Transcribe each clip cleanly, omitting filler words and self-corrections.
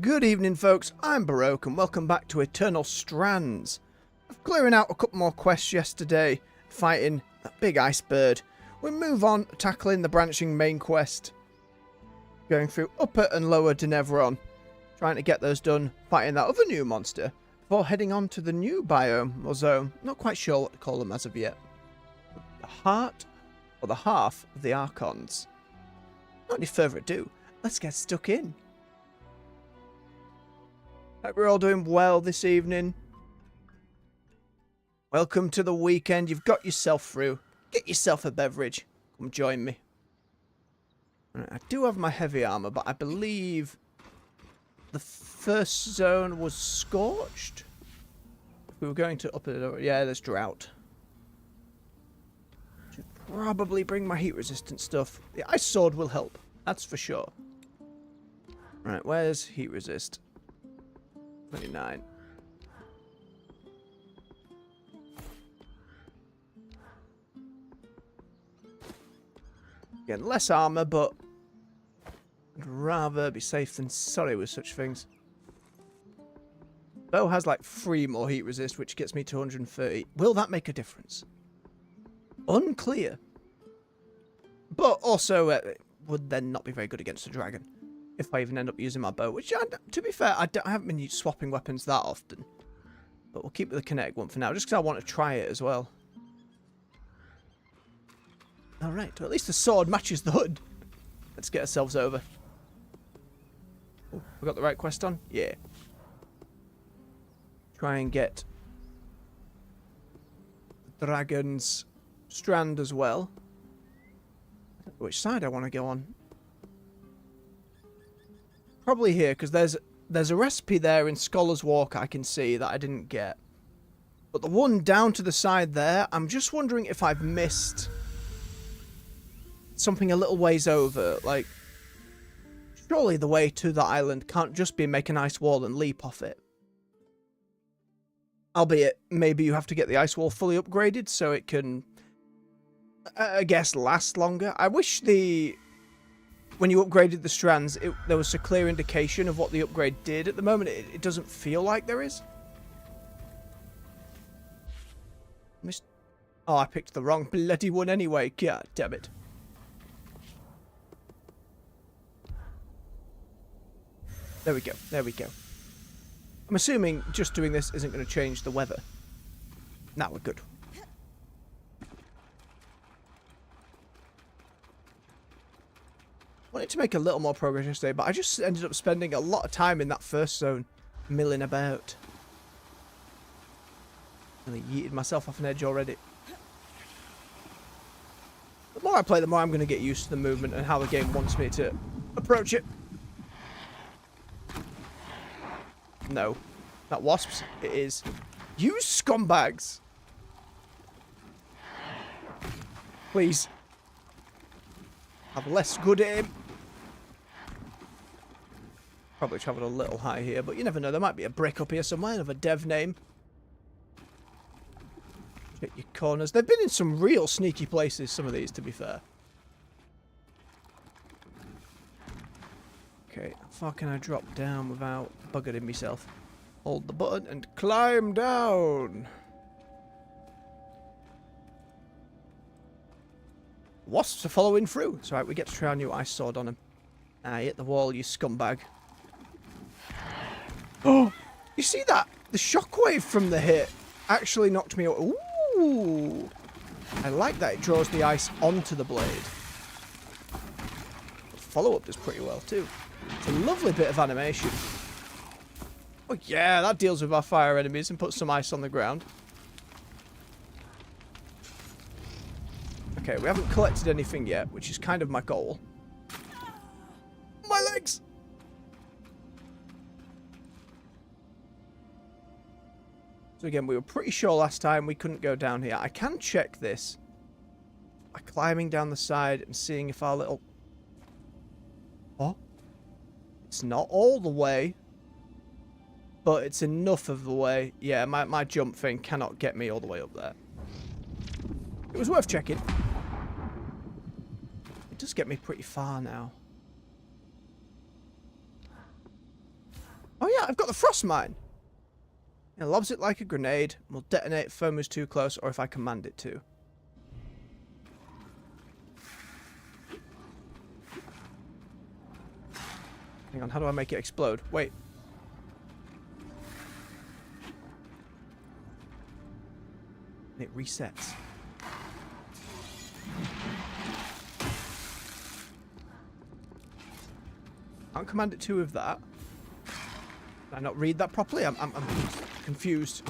Good evening, folks. I'm Baroque, and welcome back to Eternal Strands. After clearing out a couple more quests yesterday, fighting that big ice bird, we move on tackling the branching main quest, going through Upper and Lower Dynevron, trying to get those done, fighting that other new monster, before heading on to the new biome or zone. Not quite sure what to call them as of yet. The Heart or the Hearth of the Arkons. Not any further ado, let's get stuck in. Hope we're all doing well this evening. Welcome to the weekend. You've got yourself through. Get yourself a beverage. Come join me. Right, I do have my heavy armor, but I believe the first zone was scorched. We were going to up it. Yeah, there's drought. Should probably bring my heat resistant stuff. The ice sword will help. That's for sure. Right, where's heat resist? 29. Again, less armor, but I'd rather be safe than sorry with such things. Bow has like 3 more heat resist, which gets me to 130. Will that make a difference? Unclear. But also, it would then not be very good against a dragon. If I even end up using my bow, which, to be fair, I haven't been swapping weapons that often. But we'll keep with the kinetic one for now, just because I want to try it as well. Alright, well, at least the sword matches the hood. Let's get ourselves over. Oh, we got the right quest on? Yeah. Try and get the dragon's strand as well. I don't know which side I want to go on. Probably here, because there's a recipe there in Scholar's Walk I can see that I didn't get. But the one down to the side there, I'm just wondering if I've missed something a little ways over. Like, surely the way to the island can't just be make an ice wall and leap off it. Albeit, maybe you have to get the ice wall fully upgraded so it can, I guess, last longer. I wish when you upgraded the strands, there was a clear indication of what the upgrade did. At the moment, it doesn't feel like there is. Oh, I picked the wrong bloody one anyway. God damn it. There we go. There we go. I'm assuming just doing this isn't going to change the weather. Now we're good. Wanted to make a little more progress yesterday, but I just ended up spending a lot of time in that first zone, milling about. Really yeeted myself off an edge already. The more I play, the more I'm going to get used to the movement and how the game wants me to approach it. No. Not wasps. It is. You scumbags! Please. Have less good aim. Probably travelled a little high here, but you never know. There might be a brick up here somewhere of a dev name. Check your corners. They've been in some real sneaky places, some of these, to be fair. Okay, how far can I drop down without buggering myself? Hold the button and climb down. Wasps are following through. It's right, we get to try our new ice sword on him. Ah, hit the wall, you scumbag. Oh, you see that? The shockwave from the hit actually knocked me out. Ooh. I like that it draws the ice onto the blade. The follow-up does pretty well too. It's a lovely bit of animation. Oh yeah, that deals with our fire enemies and puts some ice on the ground. Okay, we haven't collected anything yet, which is kind of my goal. My legs! So again, we were pretty sure last time we couldn't go down here. I can check this by climbing down the side and seeing if our little... Oh? It's not all the way, but it's enough of the way. Yeah, my jump thing cannot get me all the way up there. It was worth checking. It does get me pretty far now. Oh yeah, I've got the frost mine. It lobs it like a grenade. And will detonate if foe moves too close or if I command it to. Hang on, how do I make it explode? Wait. It resets. Can't command it to with that. Did I not read that properly? I'm confused.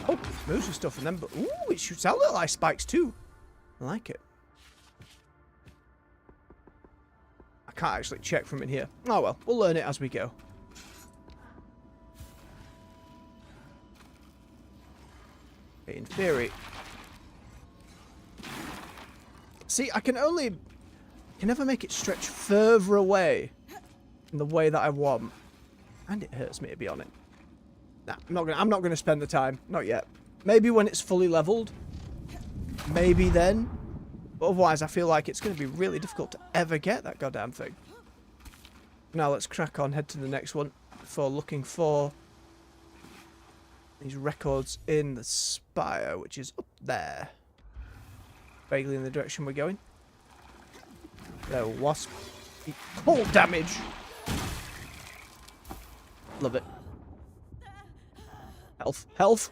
Oh, moves and stuff and then, but ooh, it shoots out little ice spikes too. I like it. I can't actually check from in here. Oh well, we'll learn it as we go. In theory. See, I can never make it stretch further away in the way that I want. And it hurts me to be on it. Nah, I'm not gonna spend the time. Not yet. Maybe when it's fully leveled. Maybe then. But otherwise I feel like it's gonna be really difficult to ever get that goddamn thing. Now let's crack on, head to the next one before looking for these records in the spire, which is up there. Vaguely in the direction we're going. There, wasp. Cold damage! Love it. Health. Health!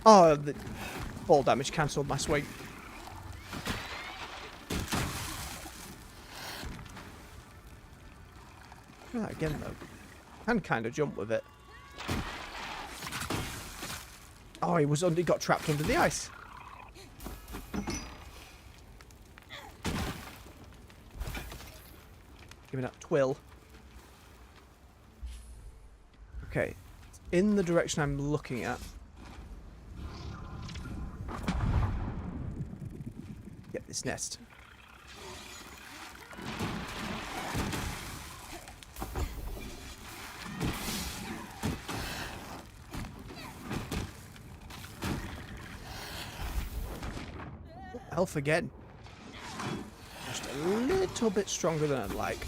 Oh, the fall damage cancelled my swing. Do that again though. Can kind of jump with it. Oh, he got trapped under the ice. Give me that twill. Okay, in the direction I'm looking at. Get this nest. Health again. Just a little bit stronger than I'd like.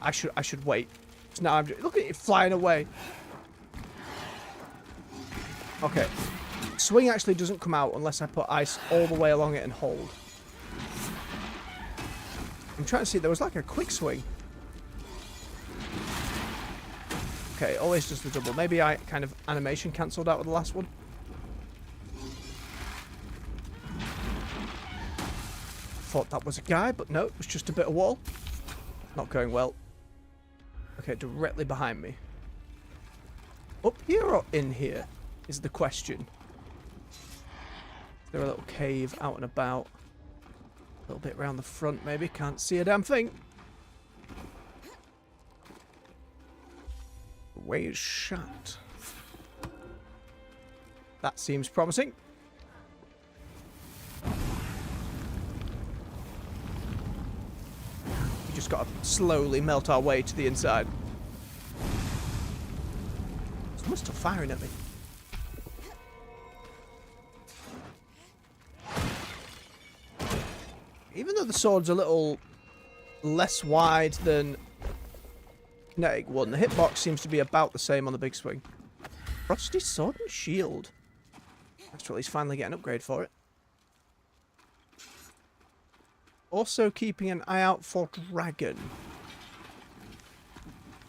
I should wait. So now I'm just, look at it flying away. Okay. Swing actually doesn't come out unless I put ice all the way along it and hold. I'm trying to see, there was like a quick swing. Okay, always does the double. Maybe I kind of animation cancelled out with the last one. Thought that was a guy, but no, it was just a bit of wall. Not going well. Okay, directly behind me. Up here or in here is the question. Is there a little cave out and about? A little bit around the front maybe. Can't see a damn thing. The way is shut. That seems promising. Just got to slowly melt our way to the inside. Someone's still firing at me. Even though the sword's a little less wide than kinetic one, the hitbox seems to be about the same on the big swing. Frosty sword and shield. Let's at least finally get an upgrade for it. Also keeping an eye out for Dragon,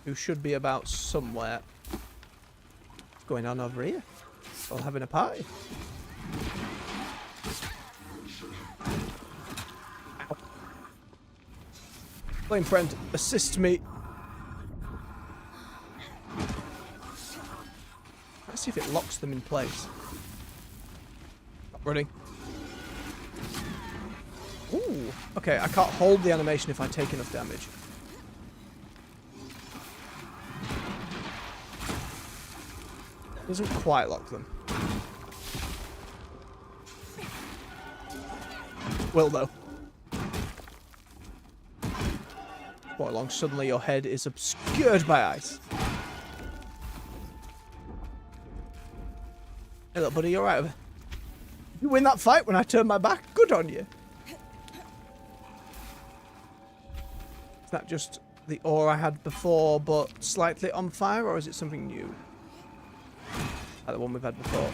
who should be about somewhere. What's going on over here? All having a party. Ow. Flame friend, assist me. Let's see if it locks them in place. Stop running. Ooh, okay, I can't hold the animation if I take enough damage. Doesn't quite lock them. Will though. Quite long, suddenly your head is obscured by ice. Hey little buddy, you alright over? You win that fight when I turn my back? Good on you. Is that just the ore I had before, but slightly on fire, or is it something new? Like the one we've had before.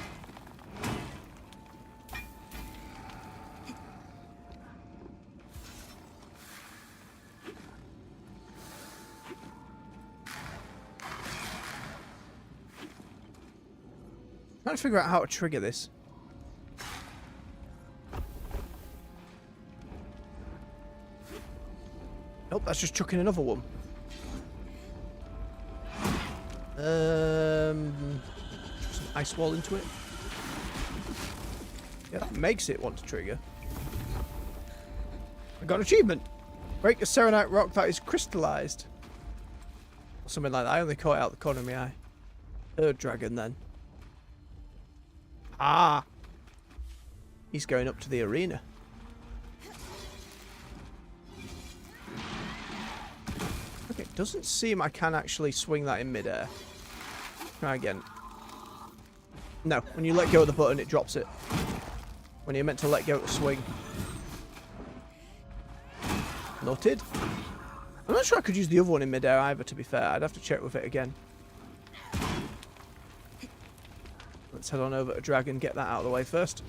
I'm trying to figure out how to trigger this. Nope, that's just chucking another one. Some ice wall into it. Yeah, that makes it want to trigger. I got an achievement. Break a serenite rock that is crystallized. Or something like that. I only caught it out the corner of my eye. Third dragon then. Ah! He's going up to the arena. Okay, it doesn't seem I can actually swing that in midair. Try again. No, when you let go of the button, it drops it. When you're meant to let go to swing. Noted. I'm not sure I could use the other one in midair either, to be fair. I'd have to check with it again. Let's head on over to Dragon, get that out of the way first.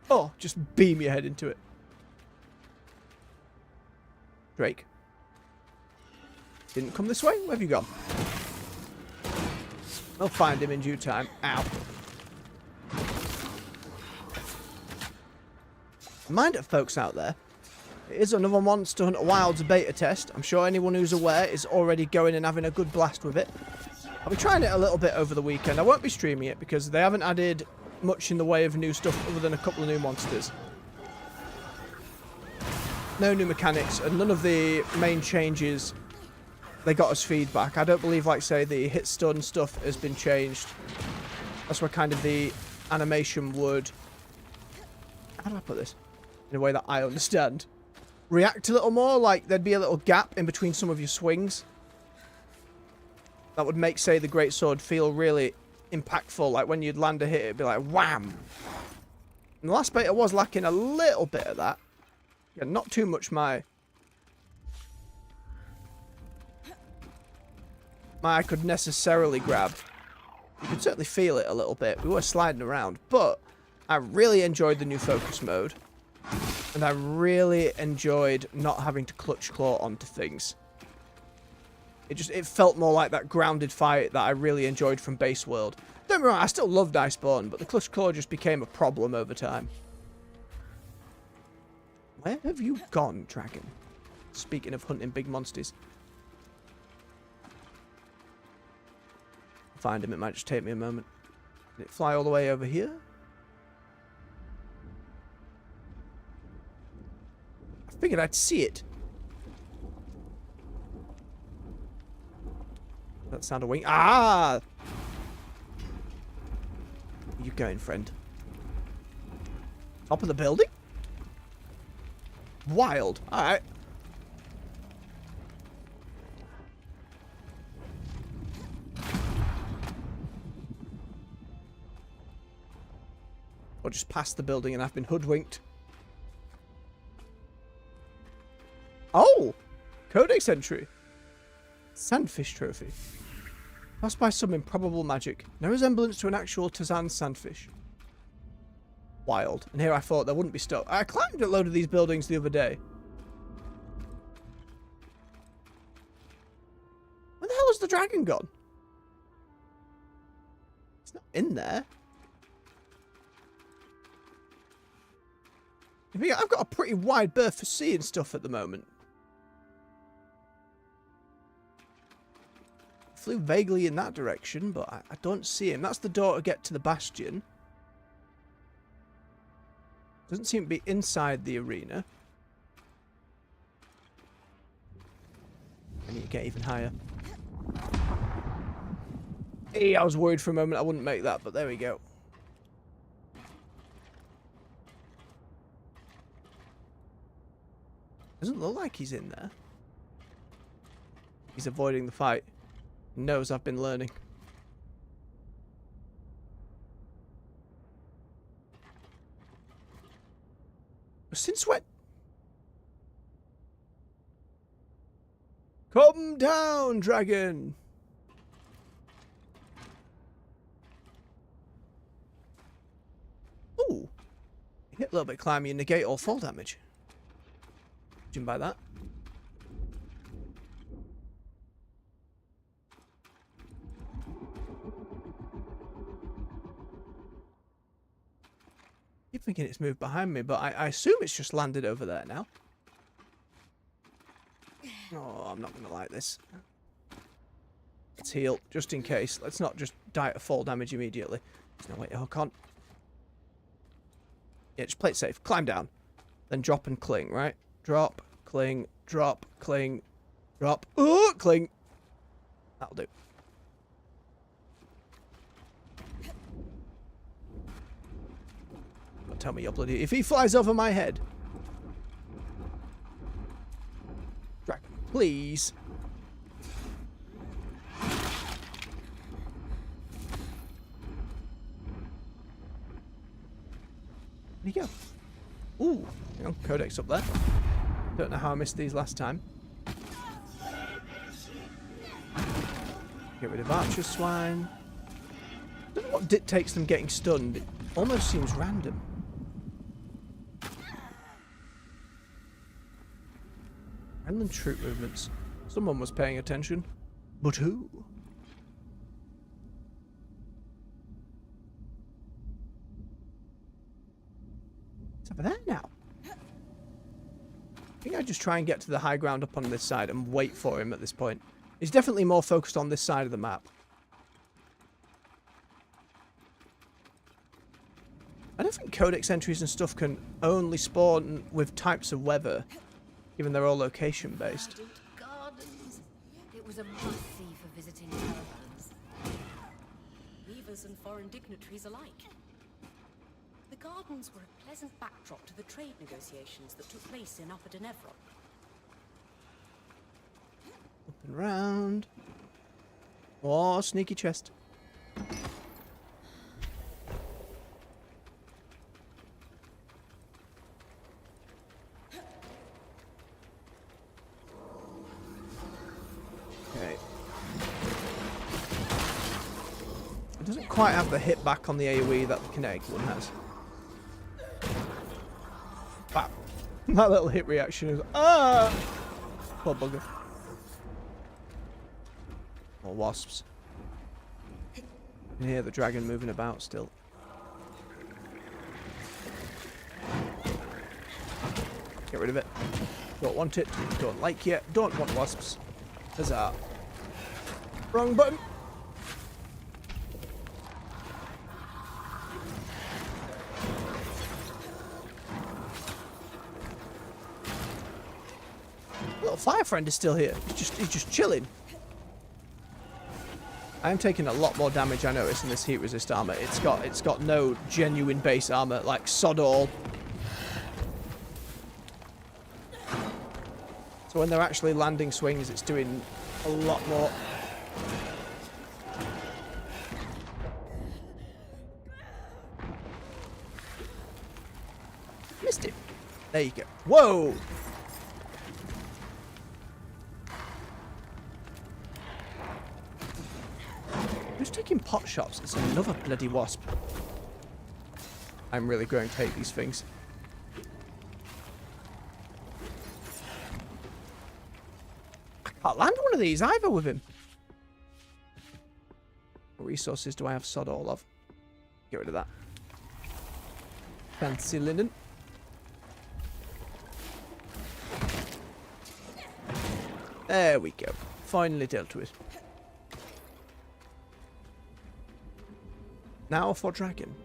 Oh, just beam your head into it. Drake. Didn't come this way? Where have you gone? I'll find him in due time. Ow. Mind it, folks out there. It is another Monster Hunter Wilds beta test. I'm sure anyone who's aware is already going and having a good blast with it. I'll be trying it a little bit over the weekend. I won't be streaming it because they haven't added much in the way of new stuff other than a couple of new monsters. No new mechanics and none of the main changes they got as feedback. I don't believe, like, say, the hit stun stuff has been changed. That's where kind of the animation would... How do I put this? In a way that I understand. React a little more, like there'd be a little gap in between some of your swings. That would make, say, the greatsword feel really impactful. Like when you'd land a hit, it'd be like wham. And the last beta was lacking a little bit of that. Yeah, not too much I could necessarily grab. You could certainly feel it a little bit. We were sliding around, but I really enjoyed the new focus mode. And I really enjoyed not having to clutch claw onto things. It felt more like that grounded fight that I really enjoyed from Base World. Don't get me wrong, I still loved Iceborne, but the clutch claw just became a problem over time. Where have you gone, Dragon? Speaking of hunting big monsters. Find him, it might just take me a moment. Did it fly all the way over here? I figured I'd see it. That sound a wing. Ah! Where you going, friend? Top of the building? Wild. Alright. Or just past the building and I've been hoodwinked. Oh! Codex entry. Sandfish trophy. Passed by some improbable magic. No resemblance to an actual Tazan sandfish. Wild. And here I thought there wouldn't be stuff. I climbed a load of these buildings the other day. Where the hell has the dragon gone? It's not in there. I've got a pretty wide berth for seeing stuff at the moment. Flew vaguely in that direction, but I don't see him. That's the door to get to the bastion. Doesn't seem to be inside the arena. I need to get even higher. Hey, I was worried for a moment I wouldn't make that, but there we go. Doesn't look like he's in there. He's avoiding the fight. He knows I've been learning. Since when? Come down, dragon! Ooh. Hit a little bit climby and negate all fall damage. Judging by that. I keep thinking it's moved behind me, but I assume it's just landed over there now. Oh, I'm not going to like this. Let's heal, just in case. Let's not just die to fall damage immediately. There's no way to hook on. Yeah, just play it safe. Climb down. Then drop and cling, right? Drop, cling, drop, cling, drop. Oh, cling. That'll do. Don't tell me you're bloody... If he flies over my head... Dragon, please. Where'd he go? Ooh, hang on, Codex up there. Don't know how I missed these last time. Get rid of Archer Swine. I don't know what dictates them getting stunned. It almost seems random. Random troop movements. Someone was paying attention. But who? It's over there now. I think I just try and get to the high ground up on this side and wait for him at this point. He's definitely more focused on this side of the map. I don't think Codex entries and stuff can only spawn with types of weather, given they're all location based. Gardens. It was a must-see for visiting caravans. Weavers and foreign dignitaries alike. The gardens were a pleasant backdrop to the trade negotiations that took place in Upper Dynevron. Up and round. Oh, sneaky chest. Okay. It doesn't quite have the hit back on the AoE that the kinetic one has. Wow. That little hit reaction is... Ah! Poor bugger. More wasps. You can hear the dragon moving about still. Get rid of it. Don't want it. Don't like it. Don't want wasps. Huzzah. Wrong button. Little fire friend is still here. He's just chilling. I am taking a lot more damage, I notice, in this heat resist armor. It's got no genuine base armor, like sod all. So when they're actually landing swings, it's doing a lot more. Missed it. There you go. Whoa! Who's taking pot shots? It's another bloody wasp. I'm really going to hate these things. I can't land one of these either with him. What resources do I have sod all of? Get rid of that. Fancy linen. There we go. Finally dealt with. Now for dragon.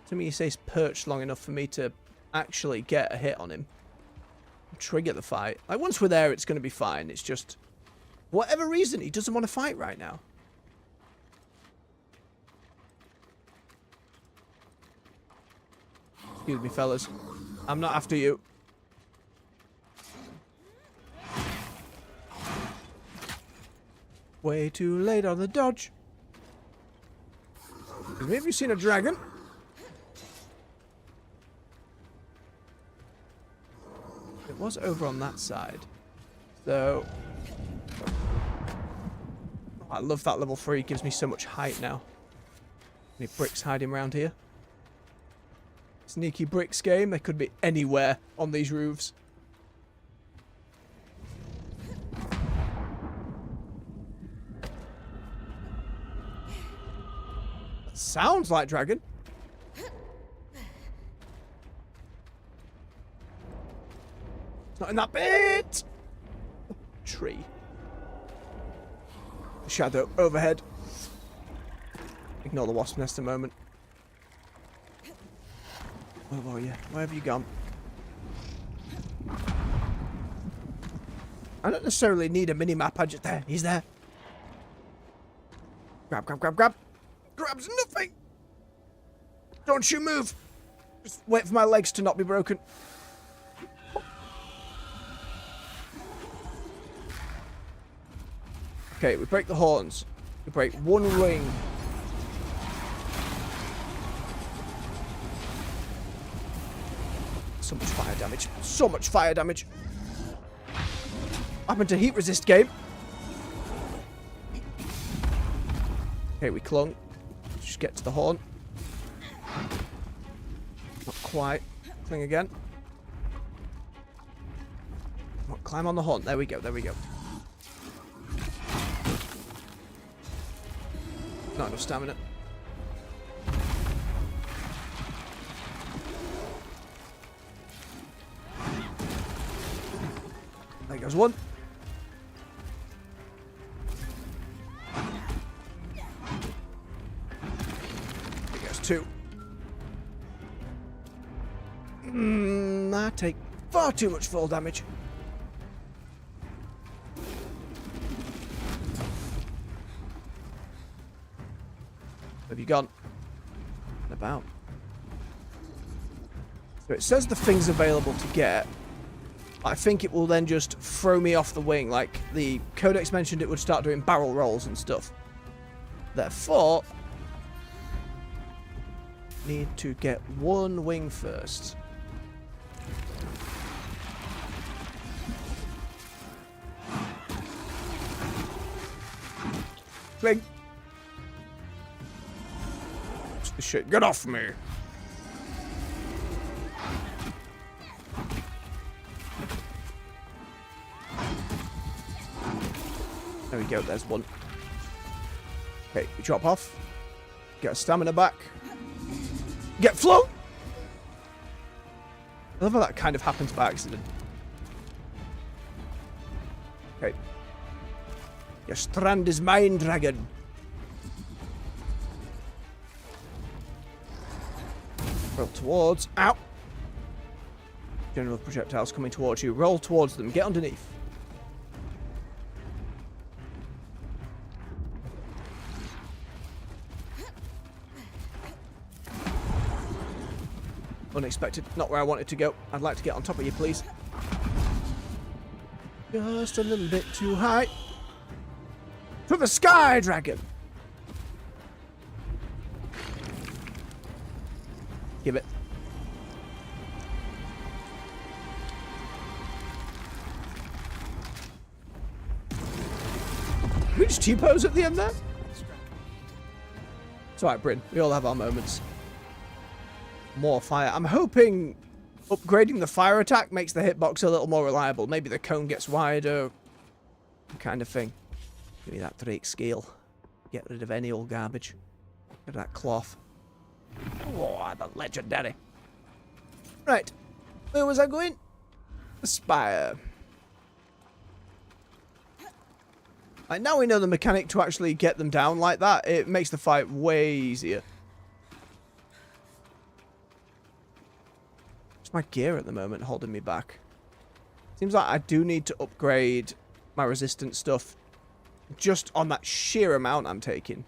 To me, he says perched long enough for me to actually get a hit on him. Trigger the fight. Like, once we're there, it's going to be fine. It's just... for whatever reason, he doesn't want to fight right now. Excuse me, fellas. I'm not after you. Way too late on the dodge. Have you seen a dragon? It was over on that side. So... Oh, I love that level 3. It gives me so much height now. Any bricks hiding around here? Sneaky bricks game. They could be anywhere on these roofs. That sounds like dragon. It's not in that bit! Tree. Shadow overhead. Ignore the wasp nest a moment. Where are you? Where have you gone? I don't necessarily need a mini-map. I just... There. He's there. Grab, grab, grab, grab. Grabs nothing! Don't you move! Just wait for my legs to not be broken. Okay, we break the horns. We break one wing. So much fire damage. So much fire damage. What happened to heat resist game? Okay, we clung. Just get to the horn. Not quite. Cling again. Climb on the horn. There we go. There we go. Not enough stamina. There goes one. There goes two. I take far too much fall damage. Have you gone? About. So it says the things available to get. I think it will then just throw me off the wing. Like the codex mentioned, it would start doing barrel rolls and stuff. Therefore, need to get one wing first. Cling. Shit, get off me! There we go, there's one. Okay, we drop off. Get our stamina back. Get float! I love how that kind of happens by accident. Okay. Your strand is mine, dragon. Roll towards. Ow! General projectiles coming towards you. Roll towards them. Get underneath. Unexpected. Not where I wanted to go. I'd like to get on top of you, please. Just a little bit too high. To the sky, dragon! Give it. We just T-pose at the end there? It's alright, Bryn. We all have our moments. More fire. I'm hoping upgrading the fire attack makes the hitbox a little more reliable. Maybe the cone gets wider. Kind of thing. Give me that Drake scale. Get rid of any old garbage. Get that cloth. Oh, the legendary. Right. Where was I going? The spire. Right, now we know the mechanic to actually get them down like that. It makes the fight way easier. It's my gear at the moment holding me back. Seems like I do need to upgrade my resistance stuff just on that sheer amount I'm taking.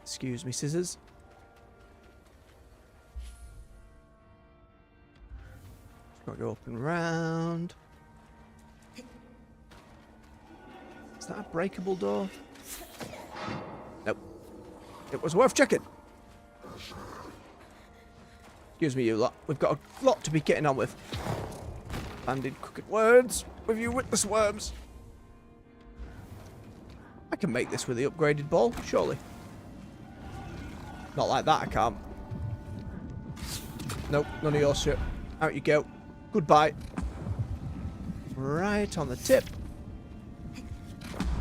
Excuse me, scissors. Just gotta go up and round. Is that a breakable door? Nope. It was worth checking. Excuse me, you lot. We've got a lot to be getting on with. Banded crooked words with you witless worms. I can make this with the upgraded ball, surely. Not like that, I can't. Nope, none of your shit. Out you go. Goodbye. Right on the tip.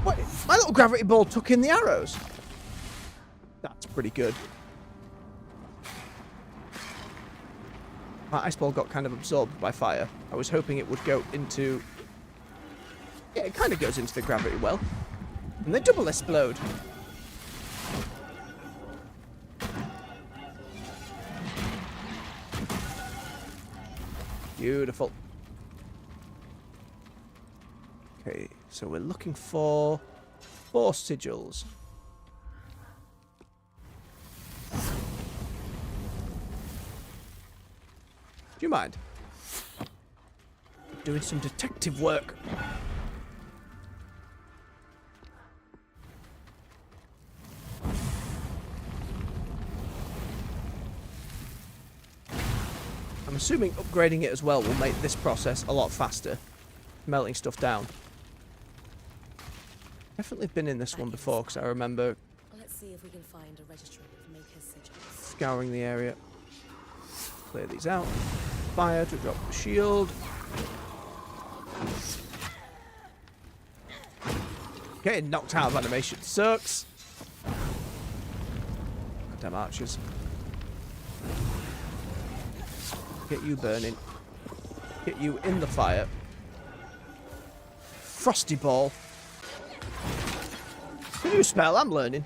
What? My little gravity ball took in the arrows. That's pretty good. My ice ball got kind of absorbed by fire. I was hoping it would go into... Yeah, it kind of goes into the gravity well. And they double explode. Beautiful. Okay, so we're looking for 4 sigils. Do you mind? Doing some detective work. I'm assuming upgrading it as well will make this process a lot faster. Melting stuff down. Definitely been in this one before because I remember Let's see if we can find a registry of Maker's sigils. scouring the area. Clear these out. Fire to drop the shield. Getting knocked out of animation sucks. Damn archers. Get you burning. Get you in the fire. Frosty ball. New spell, I'm learning.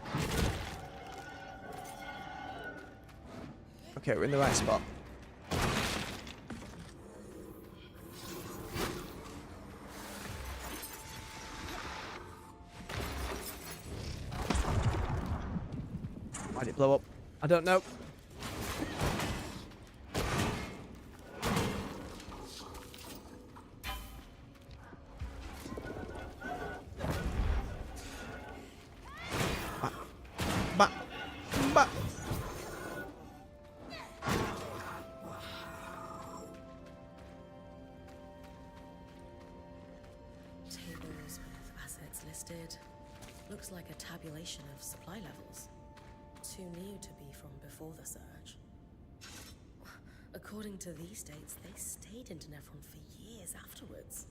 Okay, we're in the right spot. Why did it blow up? I don't know. Tables with assets listed. Looks like a tabulation of supply levels. Too new to be from before the surge. According to these dates, they stayed in Dynevron for years afterwards.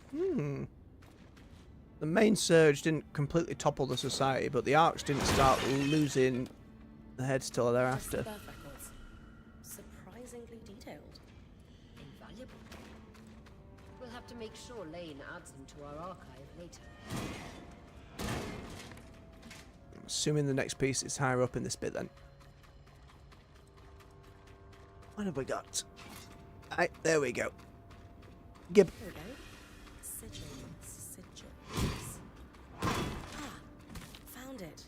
The main surge didn't completely topple the society, but the Arks didn't start losing the heads till thereafter. Birth records. Surprisingly detailed. Invaluable. We'll have to make sure Lane adds them to our archive later. I'm assuming the next piece is higher up in this bit then. What have we got? Right, there we go. Gib. Here we go. Sigils. Ah, found it.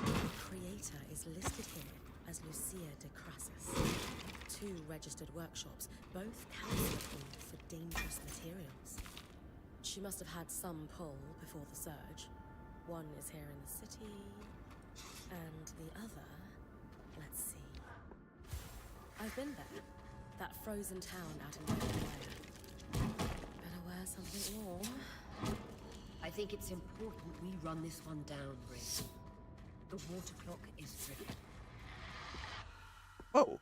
The creator is listed here as Lucia de Crassus. 2 registered workshops, both counterfeit for dangerous materials. She must have had some pull before the surge. One is here in the city, and the other, let's see. I've been there. That frozen town out in Dynevron. Better wear something warm. I think it's important we run this one down, Bryn. The water clock is tricky. Oh.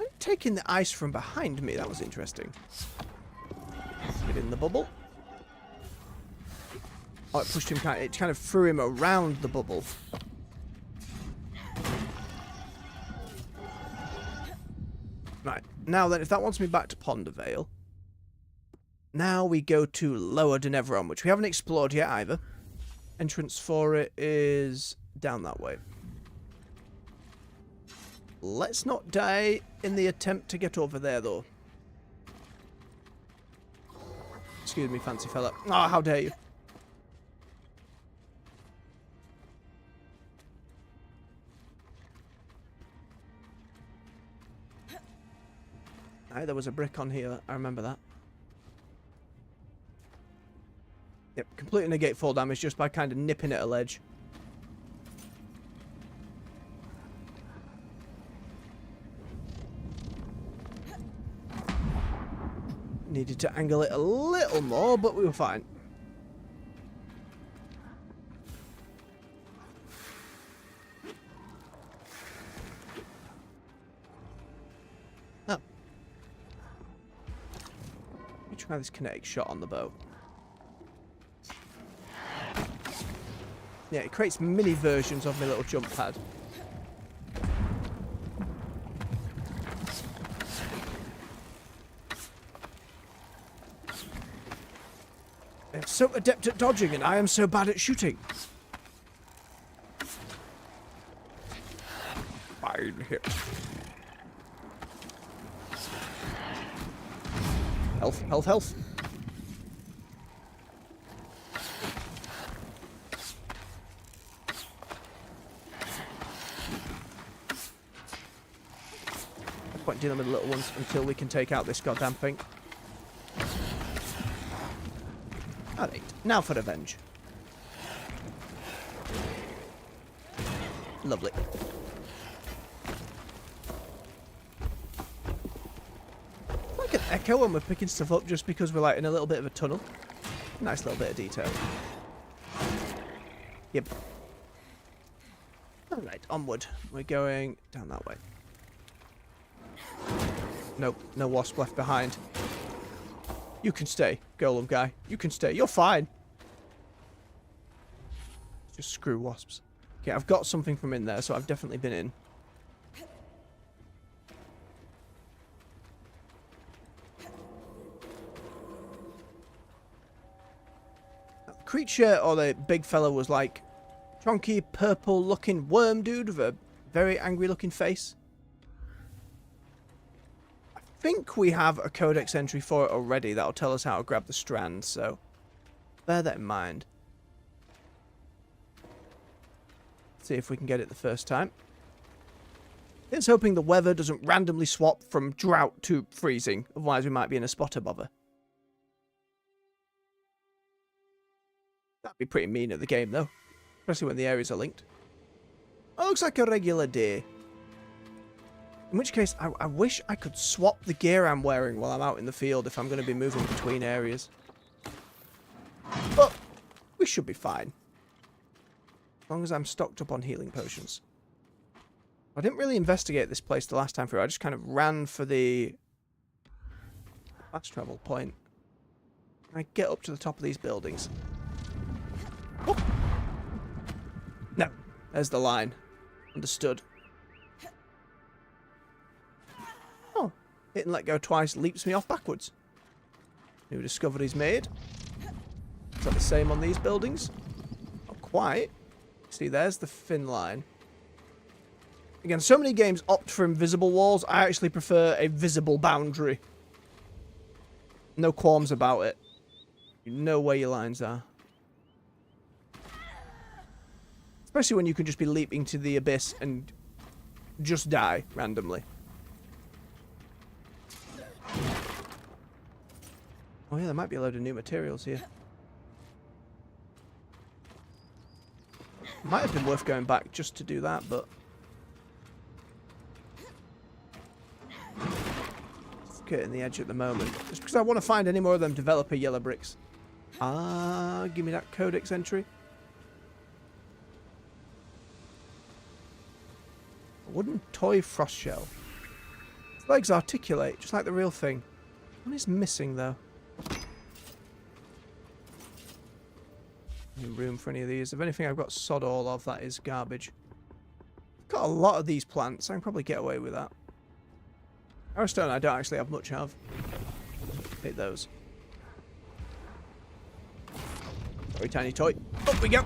I'm taking the ice from behind me. That was interesting. Get in the bubble. Oh, it pushed him it kind of threw him around the bubble. Right. Now then, if that wants me back to Pondervale, now we go to Lower Dynevron, which we haven't explored yet either. Entrance for it is down that way. Let's not die in the attempt to get over there, though. Excuse me, fancy fella. Oh, how dare you. Aye, there was a brick on here. I remember that. Yep, completely negate fall damage just by kind of nipping at a ledge. Needed to angle it a little more, but we were fine. Oh. Let me try this kinetic shot on the bow. Yeah, it creates mini versions of my little jump pad. I'm so adept at dodging and I am so bad at shooting. Fine hit. Health, health, health. No point dealing with the little ones until we can take out this goddamn thing. Alright, now for revenge. Lovely. Like an echo when we're picking stuff up just because we're like in a little bit of a tunnel. Nice little bit of detail. Yep. Alright, onward. We're going down that way. Nope, no wasp left behind. You can stay, golem guy. You can stay. You're fine. Just screw wasps. Okay, I've got something from in there, so I've definitely been in. The creature, or the big fella, was like chunky, purple-looking worm dude with a very angry-looking face. I think we have a codex entry for it already that'll tell us how to grab the strands, so bear that in mind. See if we can get it the first time. It's hoping the weather doesn't randomly swap from drought to freezing, otherwise we might be in a spot of bother. That'd be pretty mean at the game though, especially when the areas are linked. Oh, looks like a regular day. In which case, I wish I could swap the gear I'm wearing while I'm out in the field if I'm going to be moving between areas. But we should be fine. As long as I'm stocked up on healing potions. I didn't really investigate this place the last time through. I just kind of ran for the fast travel point. I get up to the top of these buildings. Oh. No, there's the line. Understood. Hit and let go twice leaps me off backwards. New discoveries made. Is that the same on these buildings? Not quite. See, there's the thin line. Again, so many games opt for invisible walls. I actually prefer a visible boundary. No qualms about it. You know where your lines are. Especially when you can just be leaping to the abyss and just die randomly. Oh yeah, there might be a load of new materials here. Might have been worth going back just to do that, but... Getting the edge at the moment. Just because I want to find any more of them developer yellow bricks. Ah, give me that codex entry. A wooden toy frost shell. Its legs articulate, just like the real thing. One is missing, though. No room for any of these. If anything, I've got sod all of. That is garbage. I've got a lot of these plants. I can probably get away with that. Arrowstone I don't actually have much of. Take those. Sorry, tiny toy. Up we go!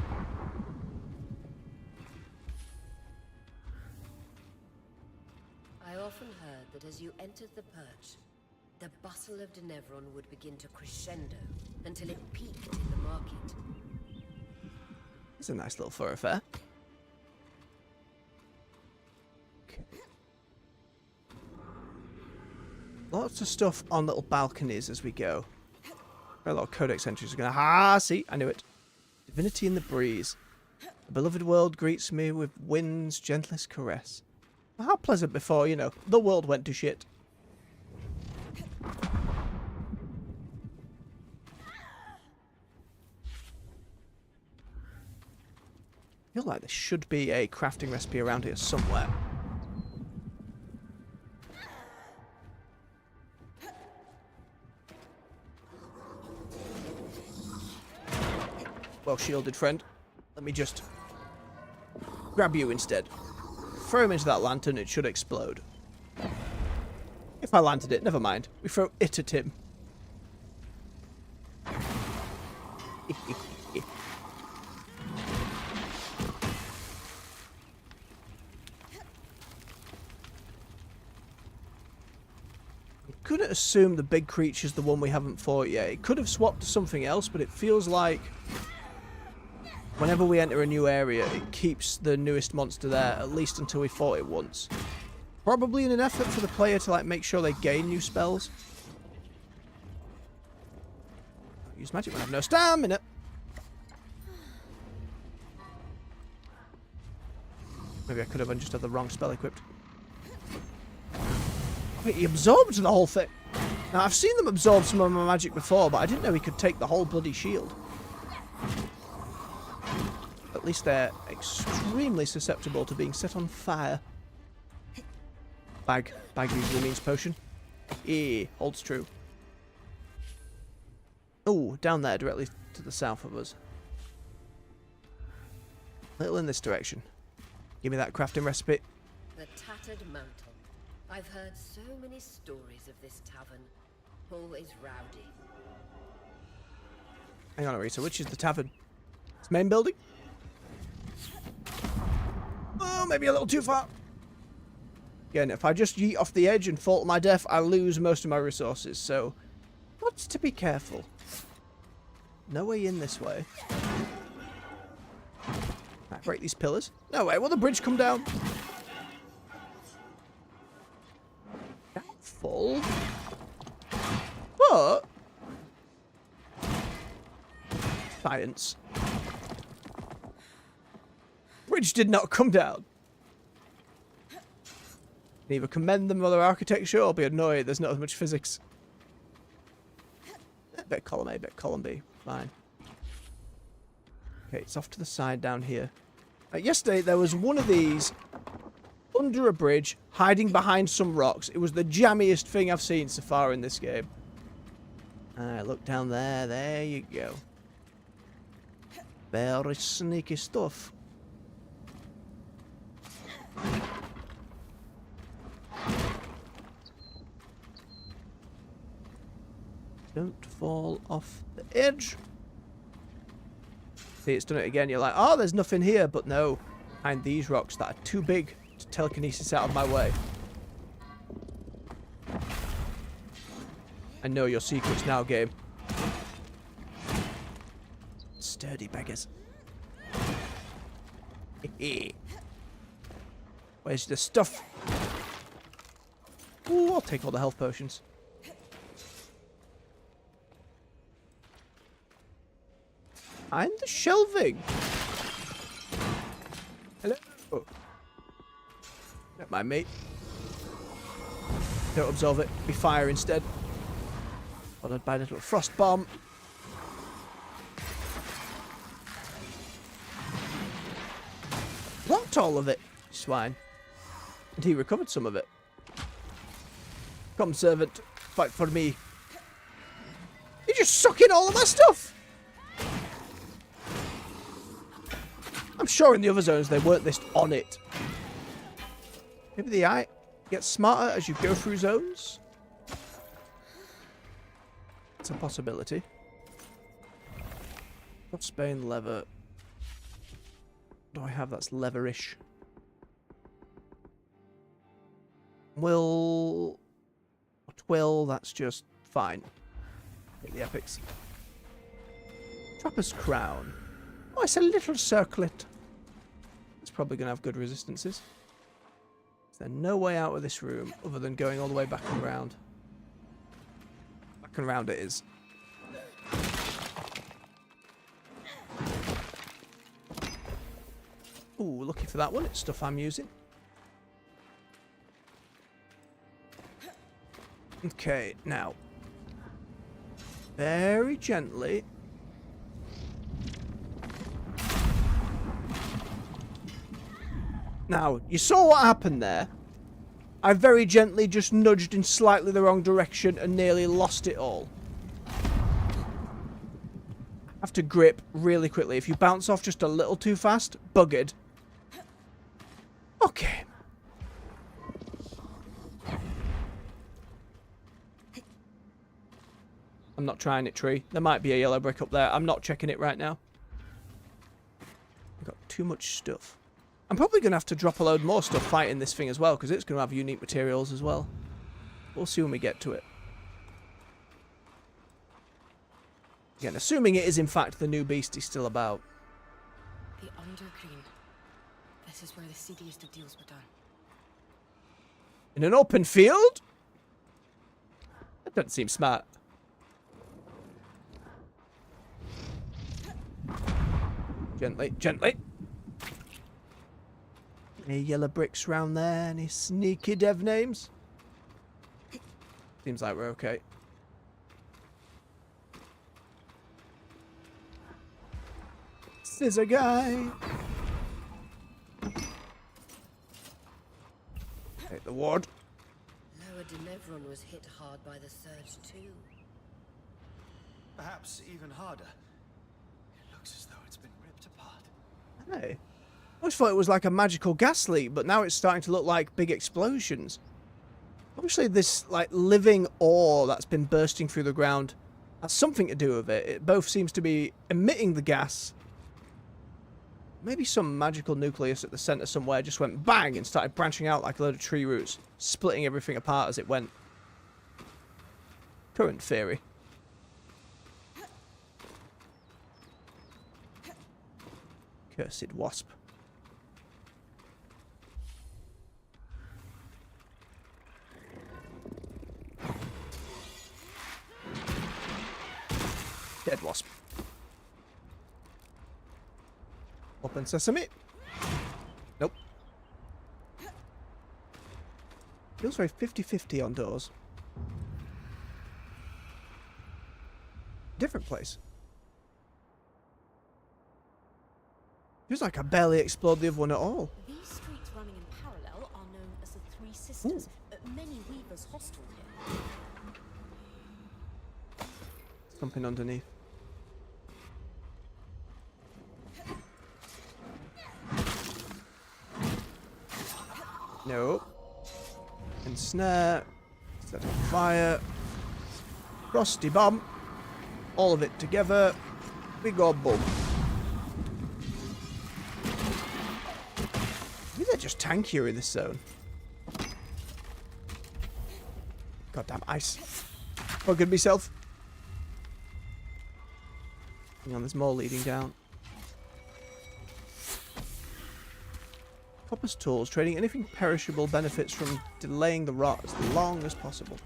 I often heard that as you entered the perch, the bustle of Dynevron would begin to crescendo until it peaked in the market. It's a nice little thoroughfare. Okay. Lots of stuff on little balconies as we go. A lot of codex entries are going to... see, I knew it. Divinity in the breeze. The beloved world greets me with wind's gentlest caress. How pleasant before, you know, the world went to shit. I feel like there should be a crafting recipe around here somewhere. Well shielded, friend. Let me just grab you instead. Throw him into that lantern, it should explode. If I landed it, never mind. We throw it at him. I couldn't assume the big creature's the one we haven't fought yet. It could have swapped to something else, but it feels like whenever we enter a new area, it keeps the newest monster there, at least until we fought it once. Probably in an effort for the player to like make sure they gain new spells. Use magic when I have no stamina. Maybe I could have just had the wrong spell equipped. Wait, he absorbed the whole thing. Now, I've seen them absorb some of my magic before, but I didn't know he could take the whole bloody shield. At least they're extremely susceptible to being set on fire. Bag. Bag usually means potion. Holds true. Oh, down there, directly to the south of us. A little in this direction. Give me that crafting recipe. The Tattered Mantle. I've heard so many stories of this tavern. Always rowdy. Hang on, Arita, which is the tavern? It's main building? Oh, maybe a little too far. Again, if I just yeet off the edge and fall to my death, I lose most of my resources, so got to be careful. No way in this way. Can I break these pillars? No way, will the bridge come down? Full. But science. Bridge did not come down. Can either commend them for their architecture or be annoyed there's not as much physics. A bit column A, bit column B. Fine. Okay, it's off to the side down here. Yesterday there was one of these under a bridge, hiding behind some rocks. It was the jammiest thing I've seen so far in this game. Alright, look down there. There you go. Very sneaky stuff. Don't fall off the edge. See, it's done it again. You're like, oh, there's nothing here. But no, behind these rocks that are too big to telekinesis out of my way. I know your secrets now, game. Sturdy beggars. Where's the stuff? Ooh, I'll take all the health potions. And the shelving. Hello. Don't mind, mate. Don't absorb it. Be fire instead. Followed by a little frost bomb. Blocked all of it. Swine. And he recovered some of it. Come, servant. Fight for me. You're just sucking all of my stuff. I'm sure in the other zones they weren't this on it. Maybe the eye gets smarter as you go through zones. It's a possibility. Crossbane leather. What do I have that's leatherish? Will or twill, that's just fine. Hit the epics. Trapper's crown. Oh, it's a little circlet. It's probably going to have good resistances. Is there no way out of this room other than going all the way back and around? Back and around it is. Ooh, lucky for that one. It's stuff I'm using. Okay, now. Very gently. Now, you saw what happened there. I very gently just nudged in slightly the wrong direction and nearly lost it all. Have to grip really quickly. If you bounce off just a little too fast, buggered. Okay. I'm not trying it, tree. There might be a yellow brick up there. I'm not checking it right now. I've got too much stuff. I'm probably going to have to drop a load more stuff fighting this thing as well, because it's going to have unique materials as well. We'll see when we get to it. Again, assuming it is in fact the new beastie still about. The Undergreen. This is where the seediest of deals were done. In an open field? That doesn't seem smart. Gently, gently. Any yellow bricks round there? Any sneaky dev names? Seems like we're okay. Scissor guy. Take the ward. Lower Dynevron was hit hard by the surge too. Perhaps even harder. It looks as though it's been ripped apart. Hey. I always thought it was like a magical gas leak, but now it's starting to look like big explosions. Obviously this like living ore that's been bursting through the ground has something to do with it. It both seems to be emitting the gas. Maybe some magical nucleus at the centre somewhere just went bang and started branching out like a load of tree roots, splitting everything apart as it went. Current theory. Cursed wasp. Dead wasp. Open sesame. Nope. Feels very 50-50 on doors. Different place. Feels like I barely explored the other one at all. These streets running in parallel are known as the Three Sisters. Many weavers hostel here. Something underneath. Nope. Ensnare. Set on fire. Frosty bomb. All of it together. We go boom. Maybe they're just tankier in this zone. Goddamn ice. Buggered myself. Hang on, there's more leading down. Copper's tools. Trading anything perishable benefits from delaying the rot as long as possible.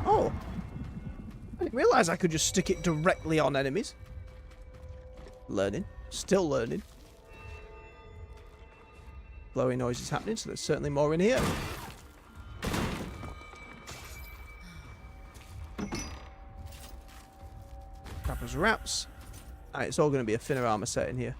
Oh! I didn't realise I could just stick it directly on enemies. Learning. Still learning. Blowing noise is happening, so there's certainly more in here. Crapper's wraps. Alright, it's all going to be a thinner armor set in here.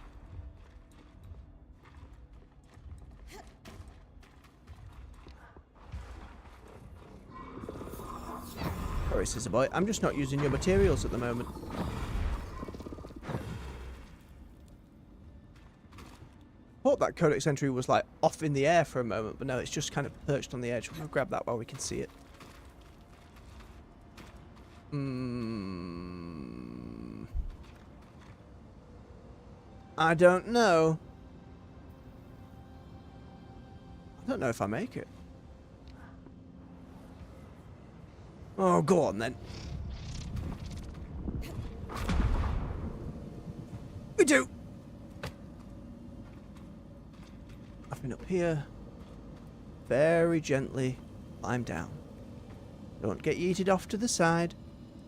Sorry, Scissor Boy. I'm just not using your materials at the moment. Thought that codex entry was like off in the air for a moment, but no, it's just kind of perched on the edge. We'll grab that while we can see it. I don't know. I don't know if I make it. Oh, go on then. We do. Nothing up here. Very gently climb down. Don't get yeeted off to the side.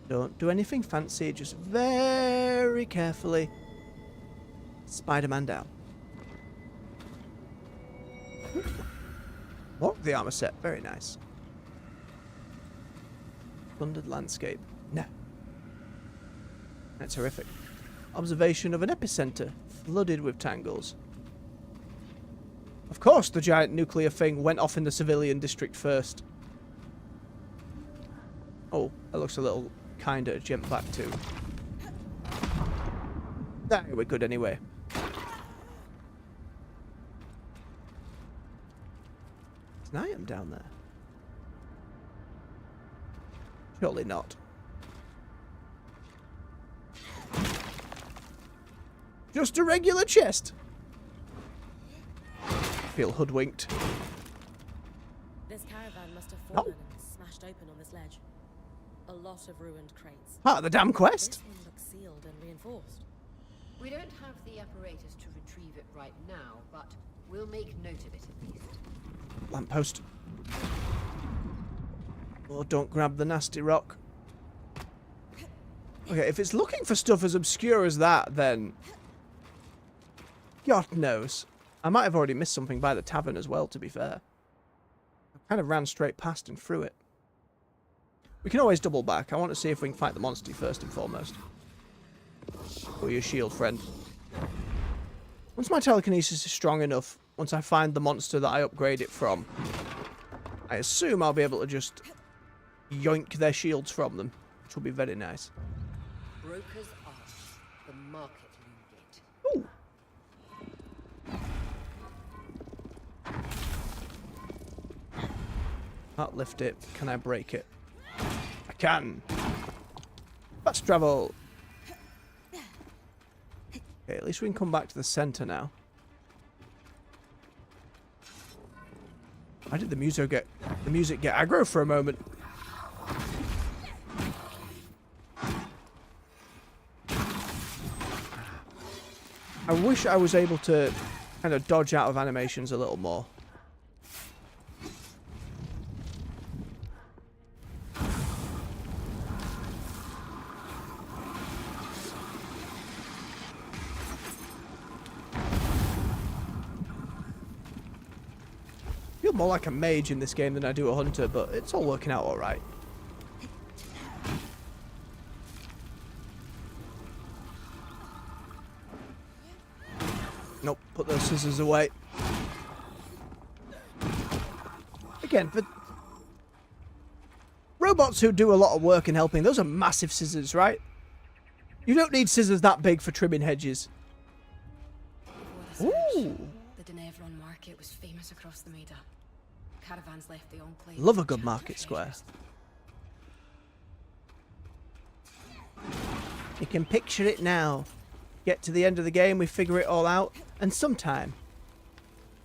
Don't do anything fancy. Just very carefully Spider-Man down. What? The armor set. Very nice. Plundered landscape. No. That's horrific. Observation of an epicenter. Flooded with tangles. Of course the giant nuclear thing went off in the civilian district first. Oh, that looks a little kinder jump back too. Nah, we're good anyway. There's an item down there. Surely not. Just a regular chest. Feel hoodwinked. This caravan must have fallen and smashed open on this ledge. A lot of ruined crates. Part of the damn quest. This one looks sealed and reinforced. We don't have the apparatus to retrieve it right now, but we'll make note of it at least. Lamppost. Oh, don't grab the nasty rock. Okay, if it's looking for stuff as obscure as that, then God knows. I might have already missed something by the tavern as well, to be fair. I kind of ran straight past and through it. We can always double back. I want to see if we can fight the monster first and foremost. Or your shield friend. Once my telekinesis is strong enough, once I find the monster that I upgrade it from, I assume I'll be able to just yoink their shields from them, which will be very nice. Broker's Arch, the market loom gate. Ooh. Can't lift it. Can I break it? I can. Fast travel. Okay, at least we can come back to the center now. Why did the music get aggro for a moment? I wish I was able to kind of dodge out of animations a little more. I feel more like a mage in this game than I do a hunter, but it's all working out alright. Nope, put those scissors away. Again, for robots who do a lot of work in helping, those are massive scissors, right? You don't need scissors that big for trimming hedges. Ooh. The Dynevron market was famous across the Maida. Caravans left the enclave. Love a good market square. You can picture it now. Get to the end of the game, we figure it all out, and sometime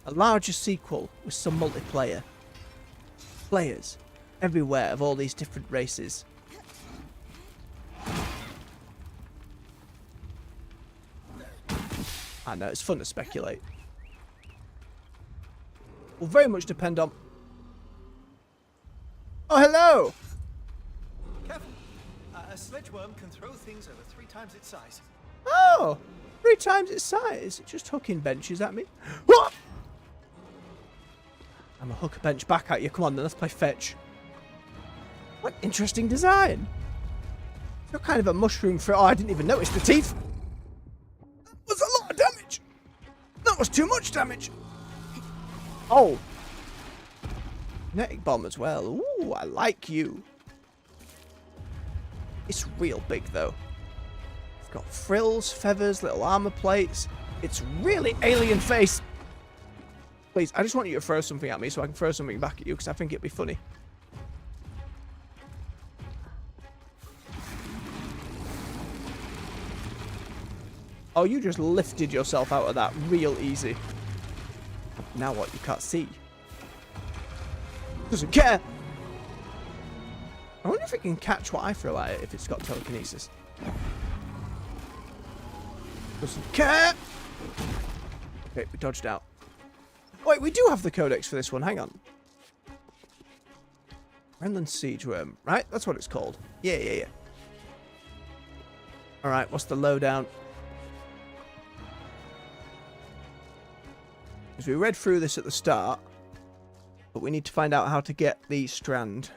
a larger sequel with some multiplayer. Players everywhere of all these different races. I know, it's fun to speculate. Will very much depend on... Oh, hello! Careful. A sledgeworm can throw things over 3 times its size. Oh! 3 times its size. It's just hooking benches at me. What? I'm gonna hook a bench back at you. Come on then, let's play fetch. What interesting design. It's got kind of a mushroom for... Oh, I didn't even notice the teeth. That was a lot of damage. That was too much damage. Oh. Kinetic bomb as well. Ooh, I like you. It's real big though. It's got frills, feathers, little armor plates. It's really alien face. Please, I just want you to throw something at me so I can throw something back at you because I think it'd be funny. Oh, you just lifted yourself out of that real easy. Now what? You can't see. Doesn't care. I wonder if it can catch what I throw at it if it's got telekinesis. Doesn't care. Okay, we dodged out. Wait, we do have the codex for this one. Hang on. Renland Siege Worm. Right? That's what it's called. Yeah. Alright, what's the lowdown? Because we read through this at the start, but we need to find out how to get the strand.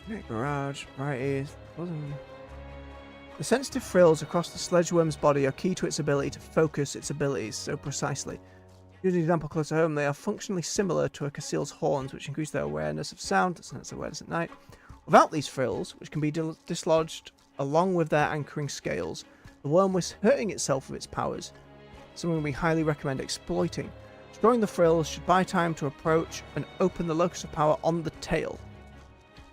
Mirage, right ears. The sensitive frills across the sledgeworm's body are key to its ability to focus its abilities so precisely. To use an example close to home, they are functionally similar to a Cassil's horns, which increase their awareness of sound, that's awareness at night. Without these frills, which can be dislodged along with their anchoring scales, the worm was hurting itself with its powers, something we highly recommend exploiting. Destroying the frills should buy time to approach and open the locus of power on the tail.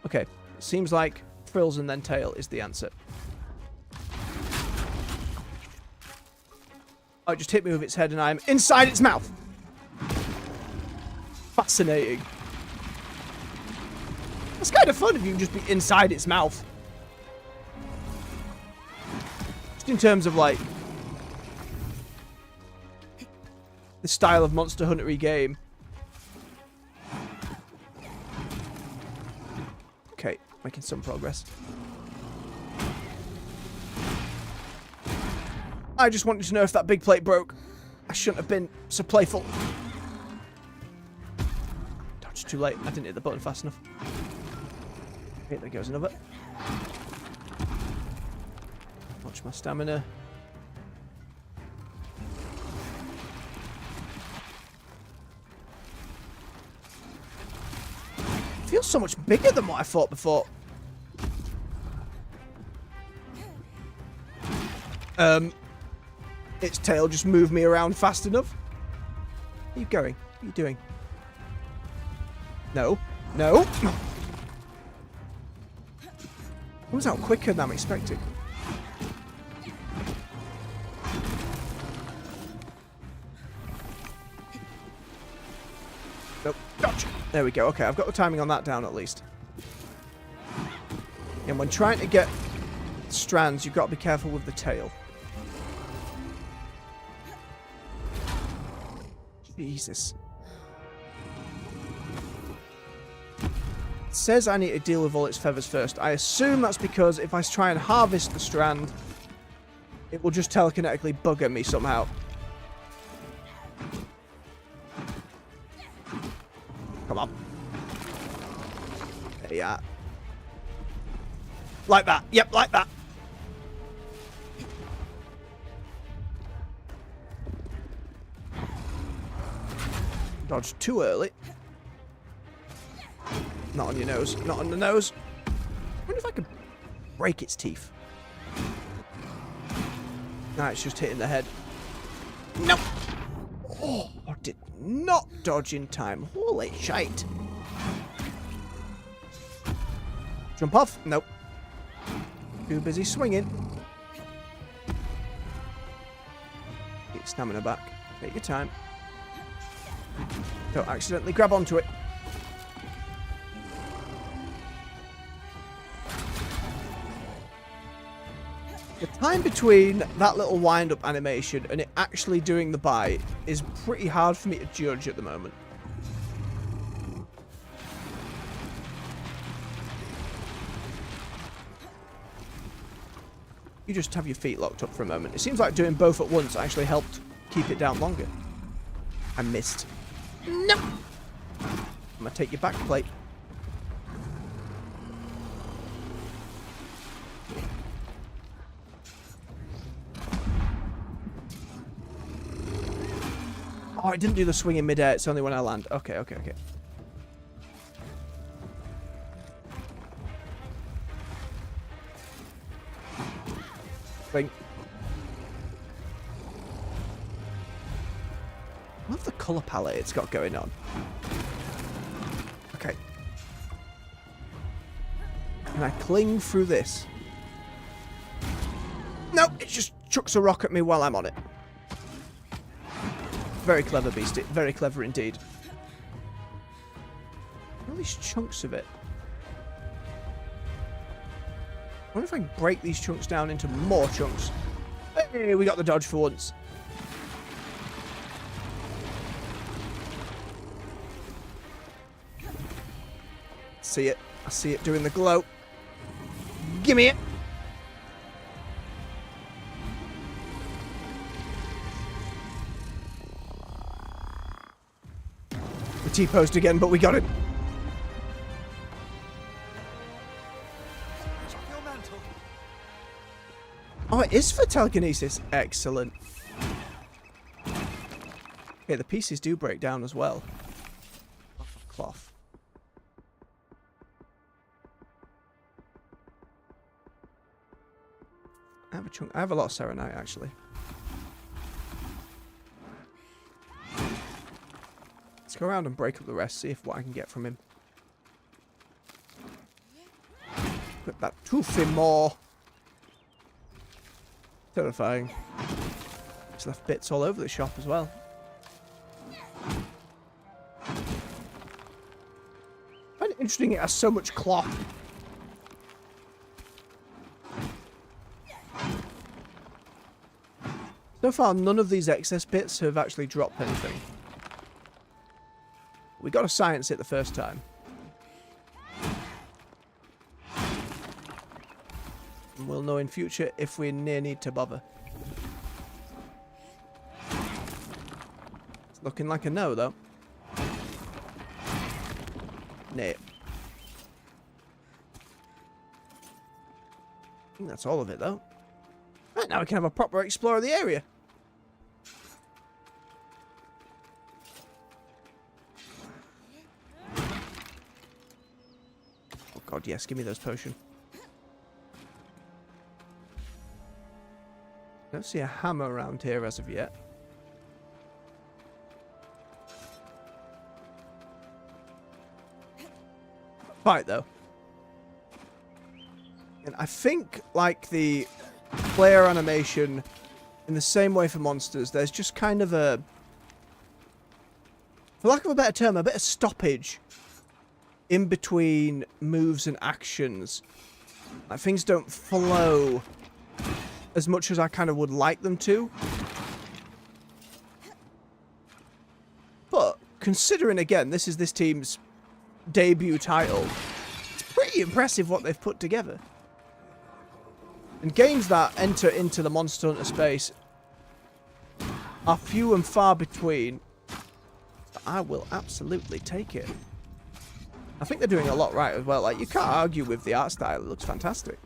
Okay, it seems like frills and then tail is the answer. Oh, it just hit me with its head and I am inside its mouth! Fascinating. It's kind of fun if you can just be inside its mouth. Just in terms of, like, the style of Monster Hunter-y game. Okay, making some progress. I just wanted to know if that big plate broke. I shouldn't have been so playful. Dodge too late. I didn't hit the button fast enough. Okay, there goes another. Watch my stamina. It feels so much bigger than what I thought before. Its tail just moved me around fast enough. Where are you going? What are you doing? No. No. Comes out quicker than I'm expecting. Nope. Gotcha. There we go. Okay, I've got the timing on that down at least. And when trying to get strands, you've got to be careful with the tail. Jesus. It says I need to deal with all its feathers first. I assume that's because if I try and harvest the strand, it will just telekinetically bugger me somehow. Come on. There you are. Like that. Yep, like that. Dodged too early. Not on your nose. Not on the nose. I wonder if I could break its teeth. Nah, it's just hitting the head. Nope. Oh, I did not dodge in time. Holy shite. Jump off. Nope. Too busy swinging. Get your stamina back. Take your time. Don't accidentally grab onto it. The time between that little wind-up animation and it actually doing the bite is pretty hard for me to judge at the moment. You just have your feet locked up for a moment. It seems like doing both at once actually helped keep it down longer. I missed. No! I'm gonna take your back plate. Oh, I didn't do the swing in midair. It's only when I land. Okay, okay, okay. Swing. I love the colour palette it's got going on. Okay. Can I cling through this? No, it just chucks a rock at me while I'm on it. Very clever, beastie. Very clever indeed. All these chunks of it. I wonder if I can break these chunks down into more chunks. Hey, we got the dodge for once. See it. I see it doing the glow. Gimme it. We T-posed again, but we got it. Oh, it is for telekinesis. Excellent. Okay, the pieces do break down as well. Off of cloth. I have a chunk. I have a lot of serenite, actually. Let's go around and break up the rest, see if what I can get from him. Put that tooth in more. Terrifying. He's left bits all over the shop as well. I find it interesting it has so much cloth. So far, none of these excess bits have actually dropped anything. We got to science it the first time. And we'll know in future if we near need to bother. It's looking like a no, though. Nay. I think that's all of it, though. Right, now we can have a proper explore of the area. Oh god, yes, give me those potions. Don't see a hammer around here as of yet. Fight though. And I think, like the player animation, in the same way for monsters, there's just kind of a, for lack of a better term, a bit of stoppage in between moves and actions. Like, things don't flow as much as I kind of would like them to. But considering, again, this is this team's debut title, it's pretty impressive what they've put together. And games that enter into the Monster Hunter space are few and far between. But I will absolutely take it. I think they're doing a lot right as well. Like, you can't argue with the art style. It looks fantastic.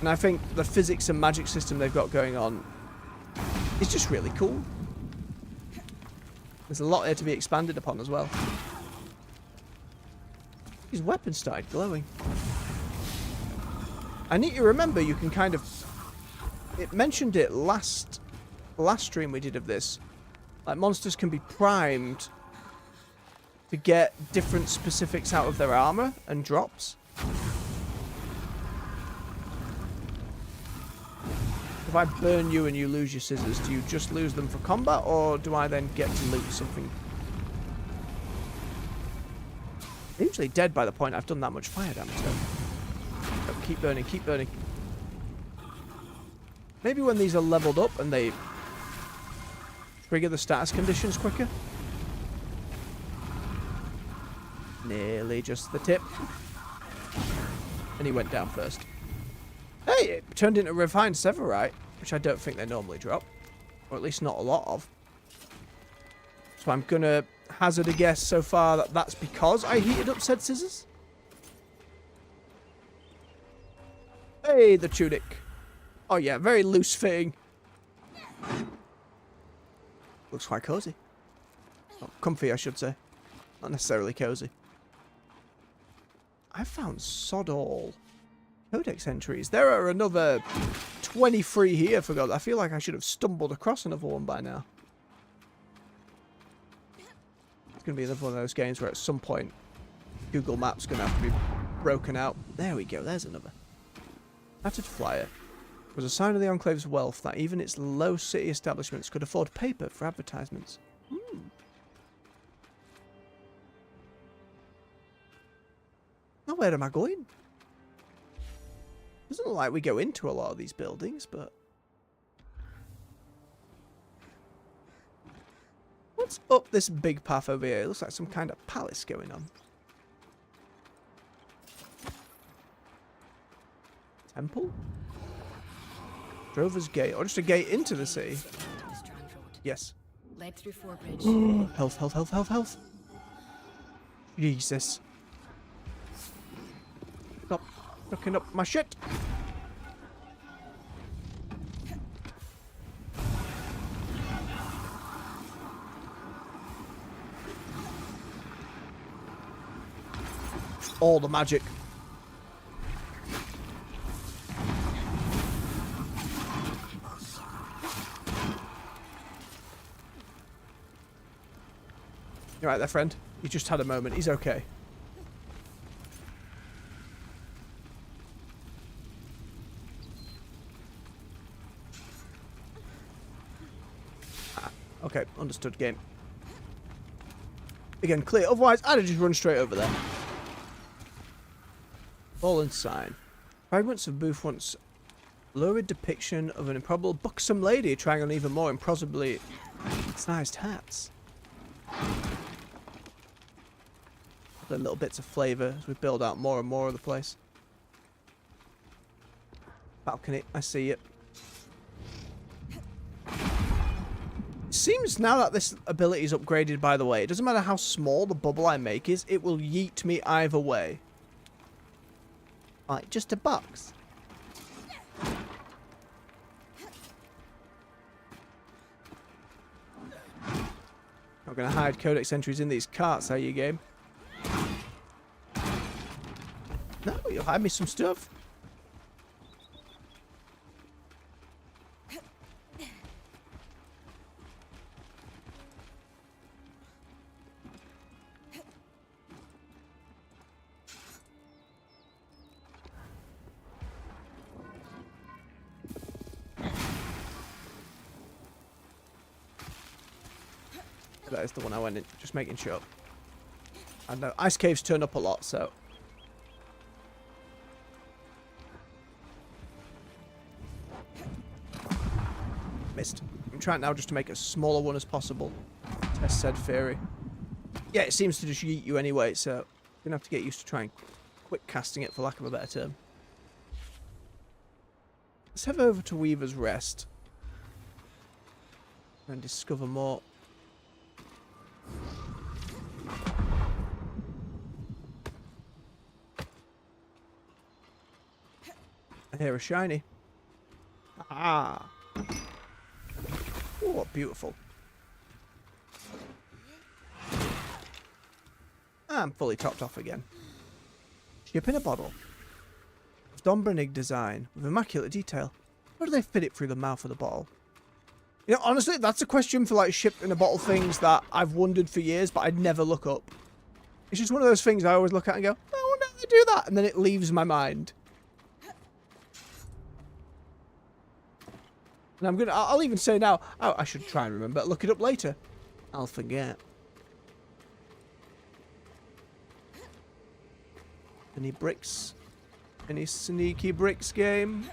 And I think the physics and magic system they've got going on is just really cool. There's a lot here to be expanded upon as well. His weapon started glowing. I need to remember you can kind of... It mentioned it last stream we did of this. Like, monsters can be primed to get different specifics out of their armor and drops. If I burn you and you lose your scissors, do you just lose them for combat, or do I then get to loot something? They're usually dead by the point I've done that much fire damage, though. Oh, keep burning, keep burning. Maybe when these are leveled up and they trigger the status conditions quicker. Nearly just the tip. And he went down first. Hey, it turned into refined severite, which I don't think they normally drop. Or at least not a lot of. So I'm going to hazard a guess so far that that's because I heated up said scissors. Hey, the tunic. Oh yeah, very loose fitting. Looks quite cozy. Oh, comfy, I should say. Not necessarily cozy. I found sod all codex entries. There are another 23 here, for God. I feel like I should have stumbled across another one by now. It's going to be another one of those games where at some point Google Maps is going to have to be broken out. There we go, there's another. Tattered flyer. It was a sign of the Enclave's wealth that even its low city establishments could afford paper for advertisements. Now where am I going? Doesn't look like we go into a lot of these buildings, but... What's up this big path over here? It looks like some kind of palace going on. Temple? Drover's Gate, or just a gate into the city? Yes. Led through Forbridge. Health, health, health, health, health. Jesus. Stop fucking up my shit. all the magic. You're right there, friend. You just had a moment. He's okay. Okay, understood, game. Again, clear. Otherwise, I'd have just run straight over there. Fallen sign. Fragments of booth once lurid depiction of an improbable buxom lady trying on even more impossibly sized hats. The little bits of flavour as we build out more and more of the place. Balcony, I see it. Seems now that this ability is upgraded, by the way, it doesn't matter how small the bubble I make is, it will yeet me either way. Like, just a box. Not gonna hide codex entries in these carts, are you, game? No, you'll hide me some stuff. That is the one I went in, just making sure. I know ice caves turn up a lot, so. Missed. I'm trying now just to make a smaller one as possible. Test said theory. Yeah, it seems to just yeet you anyway, so you're gonna have to get used to trying quick casting it, for lack of a better term. Let's head over to Weaver's Rest and discover more. I hear a shiny. Ah. Oh, beautiful. I'm fully topped off again. Ship in a bottle. Of Dombrinig design, with immaculate detail. How do they fit it through the mouth of the bottle? You know, honestly, that's a question for, like, shipped in a bottle things that I've wondered for years, but I'd never look up. It's just one of those things I always look at and go, I wonder how they do that, and then it leaves my mind. And I'll even say now, oh, I should try and remember, look it up later. I'll forget. Any bricks? Any sneaky bricks, game?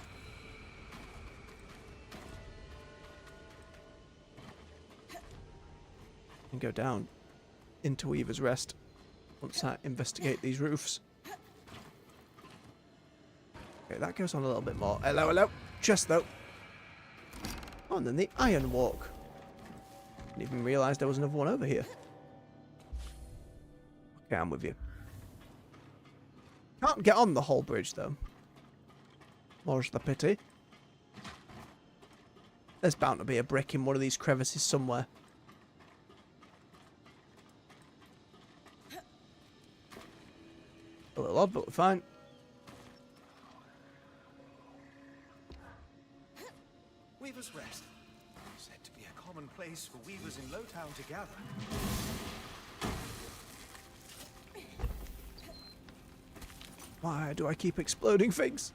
And go down into Weaver's Rest once I investigate these roofs. Okay, that goes on a little bit more. Hello, hello. Chest, though. Oh, and then the Iron Walk. Didn't even realise there was another one over here. Okay, I'm with you. Can't get on the whole bridge, though. More's the pity. There's bound to be a brick in one of these crevices somewhere. A little odd, but we're fine. Weaver's Rest. Said to be a common place for weavers in Lowtown to gather. Why do I keep exploding things?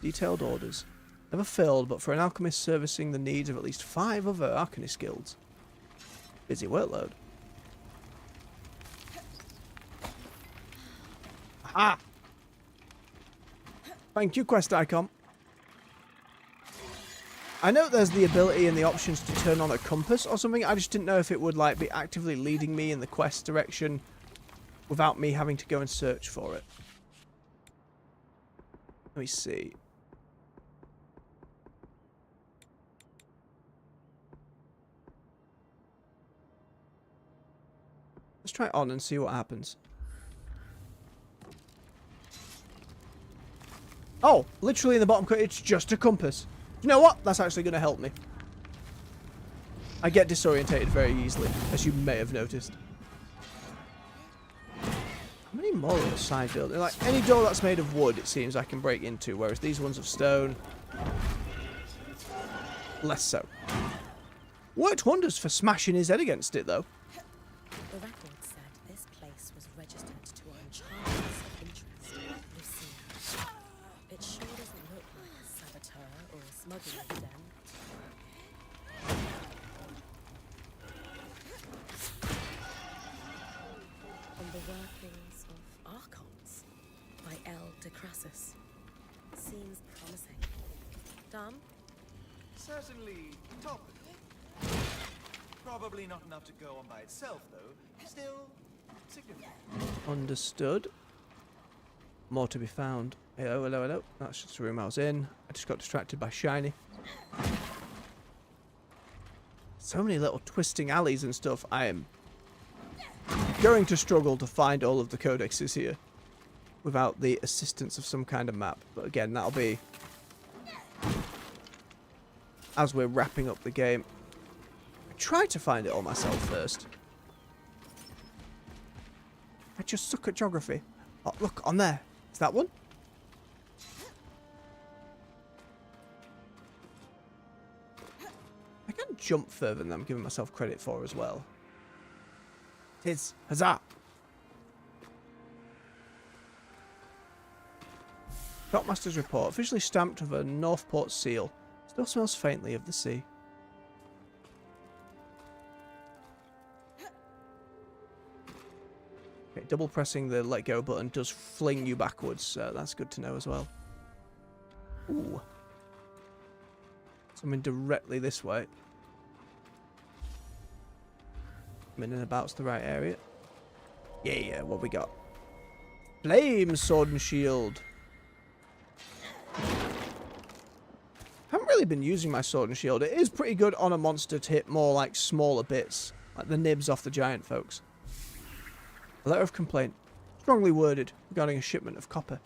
Detailed orders. Never filled, but for an alchemist servicing the needs of at least 5 other Arcanist guilds. Busy workload. Aha! Thank you, quest icon. I know there's the ability and the options to turn on a compass or something. I just didn't know if it would like be actively leading me in the quest direction without me having to go and search for it. Let me see. Let's try it on and see what happens. Oh, literally in the bottom corner, it's just a compass. You know what? That's actually going to help me. I get disorientated very easily, as you may have noticed. How many more little side buildings? Like, any door that's made of wood, it seems I can break into, whereas these ones of stone, less so. Worked wonders for smashing his head against it, though. The record said this place was registered to enchantments of interest. Lucia. It sure doesn't look like a saboteur or a smuggler's den. On the workings of Arkons by L. de Crassus. Seems promising. Done? Certainly topical. Probably not enough to go on by itself, though. Still significant. Understood. More to be found. Hello, hello, hello. That's just the room I was in. I just got distracted by Shiny. So many little twisting alleys and stuff. I am going to struggle to find all of the codexes here without the assistance of some kind of map. But again, that'll be as we're wrapping up the game. I try to find it all myself first. I just suck at geography. Oh, look, on there. Is that one? I can jump further than I'm giving myself credit for as well. It is. Huzzah! Dockmaster's report, officially stamped with a Northport seal. Still smells faintly of the sea. Okay, double pressing the let go button does fling you backwards, so that's good to know as well. Ooh. Something directly this way. I'm in and about's the right area. Yeah, what we got? Flame, sword and shield. Haven't really been using my sword and shield. It is pretty good on a monster to hit more like smaller bits, like the nibs off the giant folks. A letter of complaint, strongly worded, regarding a shipment of copper.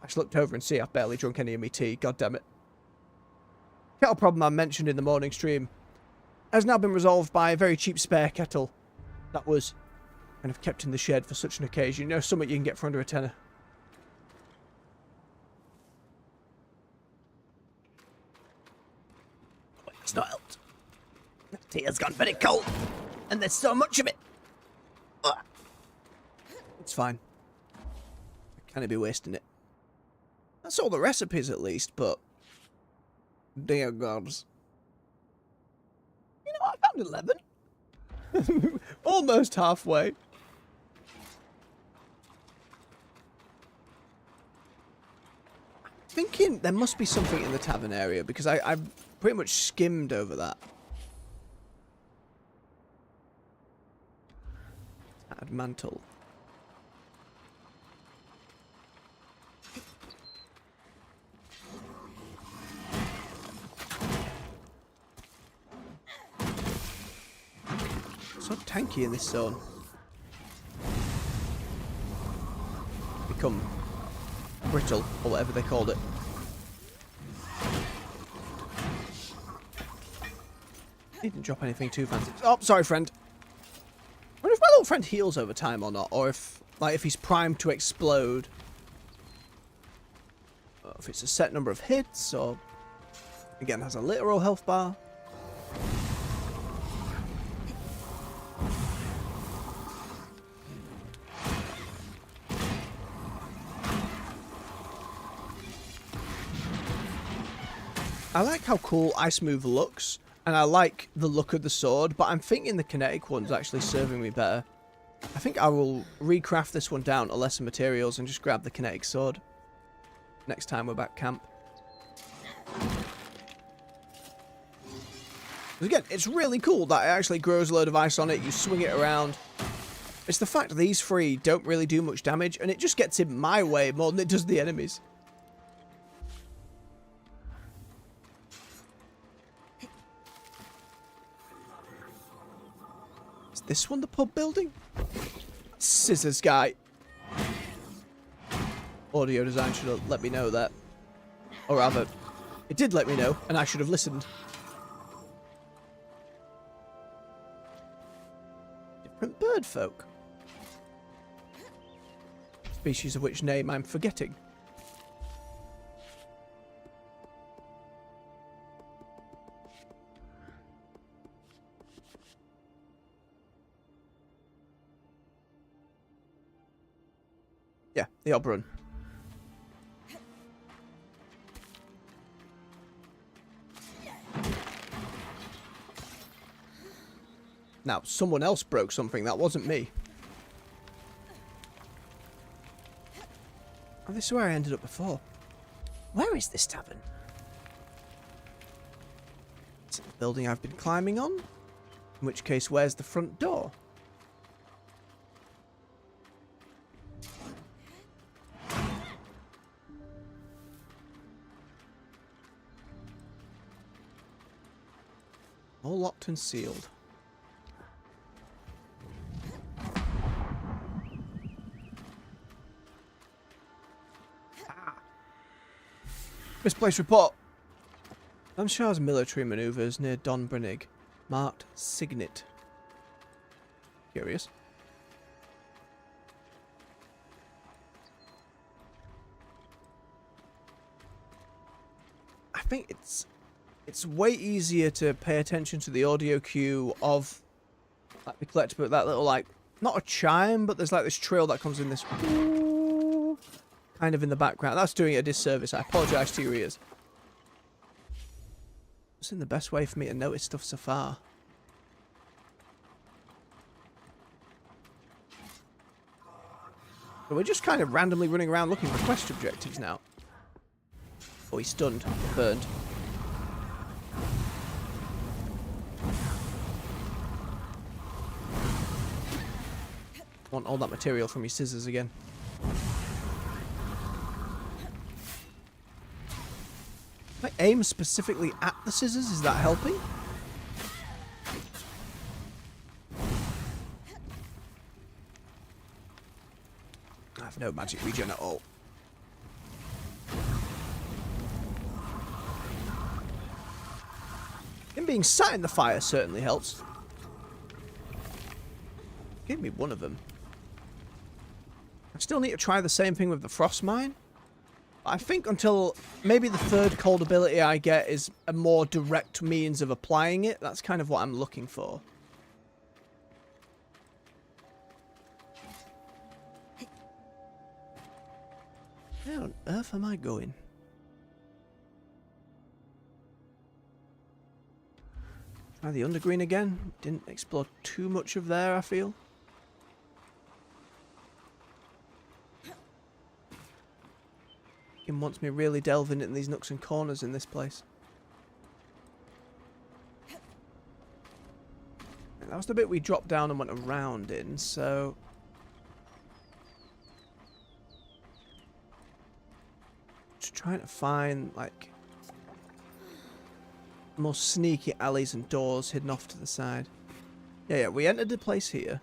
I just looked over and see I've barely drunk any of my tea, god damn it. Kettle problem I mentioned in the morning stream has now been resolved by a very cheap spare kettle that was kind of kept in the shed for such an occasion. You know, something you can get for under a tenner. It's not helped. The tea has gone very cold, and there's so much of it. Ugh. It's fine. I can't be wasting it. That's all the recipes at least, but dear gods. You know, I found 11. Almost halfway. Thinking there must be something in the tavern area because I've pretty much skimmed over that. Add mantle. So tanky in this zone. Become brittle, or whatever they called it. Didn't drop anything too fancy. Oh, sorry, friend. I wonder if my little friend heals over time or not, or if, like, if he's primed to explode. Or if it's a set number of hits, or again has a literal health bar. I like how cool Ice Move looks, and I like the look of the sword, but I'm thinking the kinetic one's actually serving me better. I think I will recraft this one down to lesser materials and just grab the kinetic sword next time we're back camp. Again, it's really cool that it actually grows a load of ice on it, you swing it around. It's the fact these three don't really do much damage, and it just gets in my way more than it does the enemies. This one the pub building? Scissors guy. Audio design should have let me know that. Or rather, it did let me know, and I should have listened. Different bird folk. species of which name I'm forgetting. Yeah, the Oberon. Now, someone else broke something. That wasn't me. Oh, this is where I ended up before. Where is this tavern? Is it the building I've been climbing on? In which case, where's the front door? All locked and sealed. Misplaced report. Lamshar's military manoeuvres near Donbrennig, marked Signet. Curious. I think it's way easier to pay attention to the audio cue of like the collectible, that little like not a chime, but there's like this trill that comes in this kind of in the background. That's doing it a disservice. I apologise to your ears. It's in the best way for me to notice stuff so far. But we're just kind of randomly running around looking for quest objectives now. Oh, he's stunned. Burned. Want all that material from your scissors again. If I aim specifically at the scissors, is that helping? I have no magic regen at all. Him being sat in the fire certainly helps. Give me one of them. I still need to try the same thing with the frost mine. I think until maybe the third cold ability I get is a more direct means of applying it. That's kind of what I'm looking for. Where on earth am I going? Try the undergreen again. Didn't explore too much of there, I feel. He wants me really delving in these nooks and corners in this place. And that was the bit we dropped down and went around in, so... Just trying to find, like... more sneaky alleys and doors hidden off to the side. Yeah, we entered the place here.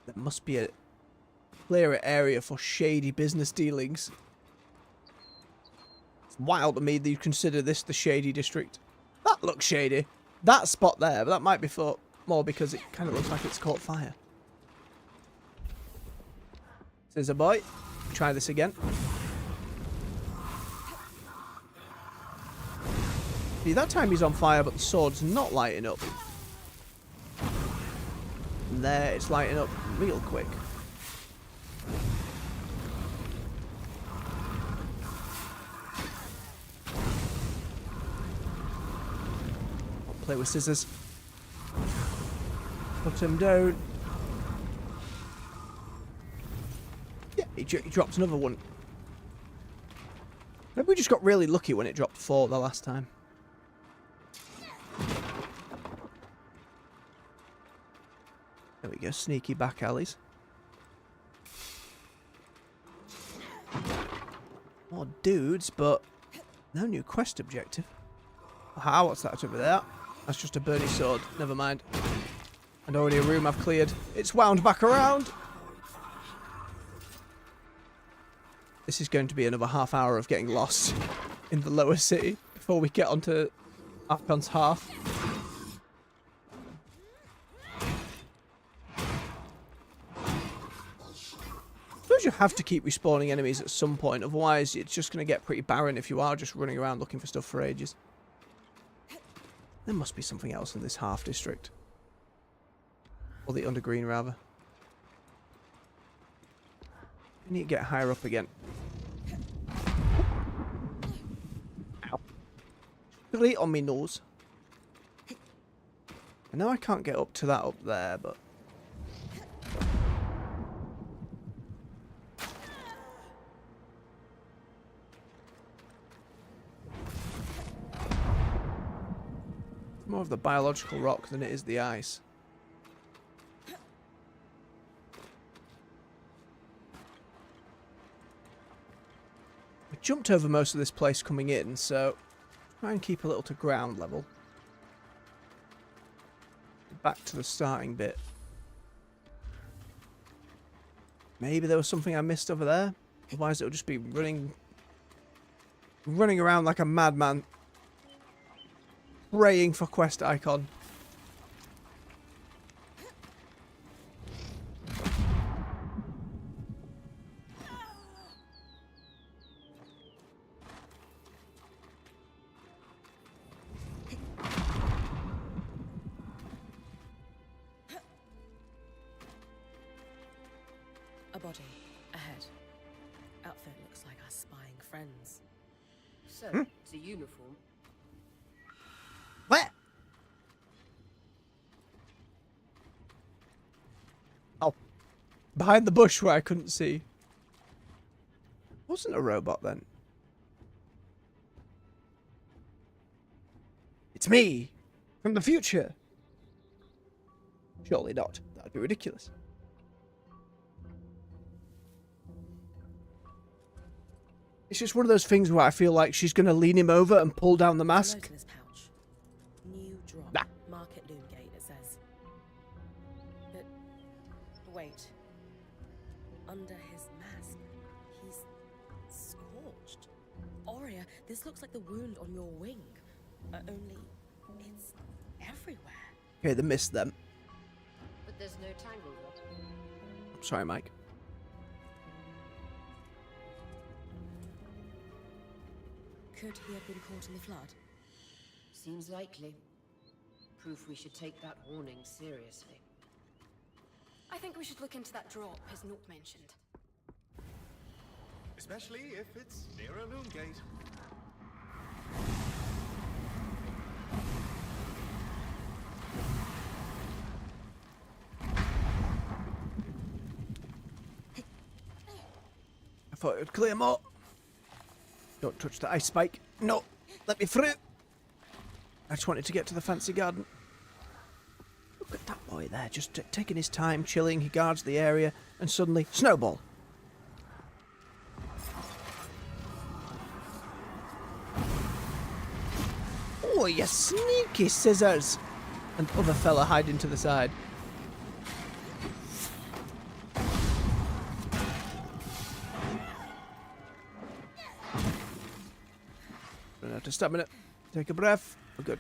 There must be a clearer area for shady business dealings. It's wild to me that you consider this the shady district. That looks shady. That spot there, but that might be for more because it kind of looks like it's caught fire. Scissor boy. Try this again. See, that time he's on fire, but the sword's not lighting up. And there, it's lighting up real quick. I'll play with scissors. Put him down. Yeah, he dropped another one. Maybe we just got really lucky when it dropped 4 the last time. There we go, sneaky back alleys. More dudes, but no new quest objective. Aha, what's that over there? That's just a burning sword. Never mind. And already a room I've cleared. It's wound back around. This is going to be another half hour of getting lost in the lower city before we get onto Arkons' Hearth. suppose you have to keep respawning enemies at some point, otherwise it's just going to get pretty barren if you are just running around looking for stuff for ages. There must be something else in this Hearth district. Or the Undergreen, rather. We need to get higher up again. Ow. Right on me nose. I know I can't get up to that up there, but... more of the biological rock than it is the ice. We jumped over most of this place coming in, so try and keep a little to ground level. Back to the starting bit. Maybe there was something I missed over there. Otherwise it'll just be running around like a madman, praying for quest icon. A body ahead. Outfit looks like our spying friends. So, it's a uniform. Where? Oh. Behind the bush where I couldn't see. Wasn't a robot then. It's me! From the future! Surely not. That'd be ridiculous. It's just one of those things where I feel like she's going to lean him over and pull down the mask. Note in his pouch. New drop. Nah. Market Loomgate, it says. But wait. Under his mask, he's scorched. Aurea, this looks like the wound on your wing. Only it's everywhere. Okay, they missed them. But there's no Tanglewood. Sorry, Mike. Could he have been caught in the flood? Seems likely. Proof we should take that warning seriously. I think we should look into that drop his note mentioned. Especially if it's near a loom gate. I thought it would clear more. Don't touch the ice spike. No, let me through. I just wanted to get to the fancy garden. Look at that boy there, just taking his time, chilling. He guards the area, and suddenly, snowball. Oh, you sneaky scissors! And other fella hiding to the side. Run out of stamina. Take a breath. We're good.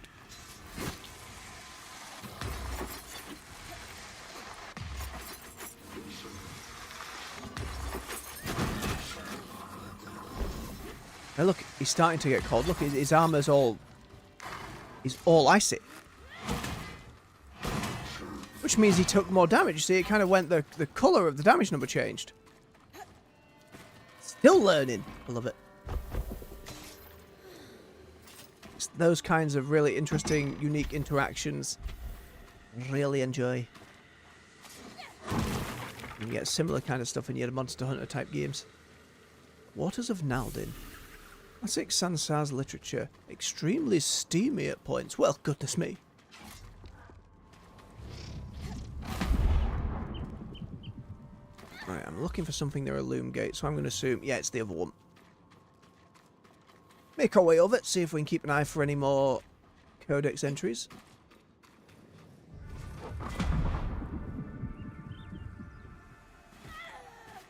Now look, he's starting to get cold. Look, his armor's all... He's all icy. Which means he took more damage. You see, it kind of went... The colour of the damage number changed. Still learning. I love it. It's those kinds of really interesting, unique interactions. Really enjoy. You can get similar kind of stuff in your Monster Hunter type games. Waters of Naldin. Classic Sansar's literature. Extremely steamy at points. Well, goodness me. Right, I'm looking for something near a loom gate, so I'm going to assume, yeah, it's the other one. Make our way over it, see if we can keep an eye for any more codex entries.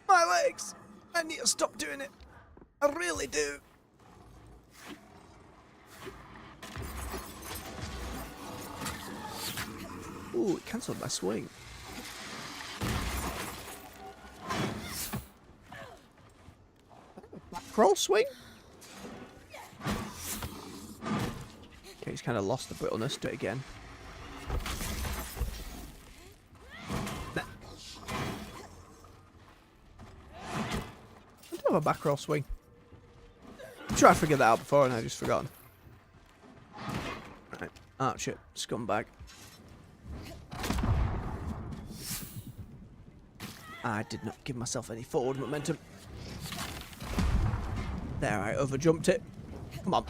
My legs! I need to stop doing it. I really do. Ooh, it cancelled my swing. roll swing? Okay, he's kind of lost the brittleness. Do it again. Nah. I do have a back roll swing. I'm sure I figured that out before and I just forgotten. Right, Archer, scumbag. I did not give myself any forward momentum. There, I overjumped it. Come on.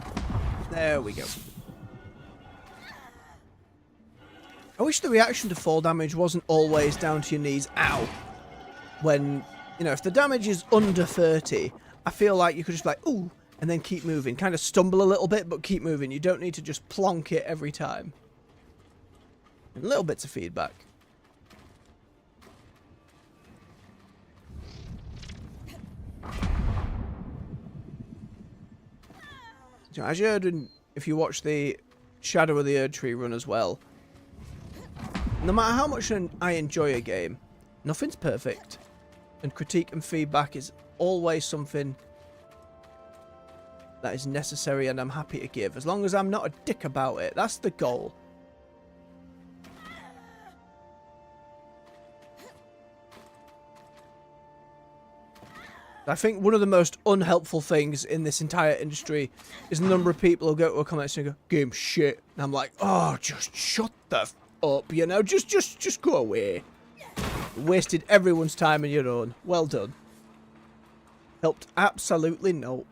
There we go. I wish the reaction to fall damage wasn't always down to your knees. Ow. When, you know, if the damage is under 30, I feel like you could just be like, ooh, and then keep moving. Kind of stumble a little bit, but keep moving. You don't need to just plonk it every time. And little bits of feedback. So as you heard, if you watch the Shadow of the Erdtree run as well, no matter how much I enjoy a game, nothing's perfect. And critique and feedback is always something that is necessary and I'm happy to give. As long as I'm not a dick about it. That's the goal. I think one of the most unhelpful things in this entire industry is the number of people who go to a comment section and go, game shit. And I'm like, oh, just shut the f up, you know? Just go away. Wasted everyone's time and your own. Well done. Helped absolutely not.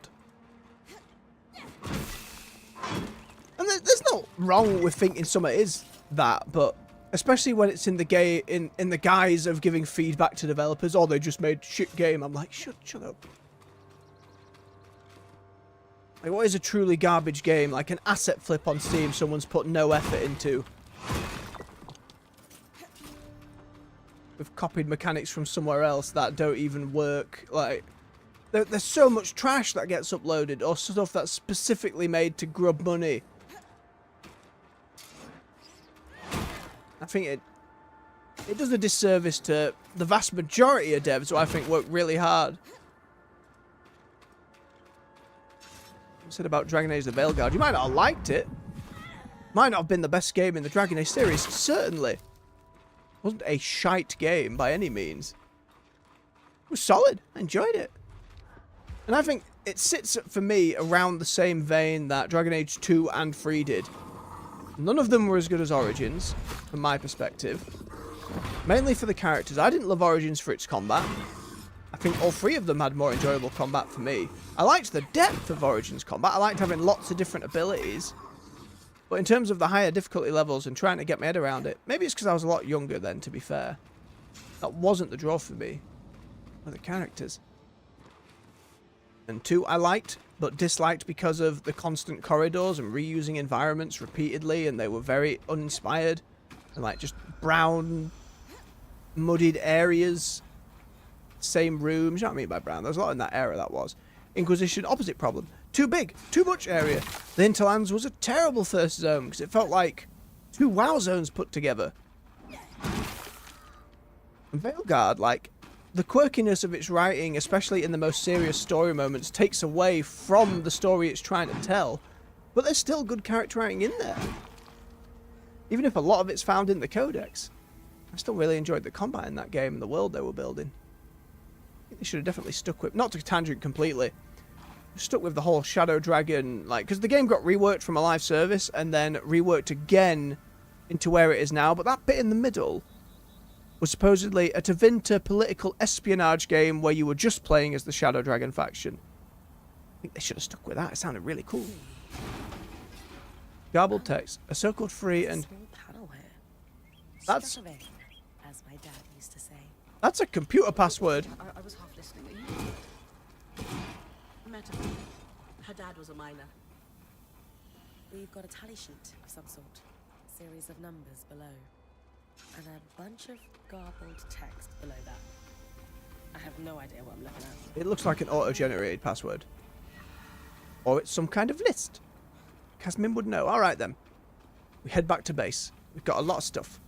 And there's no wrong with thinking something is that, but especially when it's in the in the guise of giving feedback to developers, or they just made shit game. I'm like, shut up. Like, what is a truly garbage game? Like an asset flip on Steam someone's put no effort into. We've copied mechanics from somewhere else that don't even work. Like, there's so much trash that gets uploaded, or stuff that's specifically made to grub money. I think it does a disservice to the vast majority of devs who I think work really hard. I said about Dragon Age the Veilguard, you might not have liked it. Might not have been the best game in the Dragon Age series, certainly. It wasn't a shite game by any means. It was solid. I enjoyed it. And I think it sits, for me, around the same vein that Dragon Age 2 and 3 did. None of them were as good as Origins, from my perspective. Mainly for the characters. I didn't love Origins for its combat. I think all three of them had more enjoyable combat for me. I liked the depth of Origins combat. I liked having lots of different abilities. But in terms of the higher difficulty levels and trying to get my head around it, maybe it's because I was a lot younger then, to be fair. That wasn't the draw for me. Were the characters. And 2 I liked, but disliked because of the constant corridors and reusing environments repeatedly, and they were very uninspired. And like just brown, muddied areas, same rooms. You know what I mean by brown? There was a lot in that era that was. Inquisition, opposite problem. Too big, too much area. The Hinterlands was a terrible first zone because it felt like 2 WoW zones put together. And Veilguard, like, the quirkiness of its writing, especially in the most serious story moments, takes away from the story it's trying to tell. But there's still good character writing in there. Even if a lot of it's found in the Codex. I still really enjoyed the combat in that game and the world they were building. I think they should have definitely stuck with, not to tangent completely, stuck with the whole Shadow Dragon, like, because the game got reworked from a live service and then reworked again into where it is now. But that bit in the middle was supposedly a Tevinter political espionage game where you were just playing as the Shadow Dragon faction. I think they should have stuck with that. It sounded really cool. Garbled text. A so-called free and... Small panel here. That's... Struck a vein, as my dad used to say. That's a computer password. I was half listening. Are you? Met her. Her dad was a miner. We've got a tally sheet of some sort. Series of numbers below. And a bunch of garbled text below that. I have no idea what I'm looking at. It looks like an auto-generated password. Or it's some kind of list. Casmin would know. Alright then. We head back to base. We've got a lot of stuff.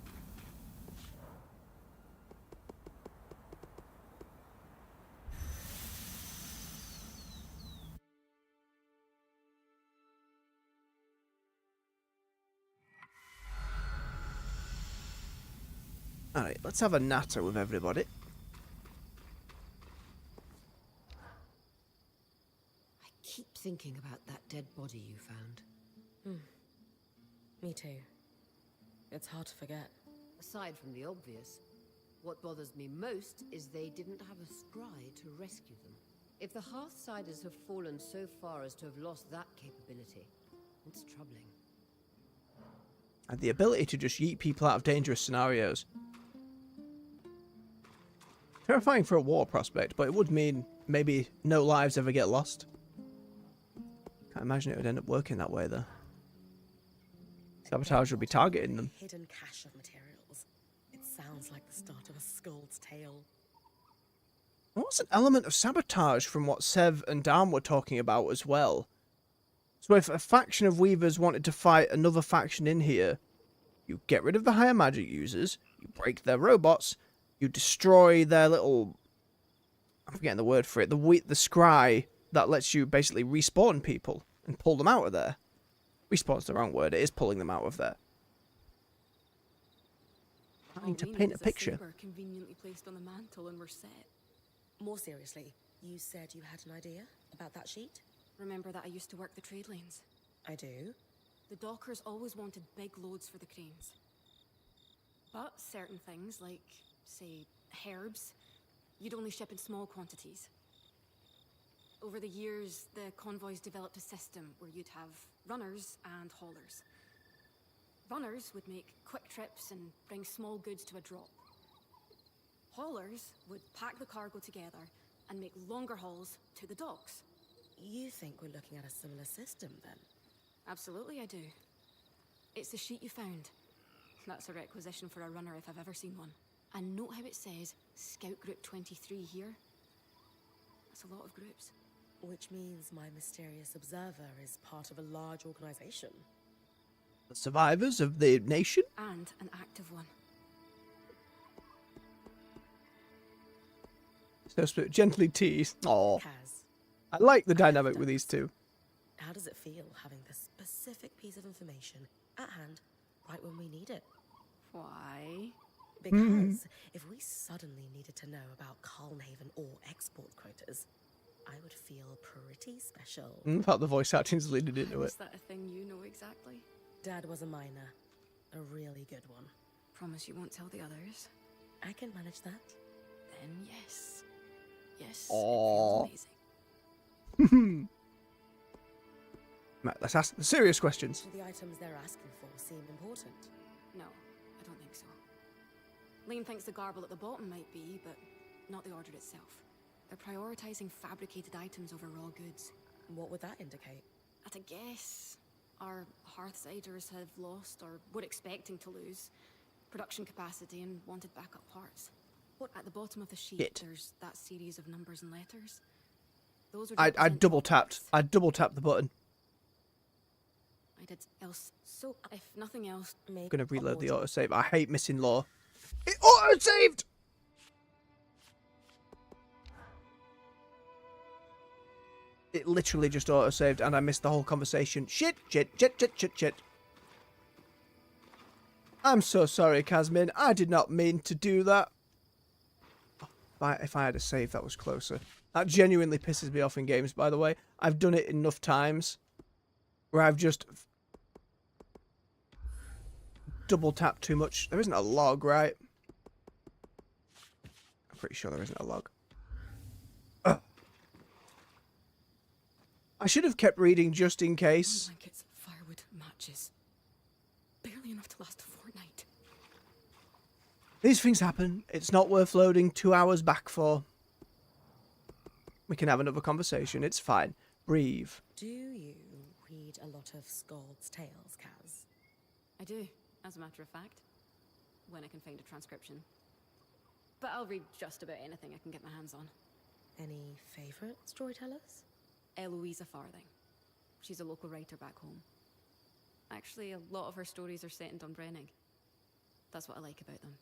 Alright, let's have a natter with everybody. I keep thinking about that dead body you found. Me too. It's hard to forget. Aside from the obvious, what bothers me most is they didn't have a scry to rescue them. If the Hearthsiders have fallen so far as to have lost that capability, it's troubling. And the ability to just yeet people out of dangerous scenarios. Terrifying for a war prospect, but it would mean maybe no lives ever get lost. Can't imagine it would end up working that way, though. Sabotage would be targeting them. Hidden cache of materials. It sounds like the start of a Skuld's tale. There was an element of sabotage from what Sev and Dan were talking about as well. So if a faction of Weavers wanted to fight another faction in here, you get rid of the higher magic users, you break their robots, you destroy their little... I'm forgetting the word for it. The scry that lets you basically respawn people and pull them out of there. Respawn's the wrong word. It is pulling them out of there. Trying to paint a picture. Conveniently placed on the mantle and we're set. More seriously, you said you had an idea about that sheet? Remember that I used to work the trade lanes? I do. The dockers always wanted big loads for the cranes. But certain things, like, say, herbs, you'd only ship in small quantities. Over the years, the convoys developed a system where you'd have runners and haulers. Runners would make quick trips and bring small goods to a drop. Haulers would pack the cargo together and make longer hauls to the docks. You think we're looking at a similar system, then? Absolutely, I do. It's the sheet you found. That's a requisition for a runner if I've ever seen one. And note how it says Scout Group 23 here. That's a lot of groups. Which means my mysterious observer is part of a large organization. The survivors of the nation? And an active one. So gently teased. Aww. Kaz, I like the dynamic with these two. how does it feel having this specific piece of information at hand right when we need it? Why? Because if we suddenly needed to know about Calnhaven or export quotas, I would feel pretty special. I thought the voice acting's leading into it. Is that a thing you know exactly? Dad was a miner. A really good one. Promise you won't tell the others? I can manage that. Then yes. Yes, Aww. it feels amazing. Right, let's ask the serious questions. Do the items they're asking for seem important? No, I don't think so. Lane thinks the garble at the bottom might be, but not the order itself. They're prioritizing fabricated items over raw goods. What would that indicate? At a guess, our Hearthsiders have lost, or were expecting to lose, production capacity and wanted backup parts. At the bottom of the sheet, Shit. there's that series of numbers and letters. Those are I double tapped. I double tapped the button. I did else. So, if nothing else, I'm gonna reload the autosave. I hate missing law. It autosaved! It literally just autosaved and I missed the whole conversation. Shit. I'm so sorry, Kazmin. I did not mean to do that. If I had a save, that was closer. That genuinely pisses me off in games, by the way. I've done it enough times where I've just double tapped too much. There isn't a log, right? I'm pretty sure there isn't a log. Ugh. I should have kept reading just in case. blankets, firewood, matches. Barely enough to last a fortnight. These things happen. It's not worth loading 2 hours back for. We can have another conversation. It's fine. Breathe. Do you read a lot of Skald's tales, Kaz? I do, as a matter of fact. When I can find a transcription. But I'll read just about anything I can get my hands on. Any favourite storytellers? Eloisa Farthing. She's a local writer back home. Actually, a lot of her stories are set in Dunbrennig. That's what I like about them.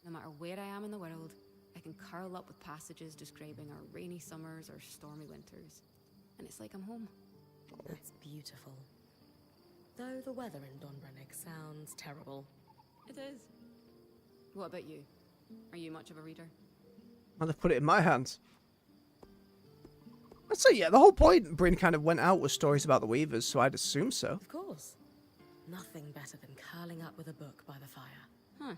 No matter where I am in the world, I can curl up with passages describing our rainy summers or stormy winters. And it's like I'm home. That's beautiful. Though the weather in Dunbrennig sounds terrible. It is. What about you? Are you much of a reader? And they've put it in my hands. I'd say, yeah, the whole point Bryn kind of went out was stories about the Weavers, so I'd assume so. Of course. Nothing better than curling up with a book by the fire. Huh.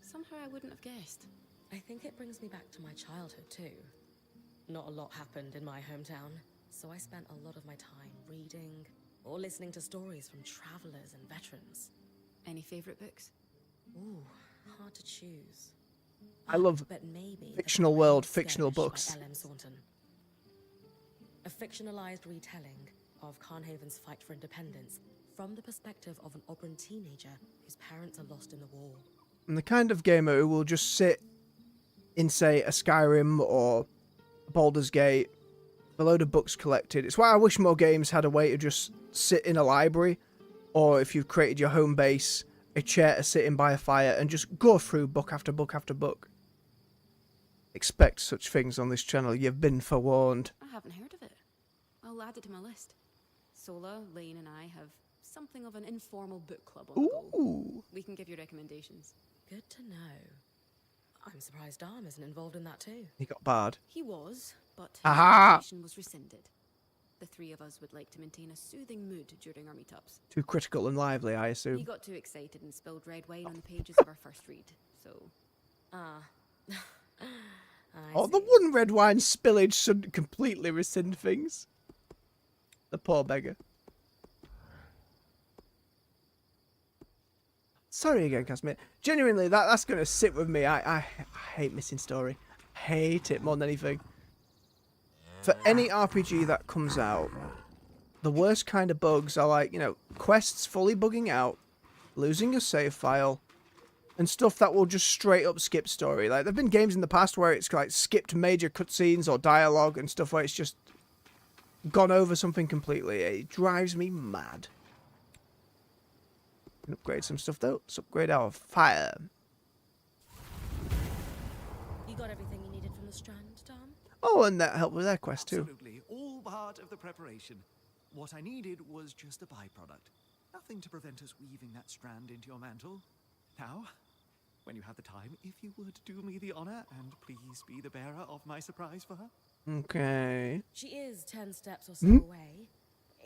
Somehow I wouldn't have guessed. I think it brings me back to my childhood, too. Not a lot happened in my hometown, so I spent a lot of my time reading or listening to stories from travelers and veterans. Any favorite books? Ooh, hard to choose. I love but maybe fictional world, fictional books. By L.M. Saunton. A fictionalized retelling of Carnhaven's fight for independence from the perspective of an Auburn teenager whose parents are lost in the war. And the kind of gamer who will just sit in, say, a Skyrim or Baldur's Gate, a load of books collected. It's why I wish more games had a way to just sit in a library, or if you've created your home base, a chair to sit in by a fire and just go through book after book after book. Expect such things on this channel. You've been forewarned. I haven't heard of it. I'll add it to my list. Sola, Lane, and I have something of an informal book club on the go. Ooh. We can give you recommendations. Good to know. I'm surprised Dom isn't involved in that too. He got barred. He was, but his Aha! invitation was rescinded. The three of us would like to maintain a soothing mood during our meetups. Too critical and lively, I He assume. got too excited and spilled red wine on the pages of our first read, so... Oh, the one red wine spillage shouldn't completely rescind things. The poor beggar. Sorry again, Casimir. Genuinely, that's going to sit with me. I hate missing story. Hate it more than anything. For any RPG that comes out, the worst kind of bugs are like, you know, quests fully bugging out, losing your save file, and stuff that will just straight up skip story. Like, there have been games in the past where it's like skipped major cutscenes or dialogue and stuff where it's just gone over something completely. It drives me mad. Can upgrade some stuff though. Let's upgrade our fire. You got everything you needed from the Strand, Dom? Oh, and that helped with their quest too. Absolutely. All part of the preparation. What I needed was just a byproduct. Nothing to prevent us weaving that strand into your mantle. Now, when you have the time, if you would do me the honor and please be the bearer of my surprise for her. Okay. She is 10 steps or so away.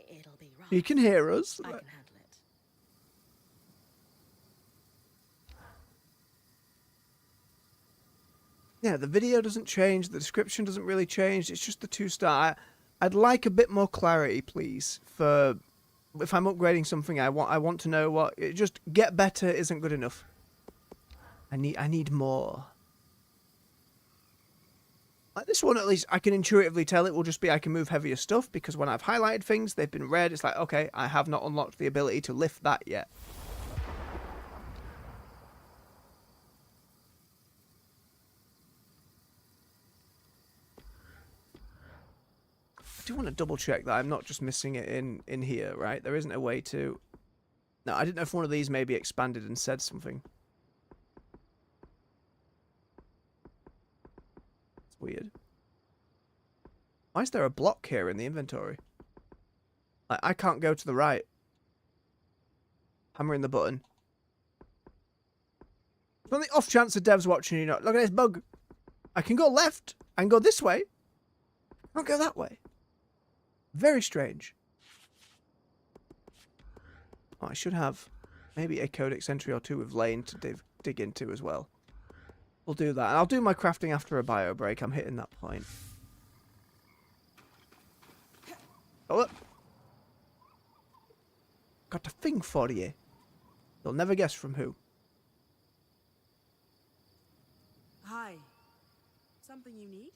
It'll be rough. You can hear us. I can handle it. Yeah, the video doesn't change. The description doesn't really change. It's just the 2-star. I'd like a bit more clarity, please. For if I'm upgrading something, I want to know what. Just get better isn't good enough. I need more. Like this one, at least, I can intuitively tell it will just be I can move heavier stuff, because when I've highlighted things, they've been red. It's like, okay, I have not unlocked the ability to lift that yet. I do want to double check that I'm not just missing it in here, right? There isn't a way to... No, I didn't know if one of these maybe expanded and said something. It's weird. Why is there a block here in the inventory? I can't go to the right. Hammering the button. On the off chance the dev's watching, you know, look at this bug. I can go left and go this way. I can't go that way. Very strange. Oh, I should have maybe a codex entry or two with Lane to dig into as well. We'll do that. And I'll do my crafting after a bio break. I'm hitting that point. Oh, look. Got a thing for you. You'll never guess from who. Hi. Something you need?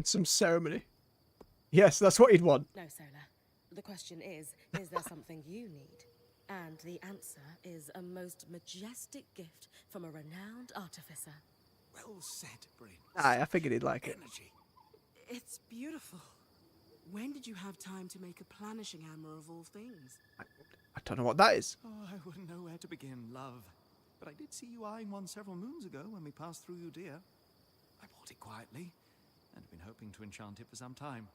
Some ceremony. Yes, that's what he'd want. No, Sola. The question is there something you need? And the answer is a most majestic gift from a renowned artificer. Well said, Bryn. Aye, I figured he'd like it. Energy. It's beautiful. When did you have time to make a planishing hammer of all things? I don't know what that is. Oh, I wouldn't know where to begin, love. But I did see you eyeing one several moons ago when we passed through you, dear. I bought it quietly, and have been hoping to enchant it for some time.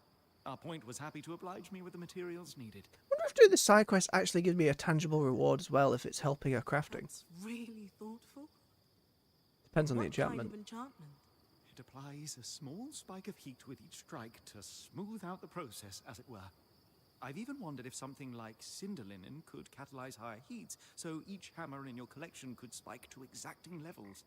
Our point was happy to oblige me with the materials needed. I wonder if doing the side quest actually gives me a tangible reward as well if it's helping her crafting. That's really thoughtful. Depends on the What kind enchantment. of enchantment? It applies a small spike of heat with each strike to smooth out the process, as it were. I've even wondered if something like cinder linen could catalyze higher heats, so each hammer in your collection could spike to exacting levels.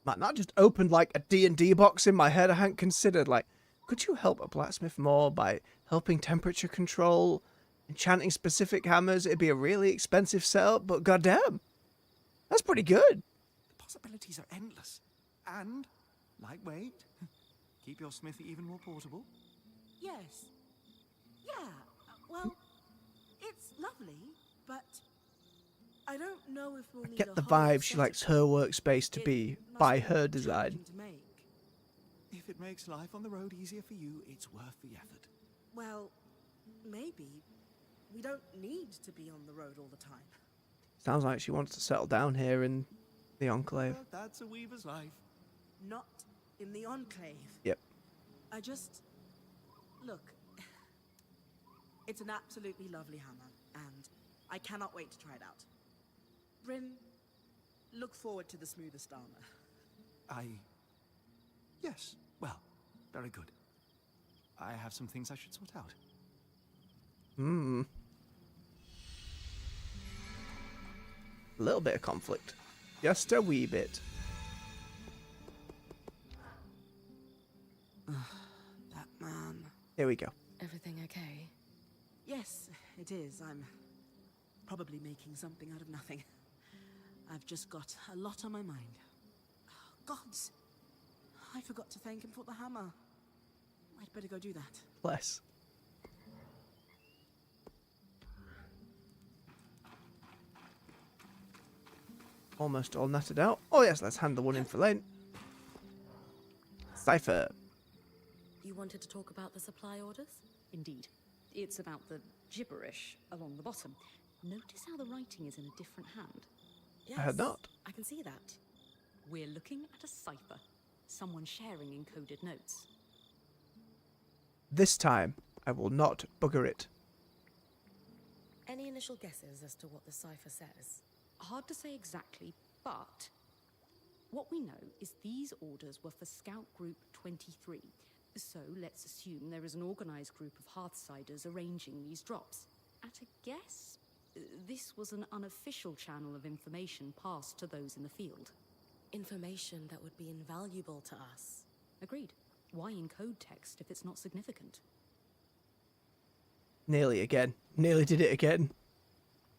Man, that just opened like a D&D box in my head I hadn't considered. Like, could you help a blacksmith more by helping temperature control, enchanting specific hammers? It'd be a really expensive setup, but goddamn, that's pretty good. The possibilities are endless. And lightweight. Keep your smithy even more portable. Yes. Yeah, well, it's lovely, but I don't know if we'll need Get a the whole vibe she set likes of her them. workspace to It be must by be her design. challenging to make. If it makes life on the road easier for you, it's worth the effort. Well, maybe. We don't need to be on the road all the time. Sounds like she wants to settle down here in the Enclave. Well, that's a weaver's life. Not in the Enclave. Yep. I just... Look. It's an absolutely lovely hammer, and I cannot wait to try it out. Bryn, look forward to the smoothest armor. Yes, well, very good. I have some things I should sort out. Hmm. A little bit of conflict. Just a wee bit. That man. Here we go. Everything okay? Yes, it is. I'm probably making something out of nothing. I've just got a lot on my mind. Oh, gods! I forgot to thank him for the hammer. I'd better go do that. Bless. Almost all netted out. Oh yes, let's hand the one in for Lane. Cypher. You wanted to talk about the supply orders? Indeed. It's about the gibberish along the bottom. Notice how the writing is in a different hand. Yes, I had not. I can see that. We're looking at a cipher. Someone sharing encoded notes. This time, I will not bugger it. Any initial guesses as to what the cipher says? Hard to say exactly, but what we know is these orders were for Scout Group 23. So let's assume there is an organized group of Hearthsiders arranging these drops. At a guess, this was an unofficial channel of information passed to those in the field. Information that would be invaluable to us. Agreed. Why encode text if it's not significant? Nearly again. Nearly did it again.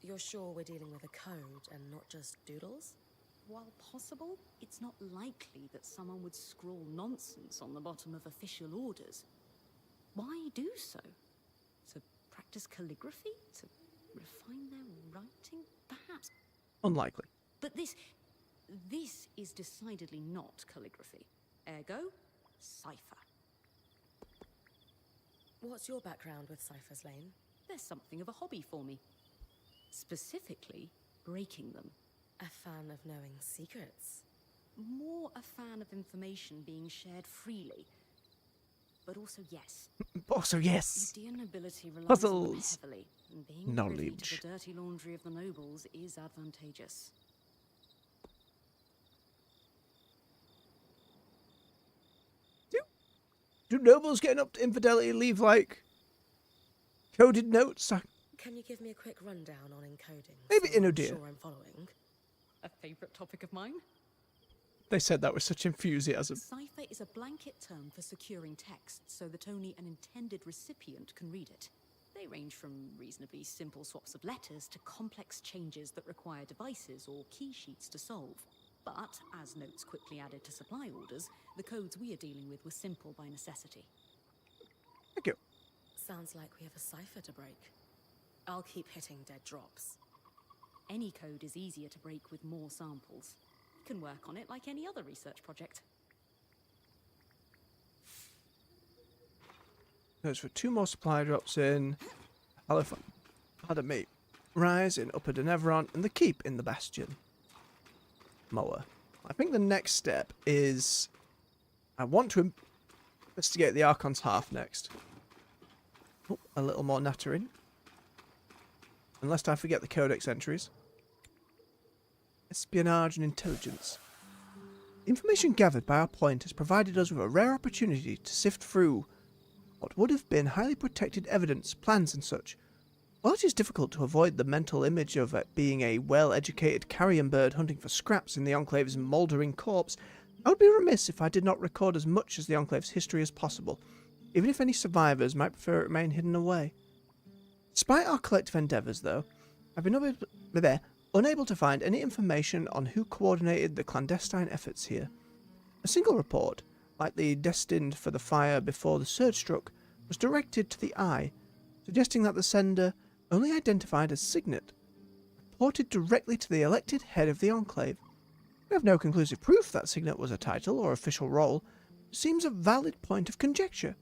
You're sure we're dealing with a code and not just doodles? While possible, it's not likely that someone would scrawl nonsense on the bottom of official orders. Why do so? To practice calligraphy? To refine their writing? Perhaps. Unlikely. But this is decidedly not calligraphy. Ergo, cipher. What's your background with ciphers, Lane? There's something of a hobby for me. Specifically, breaking them. A fan of knowing secrets. More a fan of information being shared freely. But also, yes, Also, yes. Udian nobility relies Puzzles. on them heavily, and being privy Knowledge. to the dirty laundry of the nobles is advantageous. Do nobles getting up to infidelity leave, like, coded notes? Can you give me a quick rundown on encoding? Maybe so I'm Inudir. sure I'm following. A favourite topic of mine? They said that with such enthusiasm. Cipher is a blanket term for securing text so that only an intended recipient can read it. They range from reasonably simple swaps of letters to complex changes that require devices or key sheets to solve. But, as notes quickly added to supply orders, the codes we are dealing with were simple by necessity. Thank you. Sounds like we have a cipher to break. I'll keep hitting dead drops. Any code is easier to break with more samples. You can work on it like any other research project. Goes for 2 more supply drops in pardon me, Rise in Upper Dynevron and the Keep in the Bastion. Mower. I think the next step is I want to Investigate the Arkons' Hearth next. Oh, a little more nattering. Unless I forget the codex entries. Espionage and intelligence. The information gathered by our point has provided us with a rare opportunity to sift through what would have been highly protected evidence, plans and such. While it is difficult to avoid the mental image of it being a well-educated carrion bird hunting for scraps in the Enclave's mouldering corpse, I would be remiss if I did not record as much as the Enclave's history as possible, even if any survivors might prefer it remain hidden away. Despite our collective endeavours, though, I've been unable to find any information on who coordinated the clandestine efforts here. A single report, likely destined for the fire before the surge struck, was directed to the Eye, suggesting that the sender, only identified as Signet, reported directly to the elected head of the Enclave. We have no conclusive proof that Signet was a title or official role. It seems a valid point of conjecture.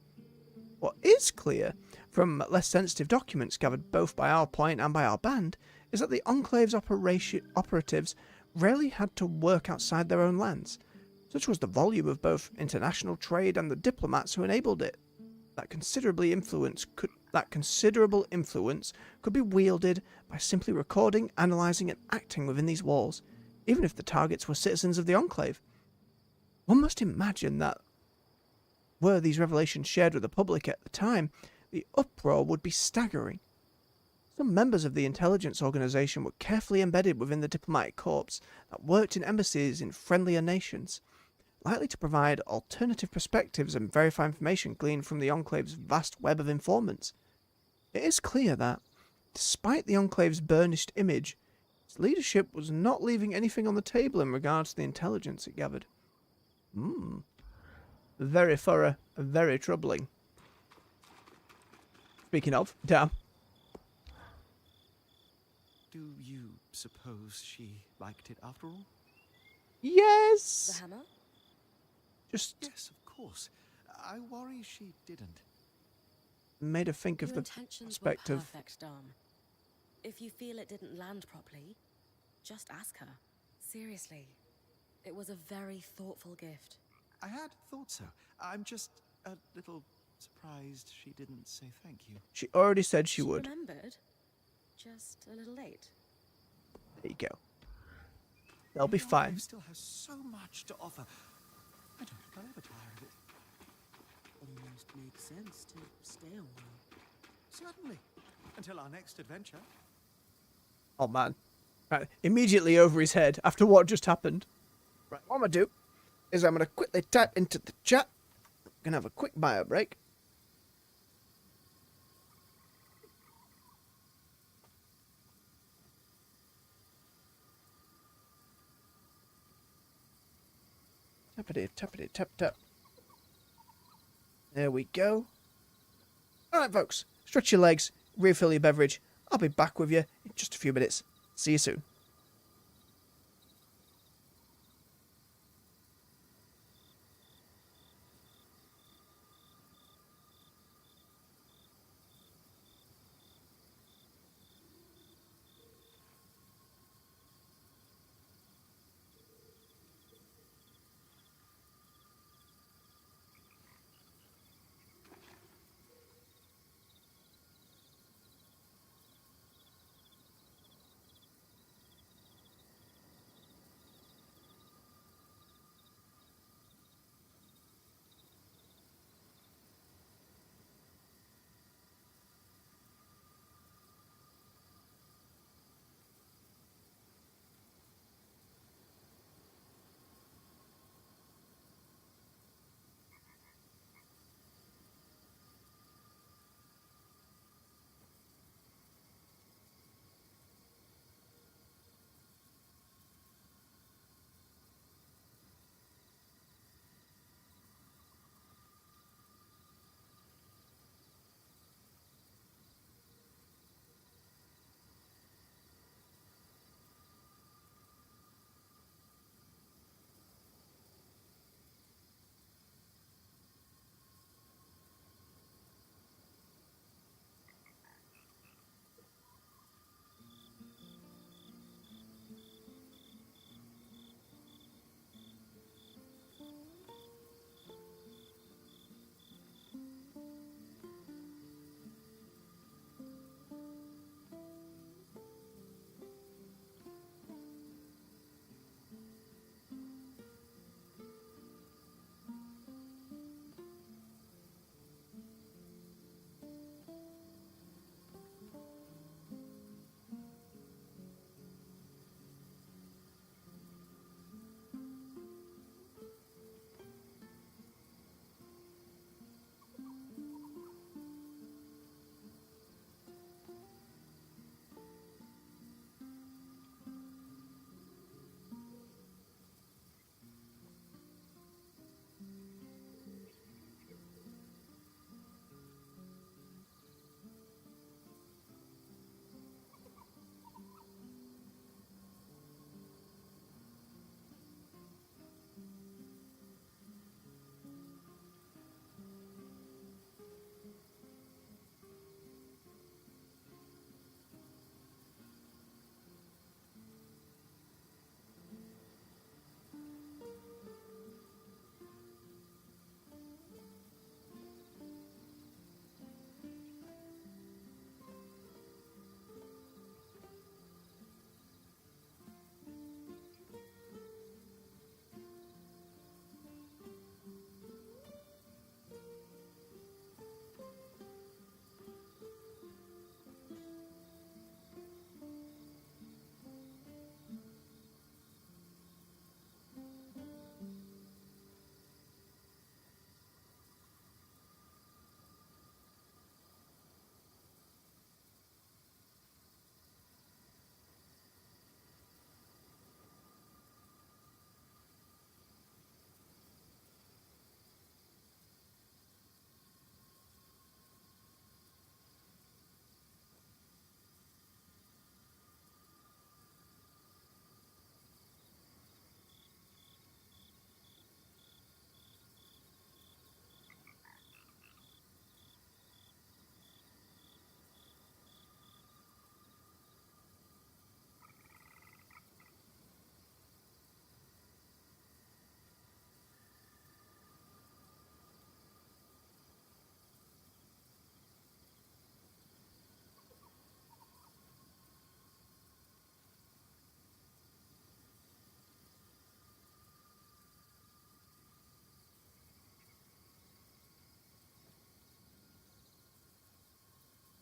What is clear, from less sensitive documents gathered both by our point and by our band, is that the Enclave's operatives rarely had to work outside their own lands. Such was the volume of both international trade and the diplomats who enabled it. That considerable influence could be wielded by simply recording, analysing and acting within these walls, even if the targets were citizens of the Enclave. One must imagine that, were these revelations shared with the public at the time, the uproar would be staggering. Some members of the intelligence organisation were carefully embedded within the diplomatic corps that worked in embassies in friendlier nations, likely to provide alternative perspectives and verify information gleaned from the Enclave's vast web of informants. It is clear that, despite the Enclave's burnished image, its leadership was not leaving anything on the table in regards to the intelligence it gathered. Very thorough and very troubling. Speaking of, damn. Do you suppose she liked it after all? Yes! The hammer? Just Yes, of course. I worry she didn't. made her think of Your the intentions were perspective. perfect, Dom. If you feel it didn't land properly, just ask her. Seriously. It was a very thoughtful gift. I had thought so. I'm just a little surprised she didn't say thank you. She already said she would. Remembered. Just a little late. There you go. They'll be The fine. Enclave still has so much to offer. I don't think I'll ever tire of it. Almost makes sense to stay a while. Certainly. Until our next adventure. Oh man. Right, immediately over his head after what just happened. Right, what I'm gonna do is I'm gonna quickly type into the chat. I'm gonna have a quick bio break. Tappity, tappity, tap, tap. There we go. Alright, folks. Stretch your legs, refill your beverage. I'll be back with you in just a few minutes. See you soon.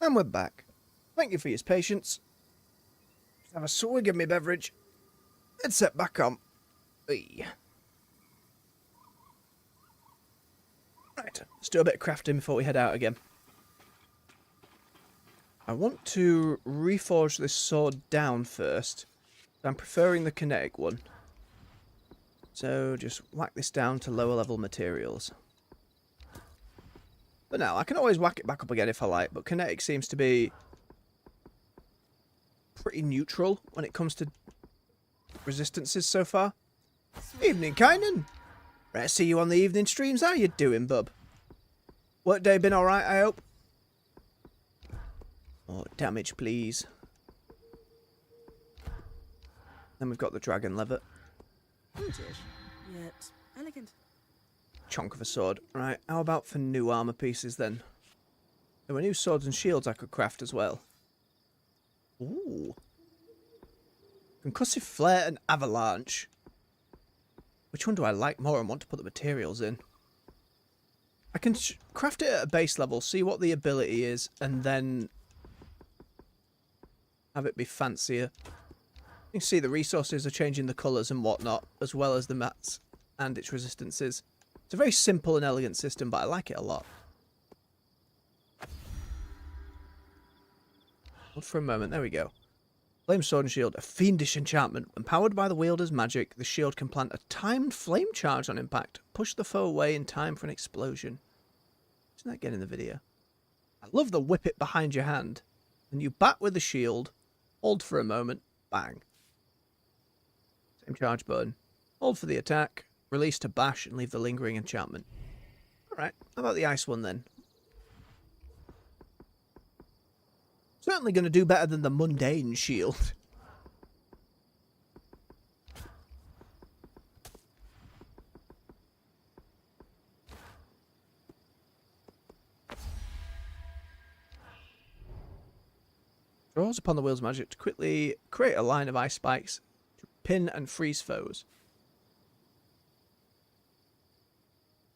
And we're back. Thank you for your patience. Just have a swig of my beverage. Headset back on. Hey. Right, let's do a bit of crafting before we head out again. I want to reforge this sword down first. I'm preferring the kinetic one. So just whack this down to lower level materials. But now, I can always whack it back up again if I like, but kinetic seems to be pretty neutral when it comes to resistances so far. Evening, Kynan. Right, to see you on the evening streams. How you doing, bub? Work day been alright, I hope? Oh, damage, please. Then we've got the dragon lever. Brutish, yet elegant. Chunk of a sword. Right, how about for new armour pieces then? There were new swords and shields I could craft as well. Ooh. Concussive Flare and Avalanche. Which one do I like more and want to put the materials in? I can craft it at a base level, see what the ability is, and then have it be fancier. You can see the resources are changing the colours and whatnot, as well as the mats and its resistances. It's a very simple and elegant system, but I like it a lot. Hold for a moment, there we go. Flame Sword and Shield, a fiendish enchantment. When powered by the wielder's magic, the shield can plant a timed flame charge on impact. Push the foe away in time for an explosion. Isn't that getting the video? I love the whip it behind your hand. And you bat with the shield, hold for a moment, bang. Same charge button. Hold for the attack, release to bash and leave the lingering enchantment. Alright, how about the ice one then? Certainly going to do better than the mundane shield. Draws upon the wheel's magic to quickly create a line of ice spikes to pin and freeze foes.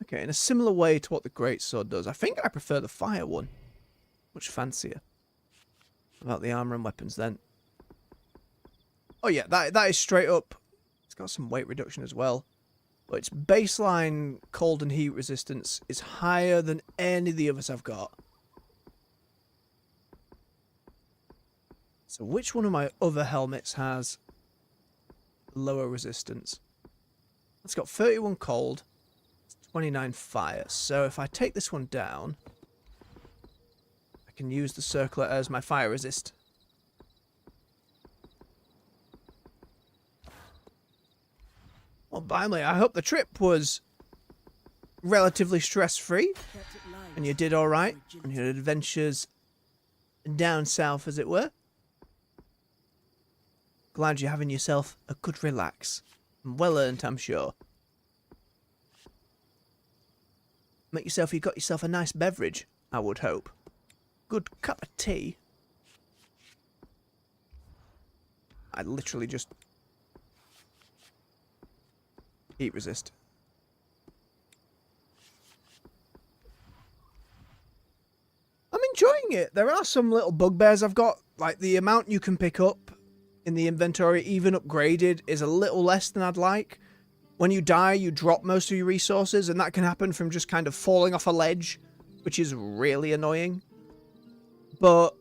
Okay, in a similar way to what the greatsword does. I think I prefer the fire one. Much fancier. About the armour and weapons then. Oh yeah, that is straight up. It's got some weight reduction as well. But its baseline cold and heat resistance is higher than any of the others I've got. So which one of my other helmets has lower resistance? It's got 31 cold, 29 fire. So if I take this one down, I can use the circlet as my fire resist. Well, finally, I hope the trip was relatively stress-free and you did alright on your adventures down south, as it were. Glad you're having yourself a good relax. And well earned, I'm sure. You got yourself a nice beverage, I would hope. Good cup of tea. I literally just heat resist. I'm enjoying it. There are some little bugbears I've got. Like the amount you can pick up in the inventory, even upgraded, is a little less than I'd like. When you die, you drop most of your resources, and that can happen from just kind of falling off a ledge, which is really annoying. But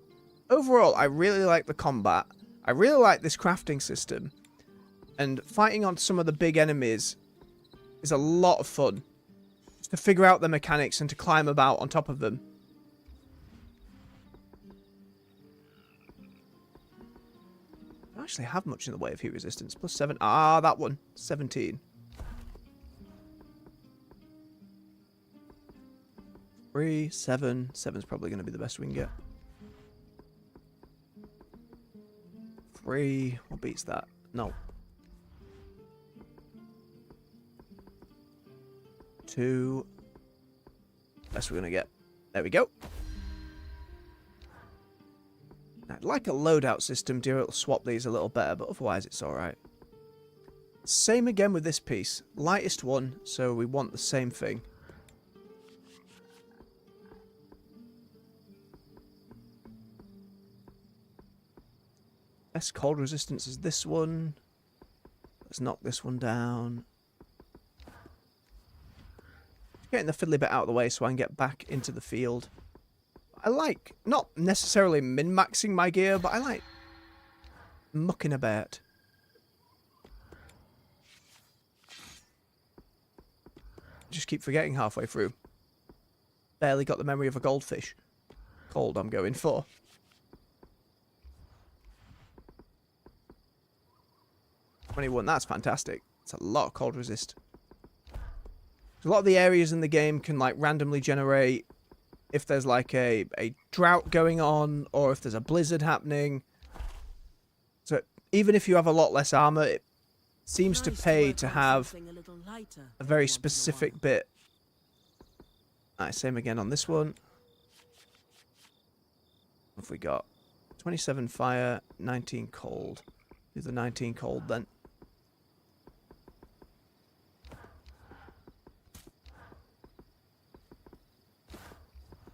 overall, I really like the combat. I really like this crafting system. And fighting on some of the big enemies is a lot of fun. Just to figure out the mechanics and to climb about on top of them. I don't actually have much in the way of heat resistance. Plus 7. Ah, that one. 17. 3, 7. 7's probably going to be the best we can get. 3. What beats that? No. 2. Best we're going to get. There we go. I'd like a loadout system to swap these a little better, but otherwise it's alright. Same again with this piece. Lightest one, so we want the same thing. Best cold resistance is this one. Let's knock this one down. Getting the fiddly bit out of the way so I can get back into the field. I like, not necessarily min-maxing my gear, but I like mucking about. Just keep forgetting halfway through. Barely got the memory of a goldfish. Cold I'm going for. 21, that's fantastic. It's a lot of cold resist. A lot of the areas in the game can like randomly generate if there's like a drought going on or if there's a blizzard happening. So even if you have a lot less armor, it seems to pay to have a very specific bit. Alright, same again on this one. What have we got? 27 fire, 19 cold. Do the 19 cold then.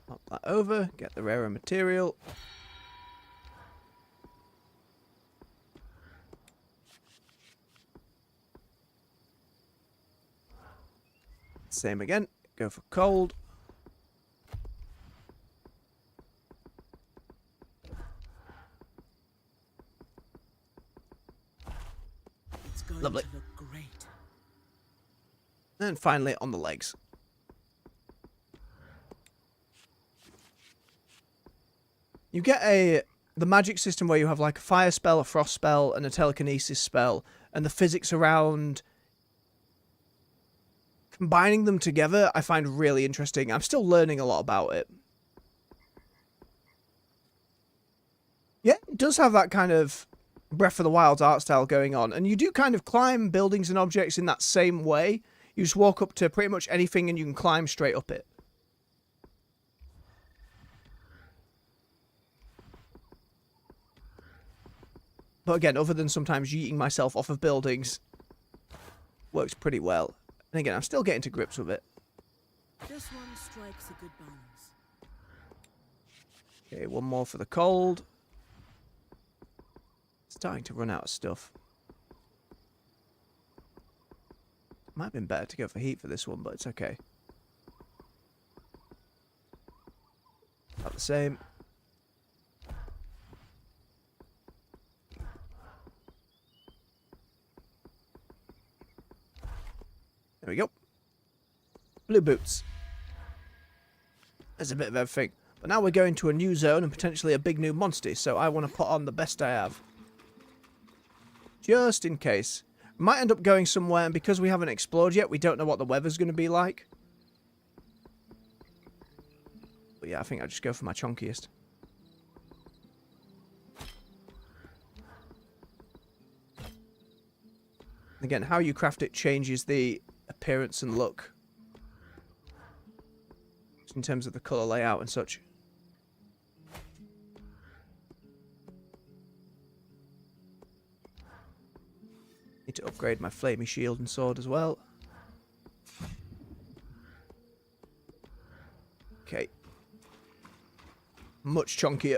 Pop that over, get the rarer material. Same again, go for cold. It's going Lovely. to look great. And finally on the legs. You get the magic system where you have like a fire spell, a frost spell, and a telekinesis spell, and the physics around combining them together I find really interesting. I'm still learning a lot about it. Yeah, it does have that kind of Breath of the Wild art style going on, and you do kind of climb buildings and objects in that same way. You just walk up to pretty much anything and you can climb straight up it. But again, other than sometimes yeeting myself off of buildings, works pretty well. And again, I'm still getting to grips with it. This one strikes a good balance. Okay, one more for the cold. Starting to run out of stuff. Might have been better to go for heat for this one, but it's okay. About the same. There we go. Blue boots. There's a bit of everything. But now we're going to a new zone and potentially a big new monster, so I want to put on the best I have. Just in case. We might end up going somewhere, and because we haven't explored yet, we don't know what the weather's going to be like. But yeah, I think I'll just go for my chunkiest. Again, how you craft it changes the appearance and look. Just in terms of the colour layout and such. Need to upgrade my flamey shield and sword as well. Okay. Much chunkier.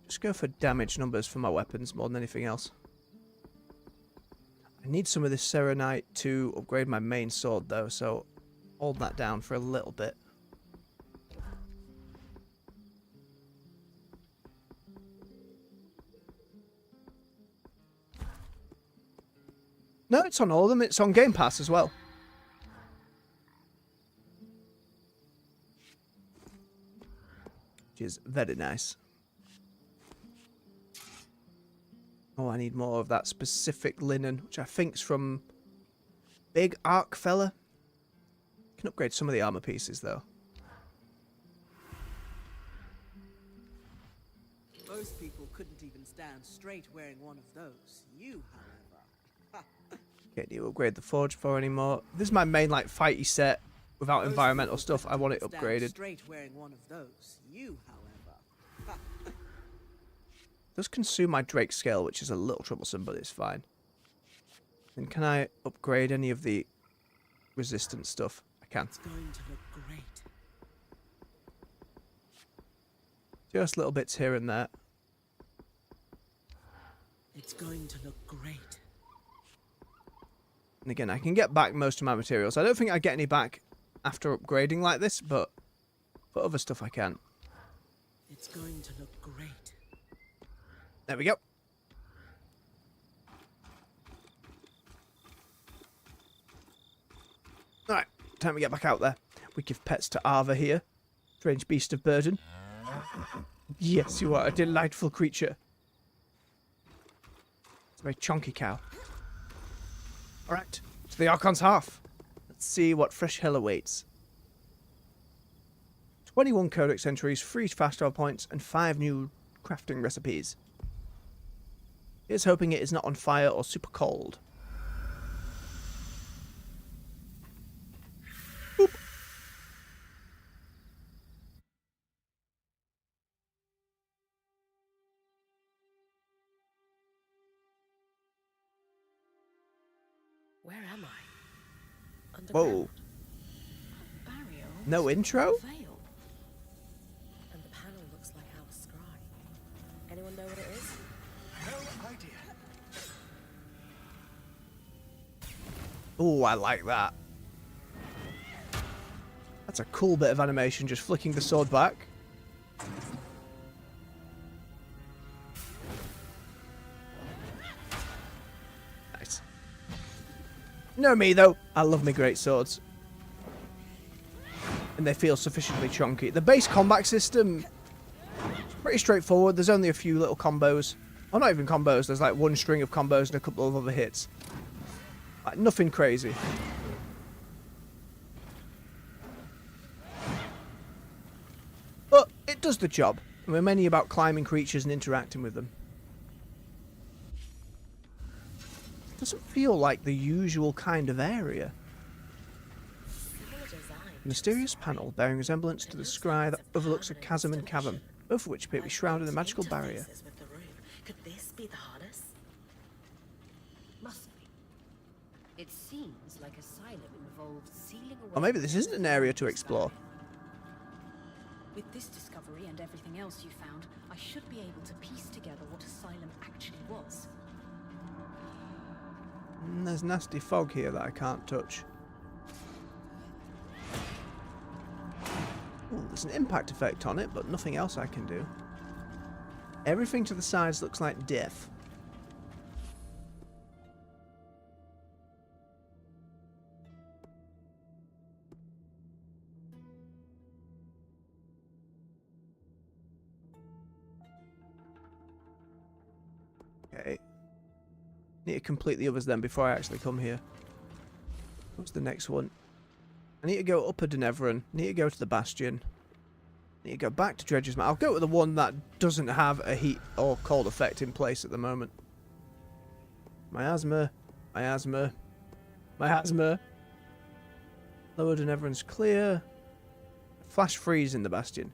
Just go for damage numbers for my weapons more than anything else. I need some of this Serenite to upgrade my main sword though, so hold that down for a little bit. No, it's on all of them. It's on Game Pass as well. Which is very nice. Oh, I need more of that specific linen, which I think's from Big Ark fella. Can upgrade some of the armor pieces though. Most people couldn't even stand straight wearing one of those. You, however. Can't you upgrade the forge for anymore? This is my main like fighty set without Most environmental people stuff. I want it couldn't stand upgraded. Straight wearing one of those. You, however. Does consume my Drake scale, which is a little troublesome, but it's fine. And can I upgrade any of the resistant stuff, I can. It's going to look great. Just little bits here and there. It's going to look great. And again, I can get back most of my materials. I don't think I get any back after upgrading like this, but for other stuff I can. It's going to look great. There we go. Alright, time to get back out there. We give pets to Ava here. Strange beast of burden. Yes, you are a delightful creature. It's a very chonky cow. Alright, to the Arkons' Hearth. Let's see what fresh hell awaits. 21 codex entries, 3 fast travel points, and 5 new crafting recipes. Here's hoping it is not on fire or super cold. Boop. Where am I? Whoa. Barrier. No intro? Veil. And the panel looks like our scry. Anyone know what it is? No idea. Oh, I like that. That's a cool bit of animation, just flicking the sword back. Nice. No me, though. I love me great swords. And they feel sufficiently chunky. The base combat system is pretty straightforward. There's only a few little combos. Well, not even combos. There's like one string of combos and a couple of other hits. Like, nothing crazy. But it does the job. And we're mainly about climbing creatures and interacting with them. It doesn't feel like the usual kind of area. Similar design. Mysterious panel bearing resemblance to the scry that overlooks a chasm and cavern, both of which appear to be shrouded in a magical barrier. Interfaces with the room. Could this be the harness? Must be. It seems like asylum involved sealing away. Or maybe this isn't an area to explore. With this discovery and everything else you found, I should be able to piece together what asylum actually was. There's nasty fog here that I can't touch. Ooh, there's an impact effect on it, but nothing else I can do. Everything to the sides looks like death. Okay. Need to complete the others then before I actually come here. What's the next one? I need to go up a Dynevron. Need to go to the Bastion. Need to go back to Dredge's Mouth. I'll go to the one that doesn't have a heat or cold effect in place at the moment. Miasma. Miasma. Miasma. Lower Dynevron's clear. Flash freeze in the Bastion.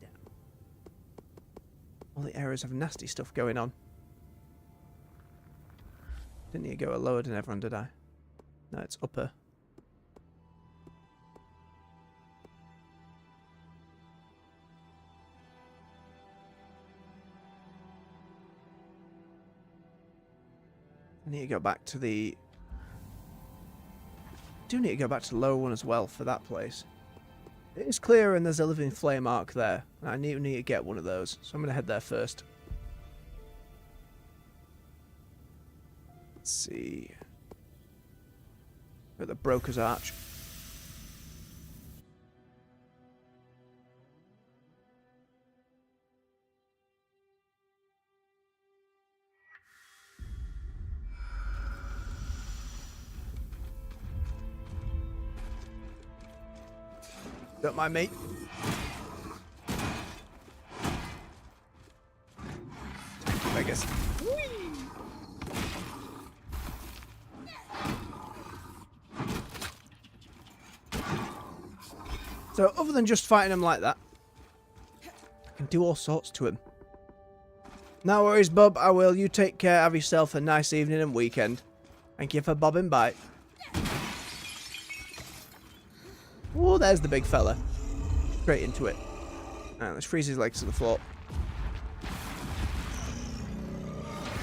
Yeah. All the areas have nasty stuff going on. Didn't need to go a lower Dynevron, did I? No, it's upper. I need to go back to the... I do need to go back to the lower one as well for that place. It is clear and there's a living flame arc there. And I need to get one of those. So I'm going to head there first. Let's see. At the Broker's Arch. Don't mind me. Vegas. So, other than just fighting him like that, I can do all sorts to him. No worries, bub. I will. You take care. Have yourself a nice evening and weekend. Thank you for bobbing by. Oh, there's the big fella. Straight into it. Alright, let's freeze his legs to the floor.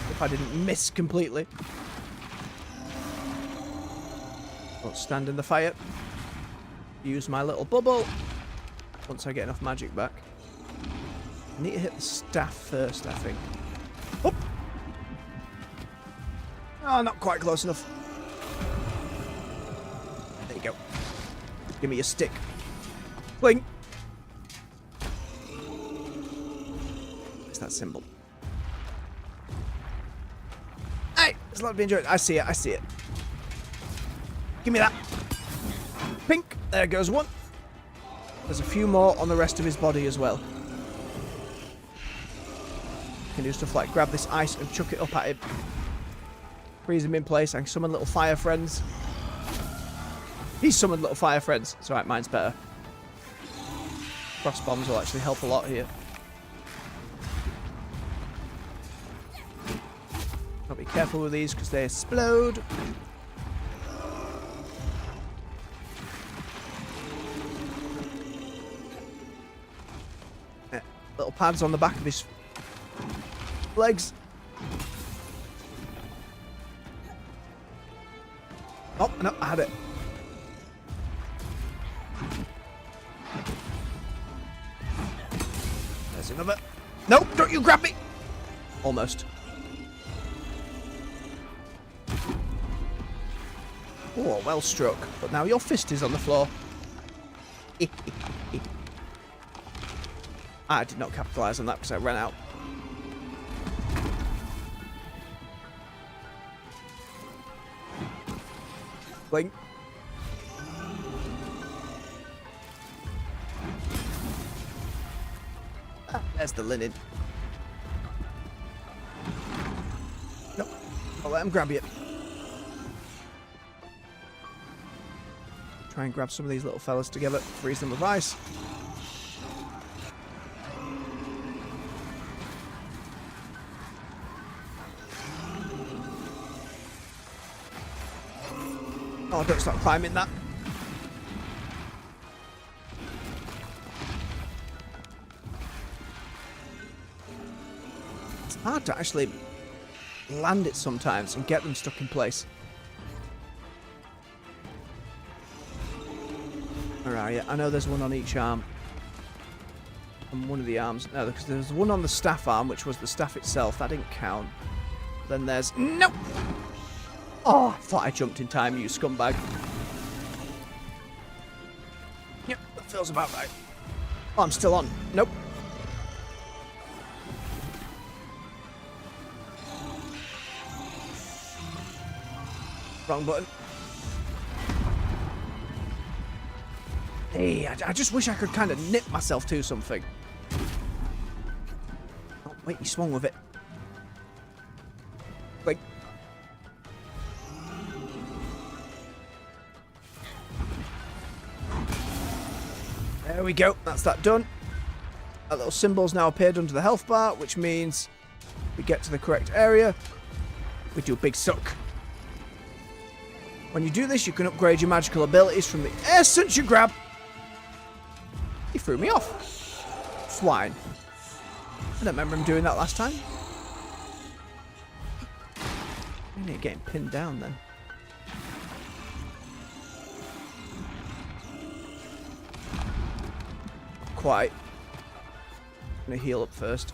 If I didn't miss completely. I'll stand in the fire. Use my little bubble. Once I get enough magic back. I need to hit the staff first, I think. Oh! Oh, not quite close enough. There you go. Give me your stick. Bling! What's that symbol? Hey! It's not being enjoyed. I see it, I see it. Give me that. Pink! There goes one. There's a few more on the rest of his body as well. Can do stuff like grab this ice and chuck it up at him. Freeze him in place. I can summon little fire friends. He's summoned little fire friends. It's alright, mine's better. Frost bombs will actually help a lot here. Gotta be careful with these because they explode. Yeah, little pads on the back of his legs. Oh, no, I had it. There's another. No, don't you grab me! Almost. Oh, well struck. But now your fist is on the floor. I did not capitalise on that because I ran out. Blink. Ah, there's the linen. Nope. I'll let him grab you. Try and grab some of these little fellas together. Freeze them with ice. Oh, don't start climbing that. It's hard to actually land it sometimes and get them stuck in place. Where are you? I know there's one on each arm. On one of the arms. No, because there's one on the staff arm, which was the staff itself. That didn't count. Then there's... Nope! Oh, I thought I jumped in time, you scumbag. Yep, that feels about right. Oh, I'm still on. Nope. Wrong button. Hey, I just wish I could kind of nip myself to something. Oh, wait, he swung with it. Like... There we go, that's that done. That little symbol's now appeared under the health bar, which means we get to the correct area. We do a big suck. When you do this, you can upgrade your magical abilities from the essence you grab. He threw me off. Swine. I don't remember him doing that last time. I need getting pinned down then. Quite. I'm gonna heal up first.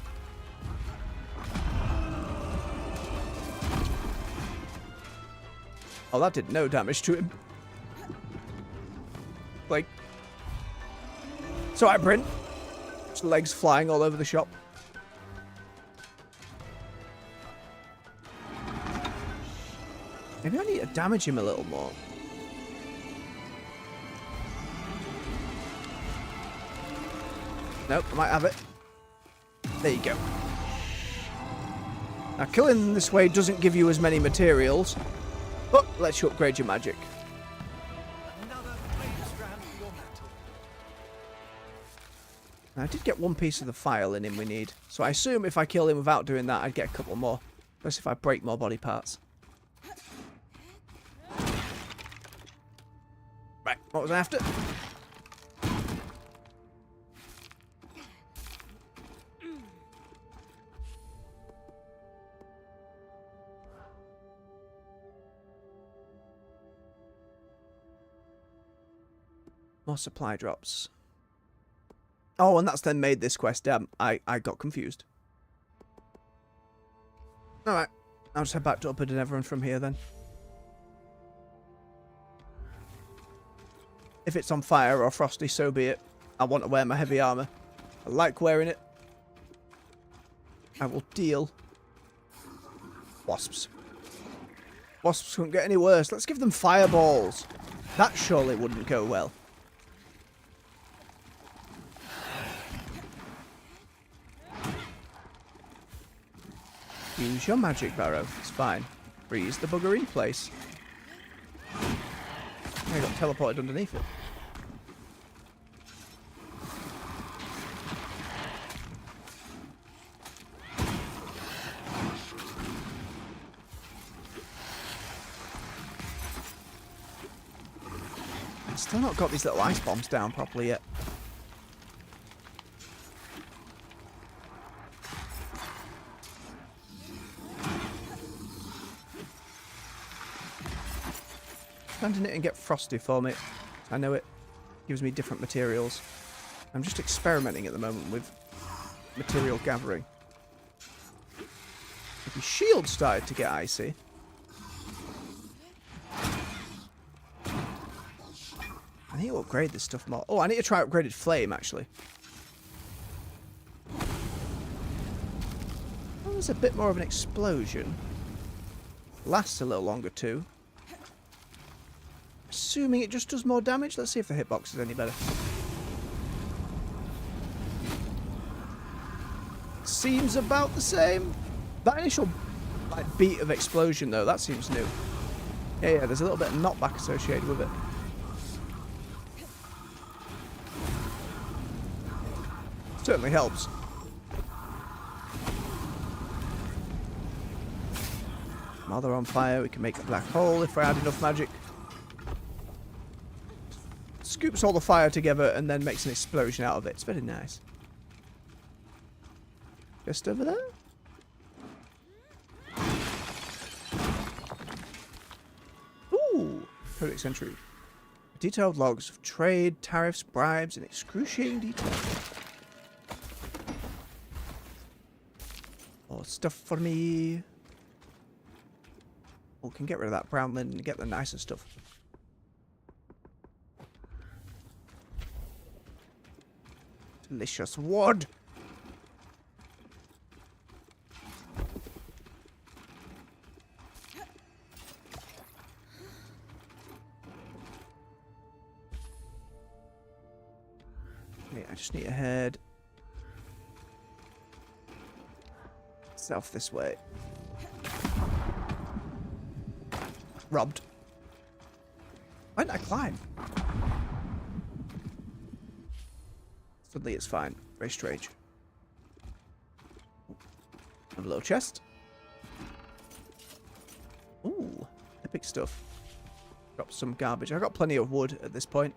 Oh, that did no damage to him. Like, it's alright, Bryn. Just legs flying all over the shop. Maybe I need to damage him a little more. Nope, I might have it. There you go. Now, killing them this way doesn't give you as many materials, but lets you upgrade your magic. Another flame strand for your mantle. Now, I did get one piece of the file in him we need, so I assume if I kill him without doing that, I'd get a couple more. Especially if I break more body parts. Right, what was I after? More supply drops. Oh, and that's then made this quest. Damn, I got confused. Alright, I'll just head back to Upper Dynevron from here then. If it's on fire or frosty, so be it. I want to wear my heavy armour. I like wearing it. I will deal. Wasps. Wasps couldn't get any worse. Let's give them fireballs. That surely wouldn't go well. Use your magic, Barrow. It's fine. Freeze the bugger in place. I got teleported underneath it. I've still not got these little ice bombs down properly yet. Stand in it and get frosty for me. I know it gives me different materials. I'm just experimenting at the moment with material gathering. If your shield started to get icy. I need to upgrade this stuff more. Oh, I need to try upgraded flame, actually. Oh, there's a bit more of an explosion. Lasts a little longer, too. Assuming it just does more damage. Let's see if the hitbox is any better. Seems about the same. That initial beat of explosion, though, that seems new. Yeah, there's a little bit of knockback associated with it. Certainly helps. While they're on fire, we can make a black hole if we add enough magic. Scoops all the fire together and then makes an explosion out of it. It's very nice. Just over there? Ooh! Codex entry. Detailed logs of trade, tariffs, bribes, and excruciating detail. More stuff for me. Oh, can get rid of that brown linen and get the nicer stuff. Delicious wood. Okay, I just need to head south this way. Robbed. Why didn't I climb? Suddenly it's fine. Very strange. A little chest. Ooh, epic stuff. Drop some garbage. I've got plenty of wood at this point.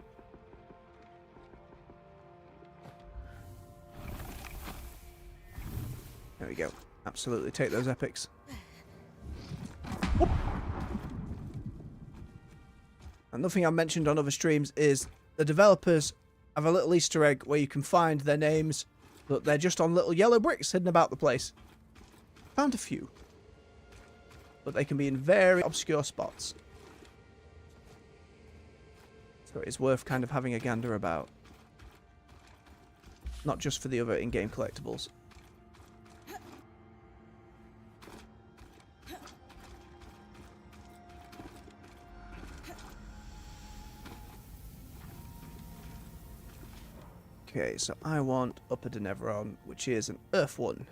There we go. Absolutely take those epics. Whoop. Another thing I mentioned on other streams is the developers have a little Easter egg where you can find their names, but they're just on little yellow bricks hidden about the place. Found a few. But they can be in very obscure spots. So it's worth kind of having a gander about. Not just for the other in-game collectibles. Okay, so I want Upper Dynevron, which is an Earth one.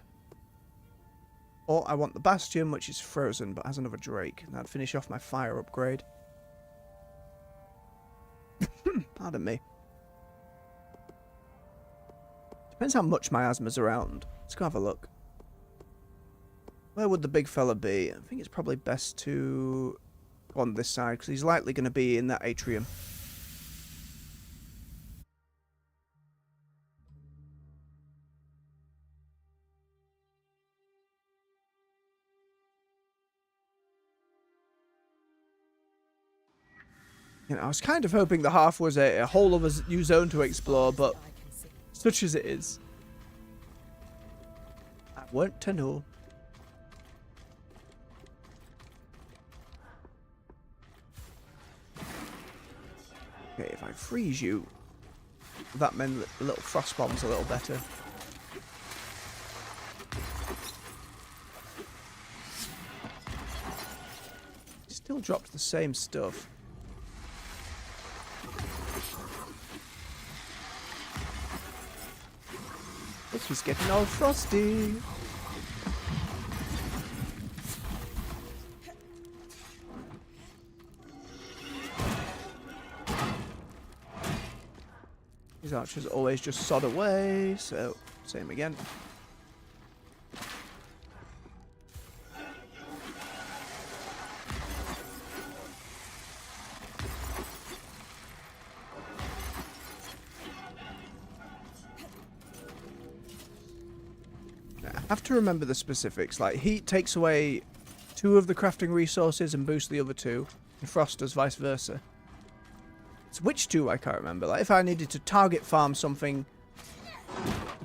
Or I want the Bastion, which is frozen, but has another Drake. And that'd finish off my fire upgrade. Pardon me. Depends how much my asthma's around. Let's go have a look. Where would the big fella be? I think it's probably best to go on this side, because he's likely going to be in that atrium. You know, I was kind of hoping the Hearth was a whole other new zone to explore, but I can see. such as it is, I want to know. Okay, if I freeze you, that meant the little frost bomb's a little better. Still dropped the same stuff. Look, he's getting all frosty. These archers always just sod away, so same again. I have to remember the specifics, like heat takes away 2 of the crafting resources and boosts the other 2, and frost does vice versa. It's which 2 I can't remember, like if I needed to target farm something,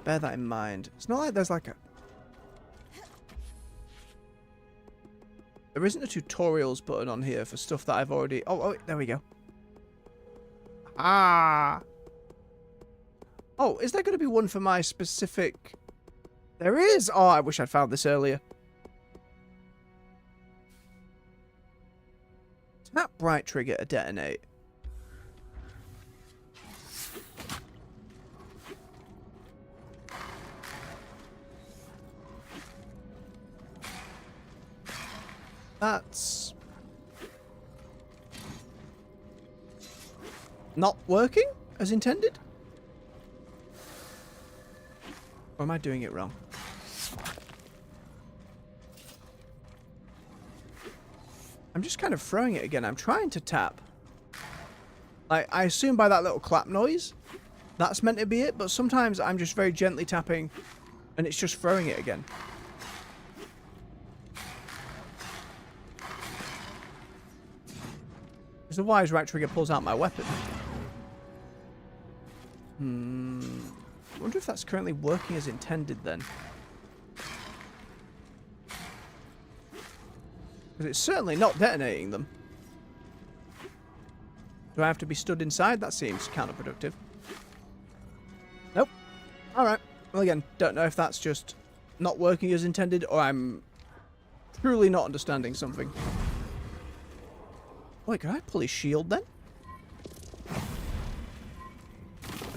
bear that in mind. It's not like there's like a... There isn't a tutorials button on here for stuff that I've already... Oh, there we go. Ah! Oh, is there going to be one for my specific... There is! Oh, I wish I'd found this earlier. Tap right trigger to detonate. That's... not working as intended? Or am I doing it wrong? I'm just kind of throwing it again. I'm trying to tap. I assume by that little clap noise, that's meant to be it, but sometimes I'm just very gently tapping and it's just throwing it again. Because otherwise right trigger pulls out my weapon. I wonder if that's currently working as intended then. Because it's certainly not detonating them. Do I have to be stood inside? That seems counterproductive. Nope. Alright. Well, again, don't know if that's just not working as intended or I'm truly not understanding something. Wait, can I pull his shield then? I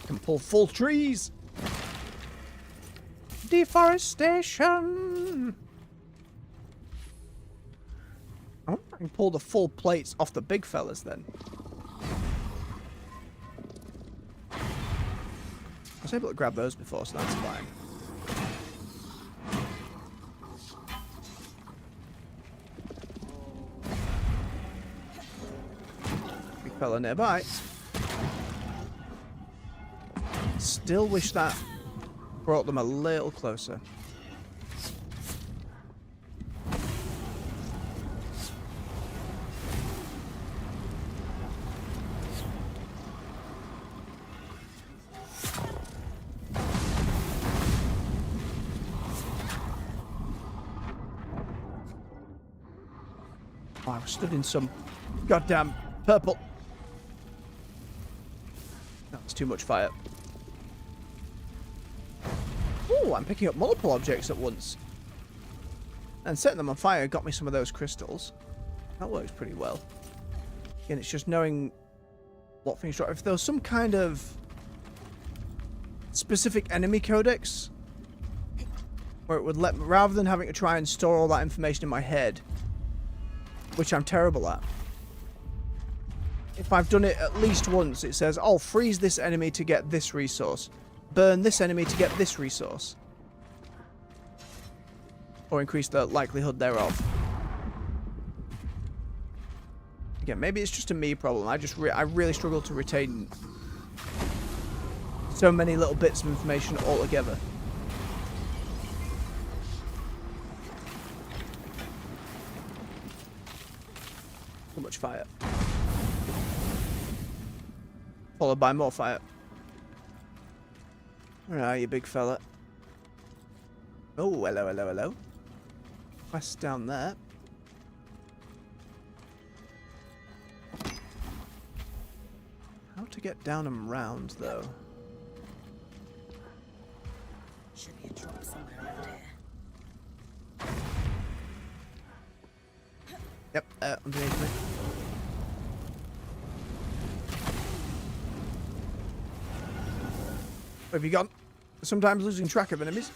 can pull full trees! Deforestation! Oh, I can pull the full plates off the big fellas then. I was able to grab those before, so that's fine. Big fella nearby. Still wish that brought them a little closer. Oh, I was stood in some goddamn purple. That's too much fire. Ooh, I'm picking up multiple objects at once. And setting them on fire got me some of those crystals. That works pretty well. Again, it's just knowing what things drop. If there was some kind of specific enemy codex where it would let me, rather than having to try and store all that information in my head, which I'm terrible at. If I've done it at least once, it says, oh, freeze this enemy to get this resource. Burn this enemy to get this resource. Or increase the likelihood thereof. Again, maybe it's just a me problem. I really struggle to retain so many little bits of information all together. Too much fire. Followed by more fire. Where are you, big fella? Oh, hello, hello, hello. Quest down there. How to get down and round, though? Should be a drop somewhere around here. Yep, underneath me. Where have you gone? Sometimes losing track of enemies.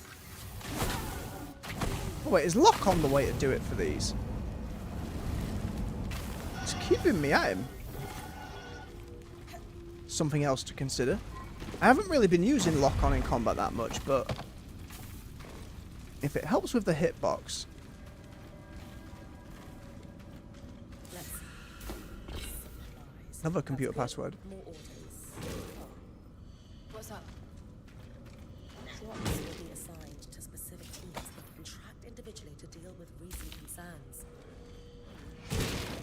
Oh wait, is lock on the way to do it for these? It's keeping me at him. Something else to consider. I haven't really been using lock on in combat that much, but if it helps with the hitbox. Let's see. Supplies. Another computer password. More orders. What's up? Drops will be assigned to specific teams that contract individually to deal with recent concerns.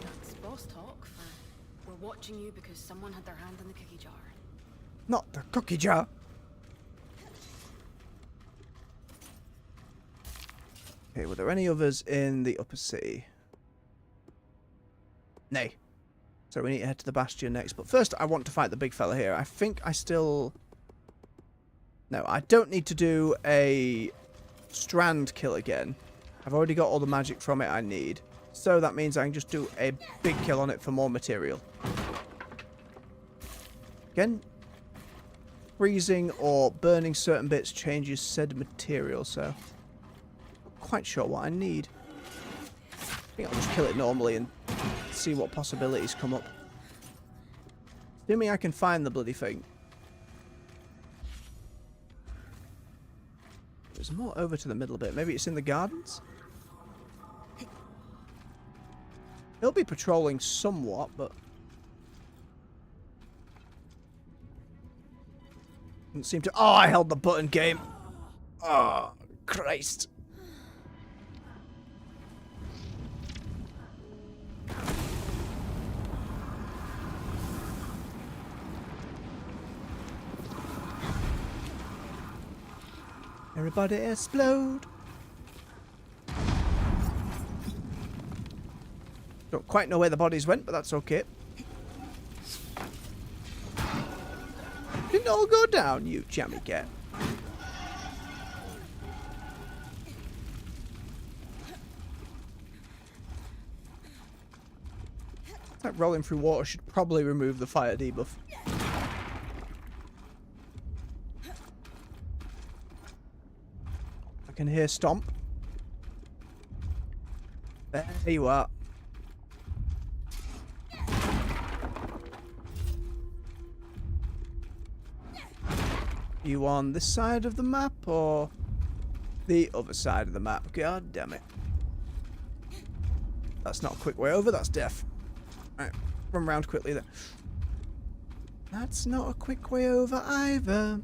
That's boss talk. We're watching you because someone had their hand in the cookie jar. Not the cookie jar. Okay, were there any others in the upper city? Nay. So we need to head to the Bastion next. But first, I want to fight the big fella here. I think I still... No, I don't need to do a Strand kill again. I've already got all the magic from it I need. So that means I can just do a big kill on it for more material. Again, freezing or burning certain bits changes said material, so I'm not quite sure what I need. I think I'll just kill it normally and see what possibilities come up. Assuming I can find the bloody thing. There's more over to the middle bit. Maybe it's in the gardens? He'll be patrolling somewhat, but... Doesn't seem to... Oh, I held the button, game! Oh, Christ. Everybody explode! Don't quite know where the bodies went, but that's okay. Didn't all go down, you jammy cat. That rolling through water should probably remove the fire debuff. I can hear Stomp. There you are. You on this side of the map or the other side of the map? God damn it. That's not a quick way over, that's death. Alright, run round quickly then. That's not a quick way over either.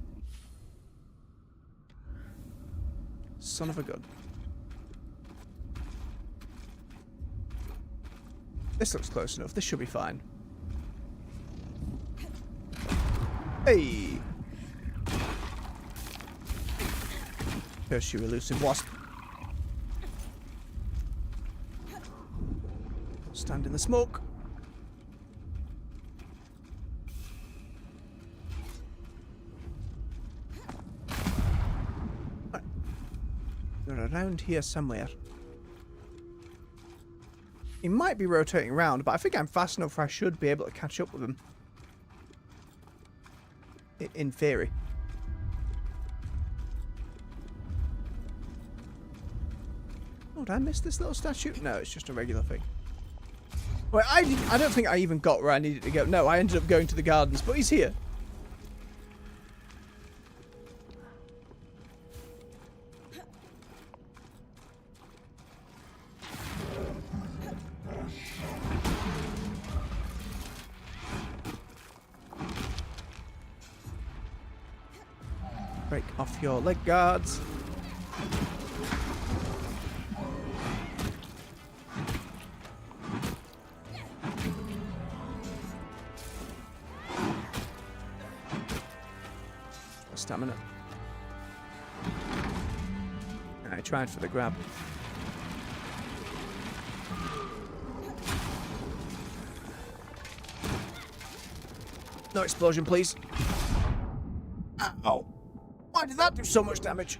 Son of a gun. This looks close enough. This should be fine. Hey! Curse you, elusive wasp. Stand in the smoke. Right. They're around here somewhere. He might be rotating around, but I think I'm fast enough I should be able to catch up with him. In theory. Oh, did I miss this little statue? No, it's just a regular thing. Wait, I don't think I even got where I needed to go. No, I ended up going to the gardens, but he's here. Break off your leg guards. stamina. I tried for the grab. No explosion, please. Ow. Why did that do so much damage?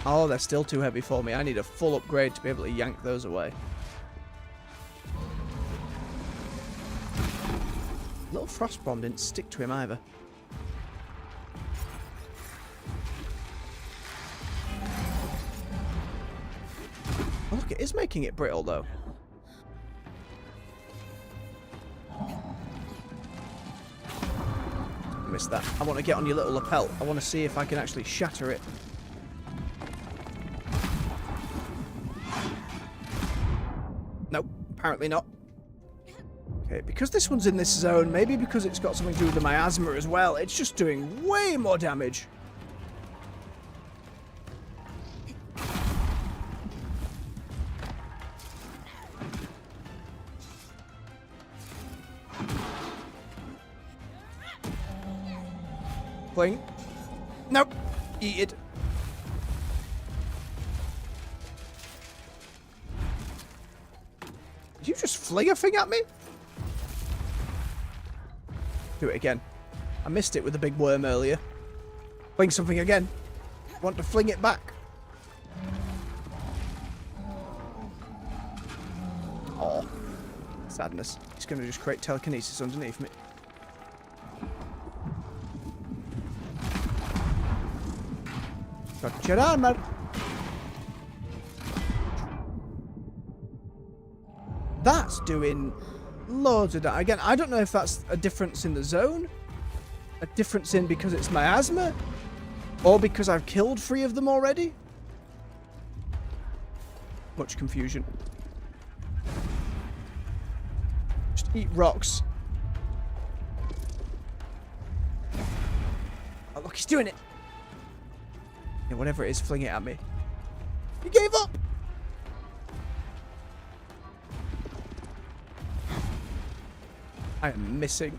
Oh, they're still too heavy for me. I need a full upgrade to be able to yank those away. Little frost bomb didn't stick to him either. Oh, look, it is making it brittle though. Missed that. I want to get on your little lapel. I want to see if I can actually shatter it. Nope, apparently not. Okay, because this one's in this zone, maybe because it's got something to do with the miasma as well, it's just doing way more damage. Fling. Nope. Eat it. Did you just fling a thing at me? Do it again. I missed it with the big worm earlier. Fling something again. Want to fling it back. Oh. Sadness. It's going to just create telekinesis underneath me. Got your armor. That's doing loads of damage. Again, I don't know if that's a difference in the zone, a difference in because it's miasma, or because I've killed 3 of them already. Much confusion. Just eat rocks. Oh, look, he's doing it. Yeah, whatever it is, fling it at me. He gave up! I am missing.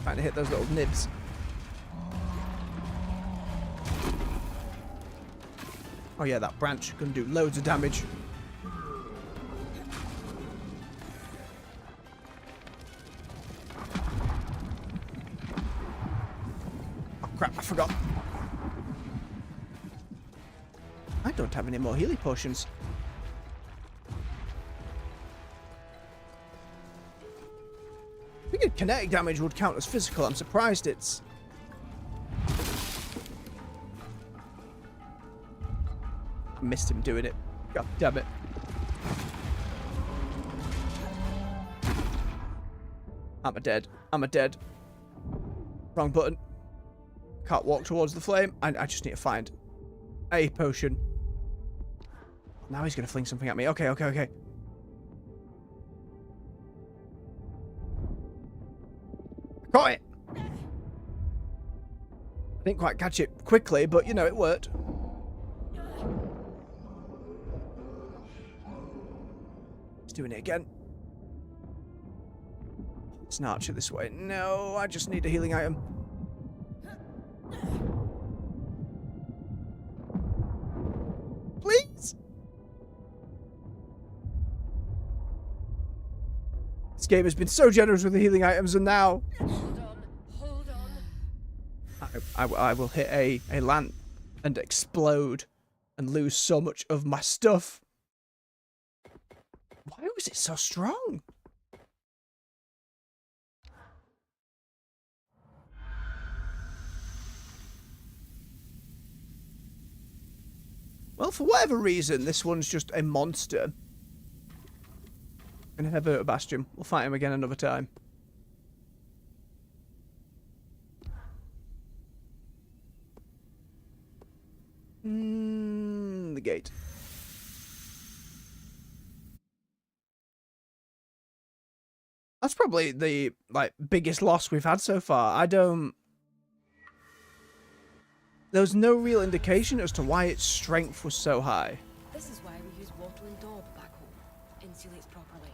Trying to hit those little nibs. Oh yeah, that branch can do loads of damage. Oh crap, I forgot. I don't have any more healing potions. I figured kinetic damage would count as physical. I'm surprised it's... I missed him doing it. God damn it. I'm a dead. I'm a dead. Wrong button. Can't walk towards the flame. I just need to find a potion. Now he's going to fling something at me. Okay, okay, okay. Got it! I didn't quite catch it quickly, but, you know, it worked. He's doing it again. Let's not archer this way. No, I just need a healing item. Please? This game has been so generous with the healing items, and now... Hold on. I will hit a lance and explode and lose so much of my stuff. Why was it so strong? Well, for whatever reason, this one's just a monster. I'm gonna head over to Bastion. We'll fight him again another time. The gate. That's probably the biggest loss we've had so far. There was no real indication as to why its strength was so high. This is why we use wattle and daub back home. Insulates properly.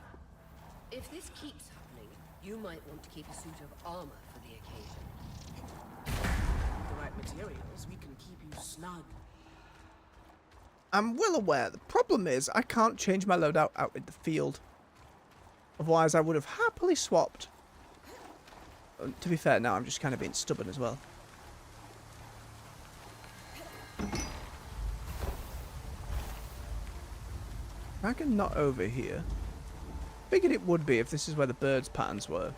If this keeps happening, You might want to keep a suit of armor for the occasion. With the right materials, we can keep you snug. I'm well aware. The problem is I can't change my loadout out in the field. Otherwise, I would have happily swapped. To be fair, now I'm just kind of being stubborn as well. Dragon not over here. Figured it would be if this is where the birds' patterns were.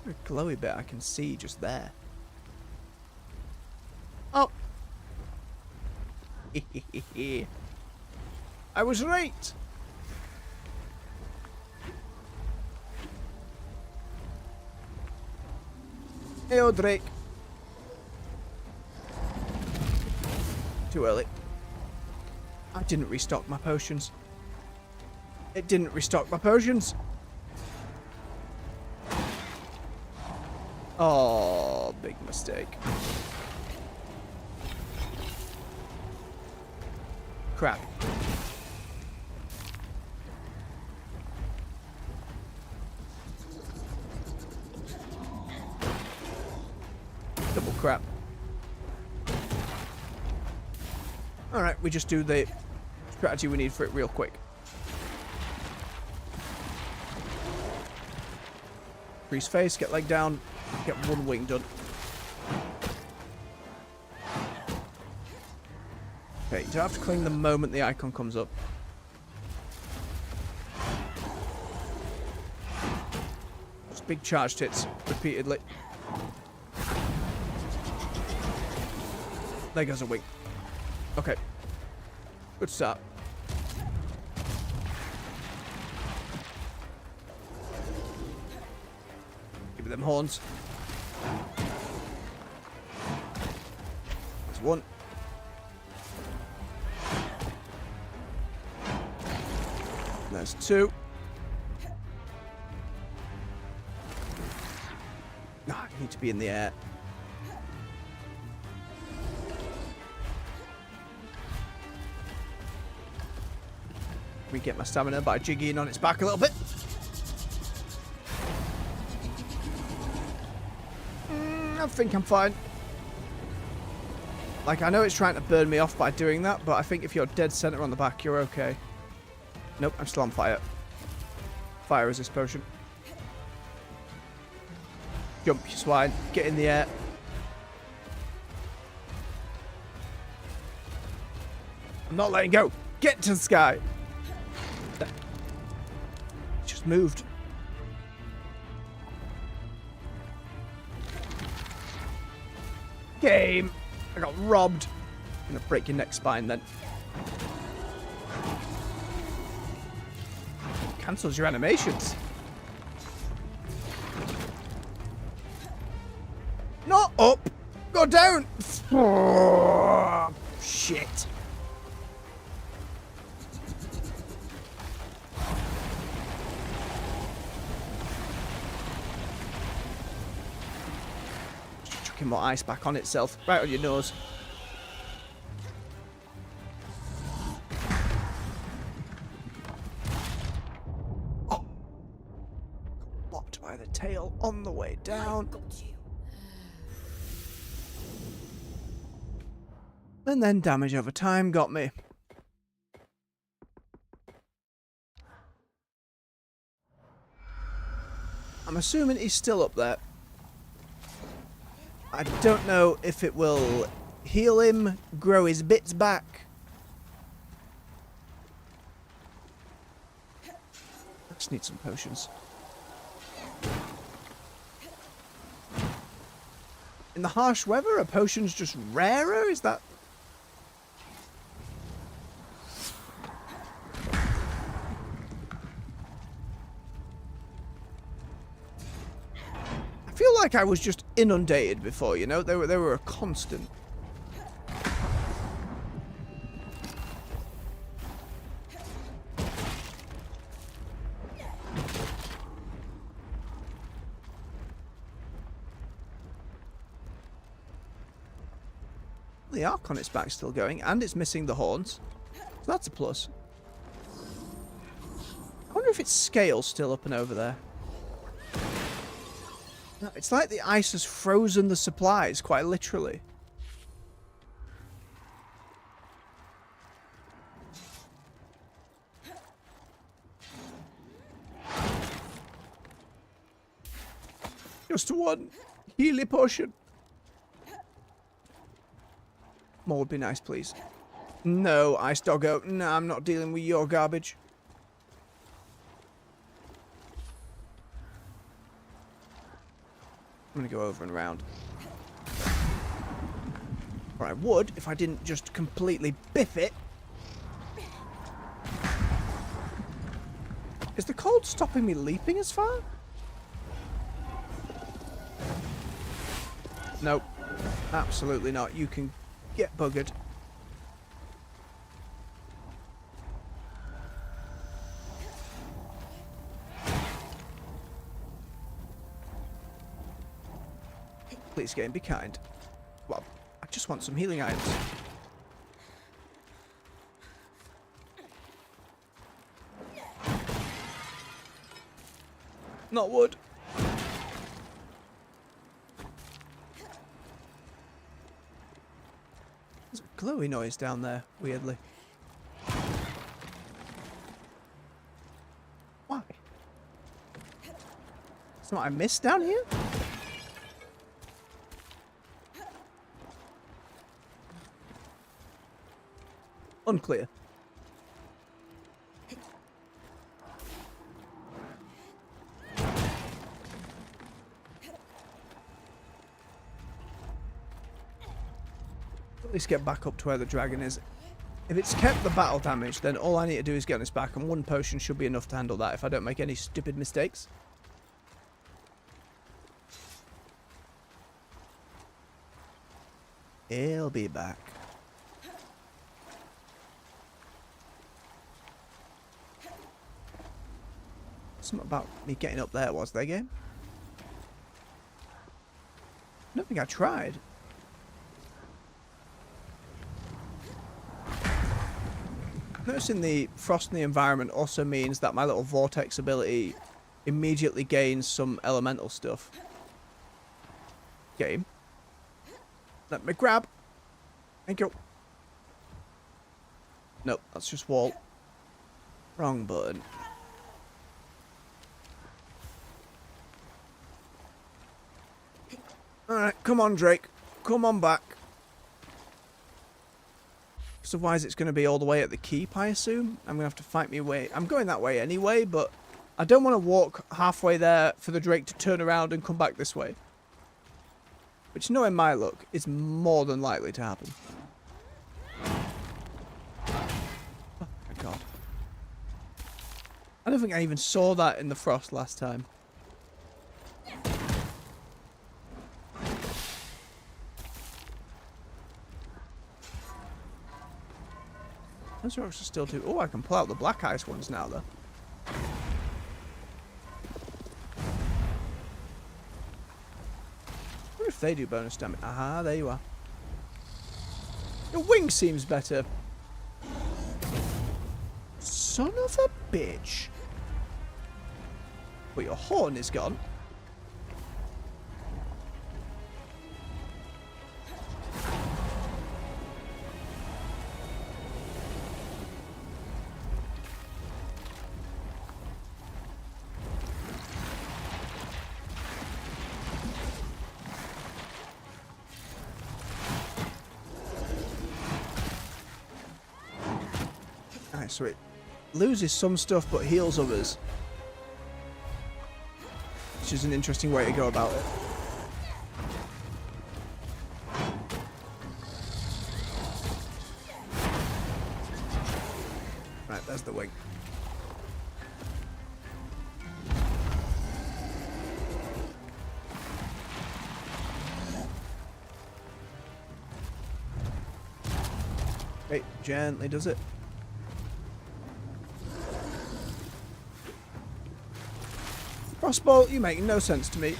There's a glowy bit I can see just there. Oh! I was right! Hey, Drake. Too early. I didn't restock my potions. It didn't restock my potions. Oh, big mistake. Crap. Double crap. Alright, we just do the strategy we need for it real quick. Freeze face, get leg down, get one wing done. Okay, you don't have to cling the moment the icon comes up. Just big charged hits repeatedly. There goes a wing. Okay. Good start. Give me them horns. There's one. There's two. Ah, I need to be in the air. Re-get my stamina by jigging on its back a little bit. I think I'm fine. Like, I know it's trying to burn me off by doing that, but I think if you're dead center on the back, you're okay. Nope, I'm still on fire. Fire resist potion. Jump, you swine. Get in the air. I'm not letting go. Get to the sky. Just moved. Game. I got robbed. I'm gonna break your neck spine then. Cancels your animations. Not up. Go down. Oh, shit. Just chucking more ice back on itself. Right on your nose. Oh. Bopped by the tail on the way down. And then damage over time got me. I'm assuming he's still up there. I don't know if it will heal him, grow his bits back. I just need some potions. In the harsh weather, are potions just rarer? Is that... I feel like I was just inundated before, you know? They were a constant. The arc on its back still going, and it's missing the horns. So that's a plus. wonder if it's scale still up and over there. No, it's like the ice has frozen the supplies, quite literally. Just one healy potion. More would be nice, please. No, Ice Doggo. No, I'm not dealing with your garbage. I'm gonna go over and around. Or I would if I didn't just completely biff it. Is the cold stopping me leaping as far? Nope. Absolutely not. You can get buggered. Please, game, be kind. Well, I just want some healing items. Not wood. There's a glowy noise down there, weirdly. Why? Is that what I missed down here? Unclear. At least get back up to where the dragon is. If it's kept the battle damage, then all I need to do is get on its back, and one potion should be enough to handle that if I don't make any stupid mistakes. He'll be back. Something about me getting up there, was there, game? I don't think I tried. Noticing the frost in the environment also means that my little vortex ability immediately gains some elemental stuff. Game. Let me grab. Thank you. Nope, that's just wall. Wrong button. Alright, come on, Drake. Come on back. Because otherwise it's going to be all the way at the keep, I assume. I'm going to have to fight my way. I'm going that way anyway, but I don't want to walk halfway there for the Drake to turn around and come back this way. Which, knowing my luck, is more than likely to happen. Oh my god. I don't think I even saw that in the frost last time. Those rocks are still too... Oh, I can pull out the black ice ones now, though. I wonder if they do bonus damage. Aha, there you are. Your wing seems better. Son of a bitch. But your horn is gone. So it loses some stuff but heals others. Which is an interesting way to go about it. Right, there's the wing. Okay, gently does it. Crossbow, you make no sense to me.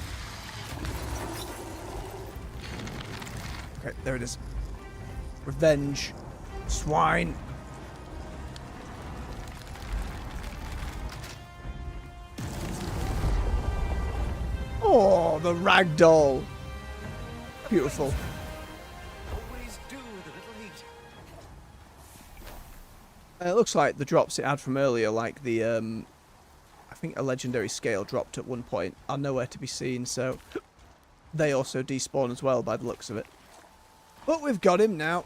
Okay, there it is. Revenge. Swine. the ragdoll. Beautiful. Always do with a little heat. It looks like the drops it had from earlier, like the, I think a legendary scale dropped at one point, are nowhere to be seen, so they also despawn as well by the looks of it. But we've got him now.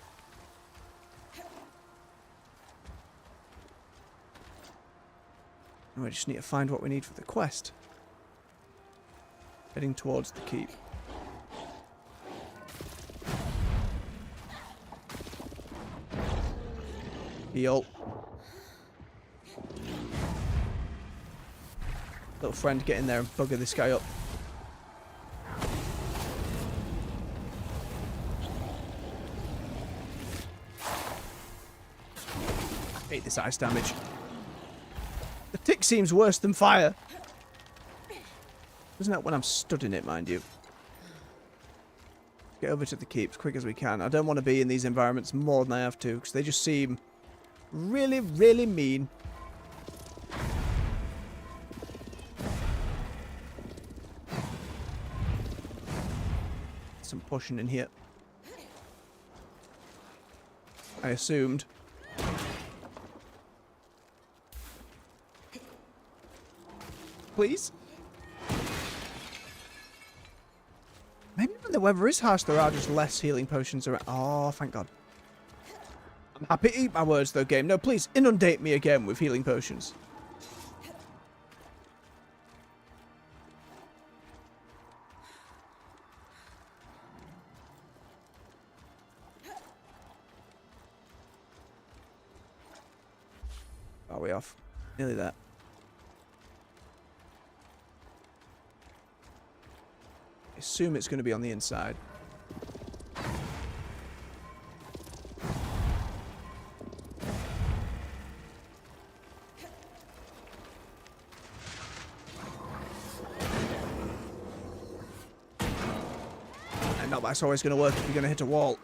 And we just need to find what we need for the quest. Heading towards the keep. Heal. Little friend, get in there and bugger this guy up. I hate this ice damage. The tick seems worse than fire. Isn't that when I'm stood in it, mind you? Get over to the keep as quick as we can. I don't want to be in these environments more than I have to, because they just seem really, really mean. Some pushing in here. I assumed. Please? Maybe when the weather is harsh, there are just less healing potions around. Oh, thank God. I'm happy to eat my words, though, game. No, please, inundate me again with healing potions. Are we off? Nearly there. I assume it's going to be on the inside. And no, that's always going to work if you're going to hit a wall.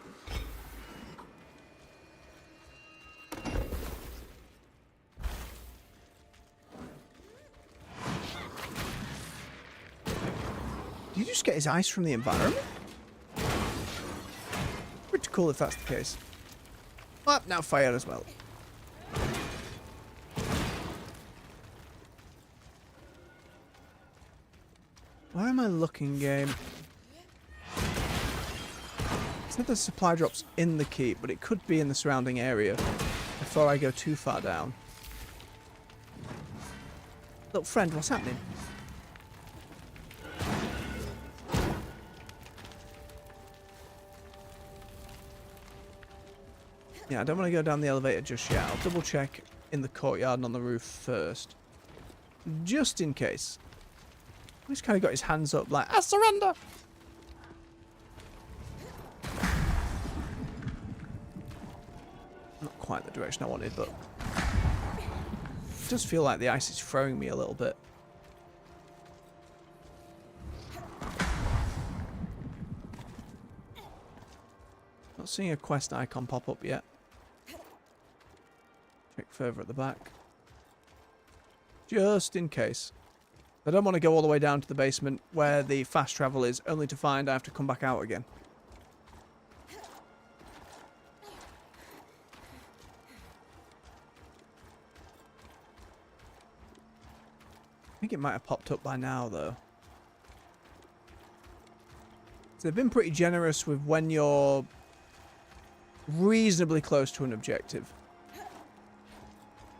Did you just get his ice from the environment? Pretty cool if that's the case. Oh, now fire as well. Where am I looking, game? It's not the supply drops in the keep, but it could be in the surrounding area before I go too far down. Little friend, what's happening? Yeah, I don't want to go down the elevator just yet. I'll double check in the courtyard and on the roof first. Just in case. He's kind of got his hands up like, I surrender! Not quite the direction I wanted, but it does feel like the ice is throwing me a little bit. Not seeing a quest icon pop up yet. Check further at the back. Just in case. I don't want to go all the way down to the basement where the fast travel is, only to find I have to come back out again. I think it might have popped up by now, though. So they've been pretty generous with when you're reasonably close to an objective.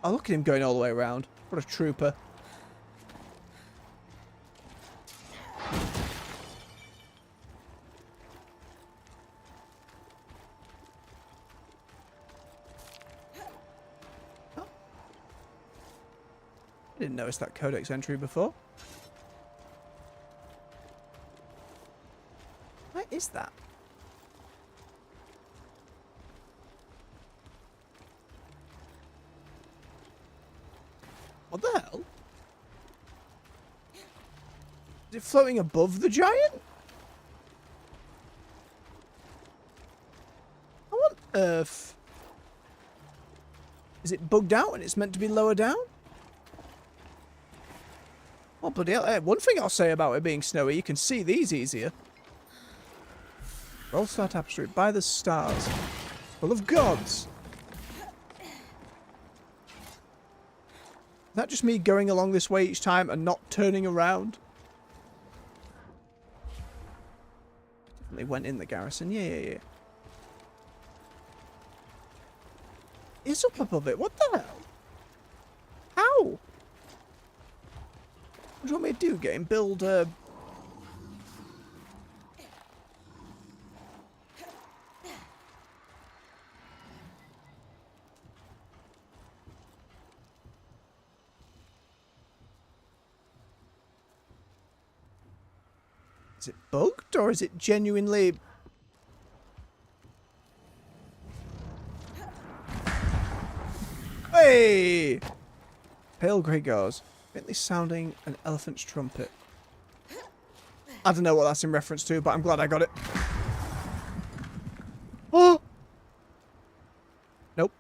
Oh, look at him going all the way around. What a trooper. Oh. I didn't notice that codex entry before. What is that? What the hell? Is it floating above the giant? How on earth? Is it bugged out and it's meant to be lower down? Oh, bloody hell. One thing I'll say about it being snowy, you can see these easier. Roll Star Tapestry by the stars. Full of gods. Is that just me going along this way each time and not turning around? Definitely went in the garrison. Yeah. It's up above it. What the hell? How? What do you want me to do? Get him build Is it bugged or is it genuinely... Hey! Pale grey gauze. Faintly sounding an elephant's trumpet. I don't know what that's in reference to, but I'm glad I got it. Oh! Nope.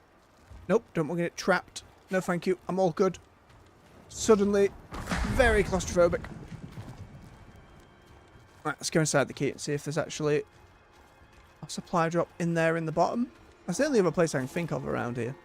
Nope, don't want to get trapped. No thank you, I'm all good. Suddenly, very claustrophobic. Right, let's go inside the key and see if there's actually a supply drop in there in the bottom. That's the only other place I can think of around here.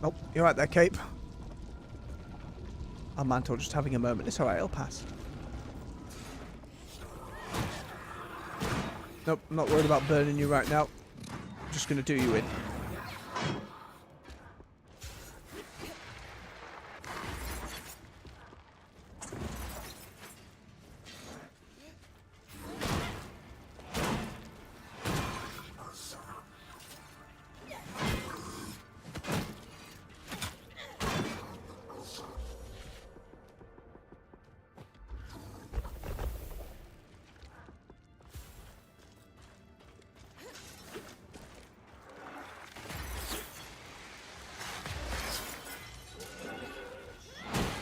Oh, you're right there, Cape. Our mantle just having a moment. It's alright, it'll pass. Nope, I'm not worried about burning you right now. I'm just going to do you in.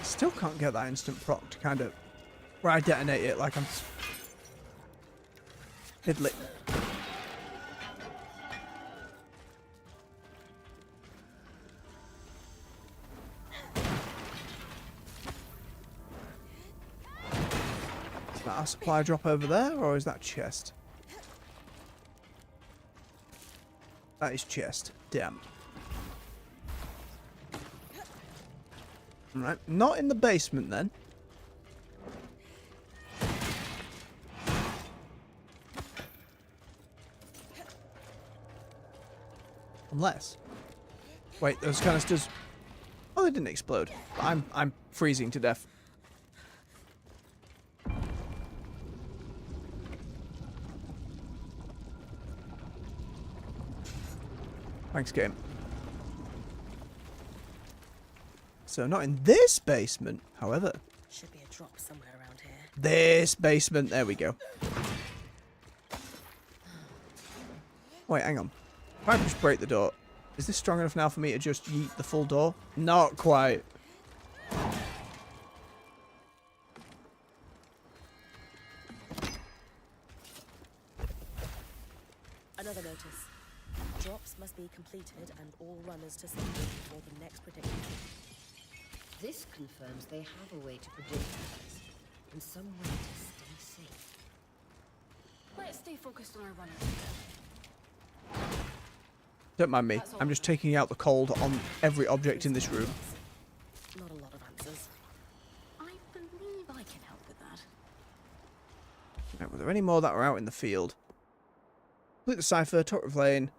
Still can't get that instant proc to kind of where I detonate it like I'm fiddly. Is that a supply drop over there or is that chest? That is chest. Damn. Right, not in the basement then. Unless. Wait, those canisters. Oh, they didn't explode. I'm freezing to death. Thanks, game. So not in this basement, however. Should be a drop somewhere around here. This basement, there we go. Wait, hang on. If I just break the door, is this strong enough now for me to just yeet the full door? Not quite. Another notice. Drops must be completed and all runners to safety before the next prediction. This confirms they have a way to predict things, and some way to stay safe. Let's stay focused on our runners. Don't mind me. I'm just taking out the cold on every object in this room. Not a lot of answers. I believe I can help with that. Right, were there any more that were out in the field? Complete the cipher, Top of Lane.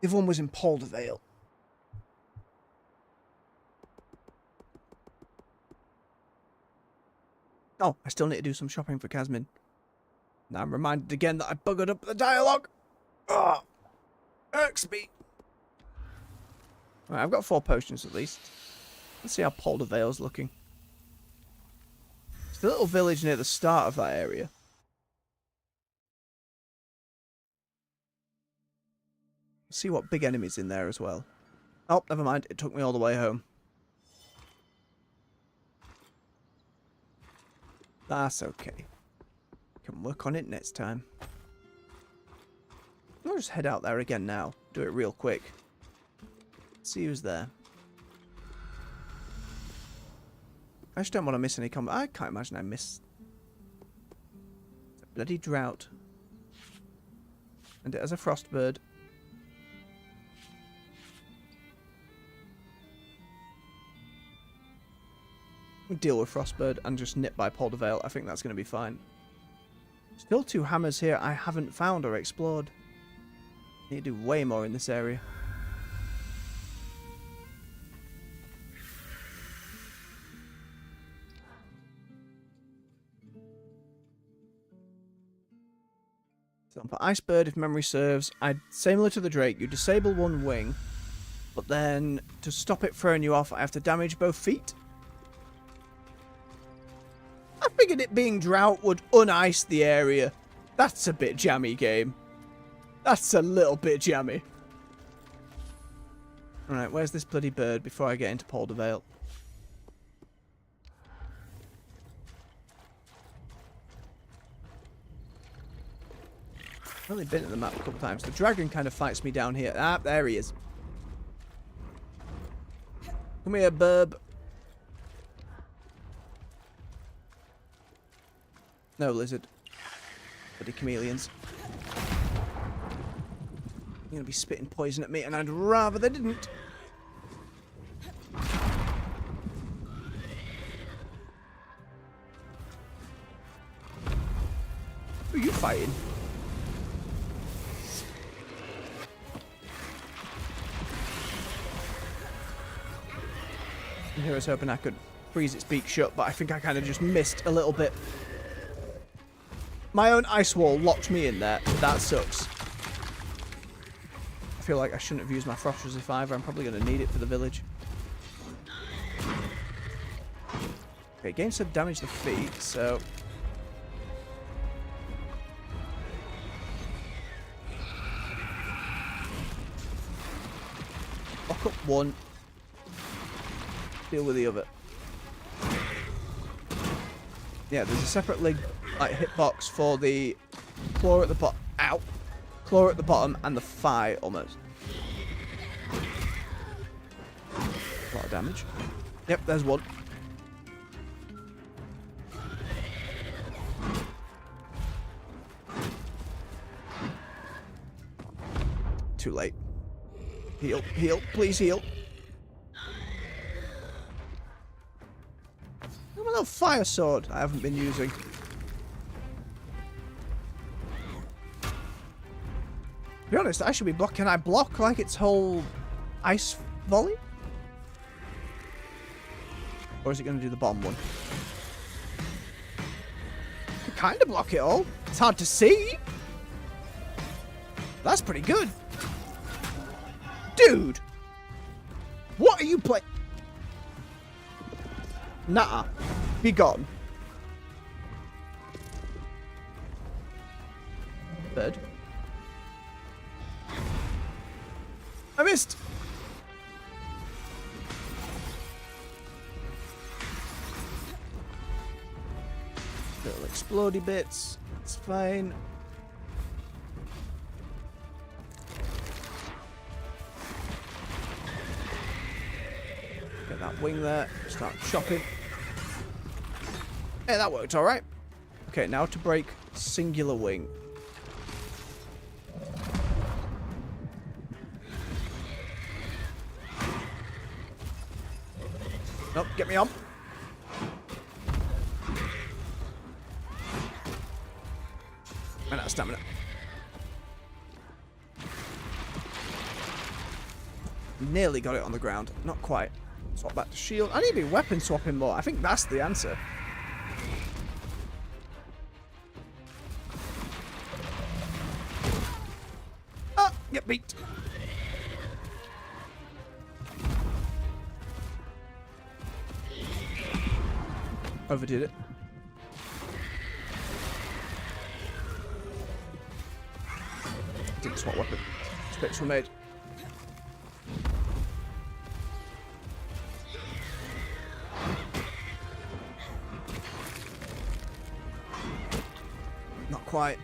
The other one was in Poldervale. Oh, I still need to do some shopping for Casmin. Now I'm reminded again that I buggered up the dialogue. Ugh. Irks me. Right, I've got 4 potions at least. Let's see how Poldervale's looking. It's the little village near the start of that area. Let's see what big enemies in there as well. Oh, never mind. It took me all the way home. That's okay. Can work on it next time. I'll just head out there again now. Do it real quick. See who's there. I just don't want to miss any combat. I can't imagine I miss... It's a bloody drought. And it has a frostbird. Deal with frostbird and just nip by Paul de Vale. I think that's going to be fine. Still 2 hammers here I haven't found or explored. Need to do way more in this area. So for Icebird, if memory serves, similar to the Drake, you disable 1 wing, but then to stop it throwing you off, I have to damage both feet. I figured it being drought would un-ice the area. That's a bit jammy, game. That's a little bit jammy. Alright, where's this bloody bird before I get into Paul de Vale? I've only been at the map a couple times. The dragon kind of fights me down here. Ah, there he is. Come here, burb. No, lizard. Bloody chameleons. You're gonna be spitting poison at me, and I'd rather they didn't. Who are you fighting? And here I was hoping I could freeze its beak shut, but I think I kind of just missed a little bit. My own ice wall locked me in there. That sucks. I feel like I shouldn't have used my Frost Resist either. I'm probably going to need it for the village. Okay, game said damage the feet, so... Lock up 1. Deal with the other. Yeah, there's a separate hitbox for the claw at the bottom. Ow! Claw at the bottom and the thigh almost. A lot of damage. Yep, there's 1. Too late. Heal, heal, please heal. Look at my little fire sword I haven't been using. To be honest, I should be blocking. Can I block like its whole ice volley? Or is it going to do the bottom one? I can kind of block it all. It's hard to see. That's pretty good. Dude! What are you playing? Nah. Be gone. Bird. I missed! Little explodey bits. It's fine. Get that wing there. Start chopping. Hey, that worked alright. Okay, now to break singular wing. Nope, get me on. Ran out of stamina. Nearly got it on the ground. Not quite. Swap back to shield. I need to be weapon swapping more. I think that's the answer. Ah, get beat. Overdid it. Didn't swap weapon. Mistakes were made. quite.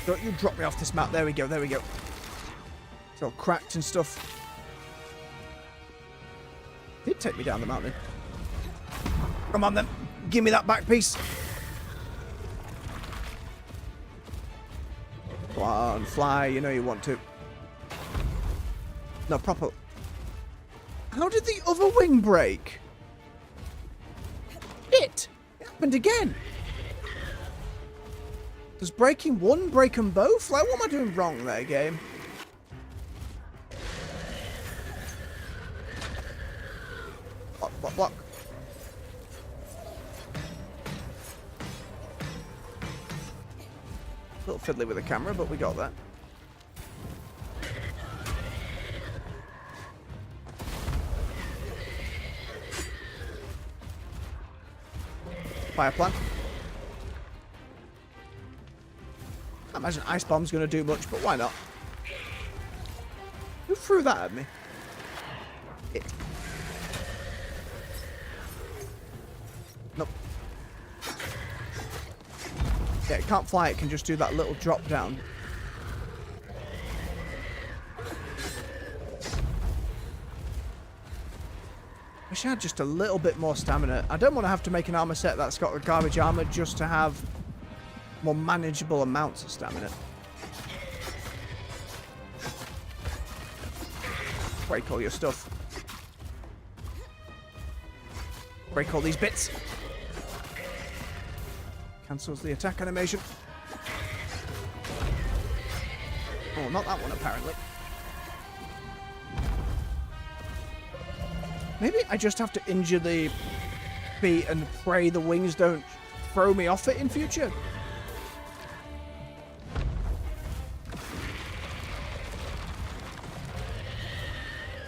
Don't you drop me off this map. There we go, there we go. It's all cracked and stuff. Did take me down the mountain. Come on then. Give me that back piece. Go on, fly. You know you want to. No, proper. How did the other wing break? It happened again. Does breaking one break them both? Like, what am I doing wrong there, game? Block, block, block. A little fiddly with the camera, but we got that. Fire plant. I imagine ice bomb's going to do much, but why not? Who threw that at me? It. Nope. Yeah, it can't fly. It can just do that little drop down. Wish I had just a little bit more stamina. I don't want to have to make an armor set that's got a garbage armor just to have more manageable amounts of stamina. Break all your stuff. Break all these bits. Cancels the attack animation. Oh, not that one apparently. Maybe I just have to injure the bee and pray the wings don't throw me off it in future.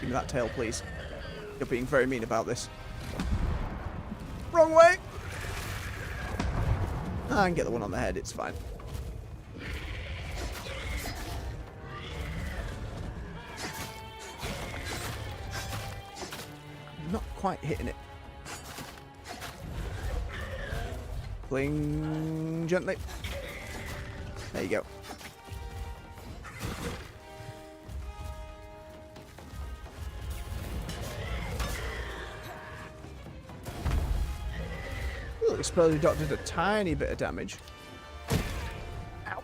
Give me that tail, please. You're being very mean about this. Wrong way! I can get the one on the head, it's fine. Not quite hitting it. Fling gently. There you go. Ooh, exploded dot did a tiny bit of damage. Ow.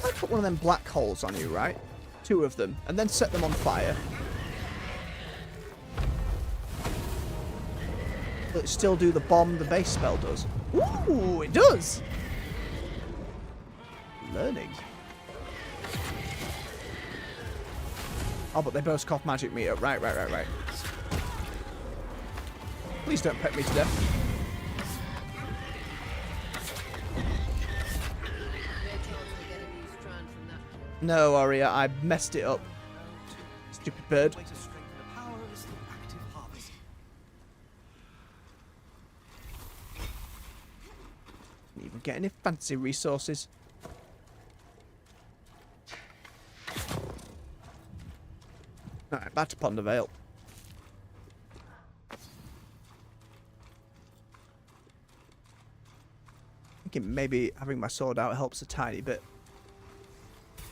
I put one of them black holes on you, right? 2 of them, and then set them on fire. Will it still do the bomb the base spell does? Ooh, it does! Learning. Oh, but they both cough magic meter. Right. Please don't peck me to death. No, Aria, I messed it up. Stupid bird. Didn't even get any fancy resources. Alright, back to Ponder Vale. Thinking maybe having my sword out helps a tiny bit.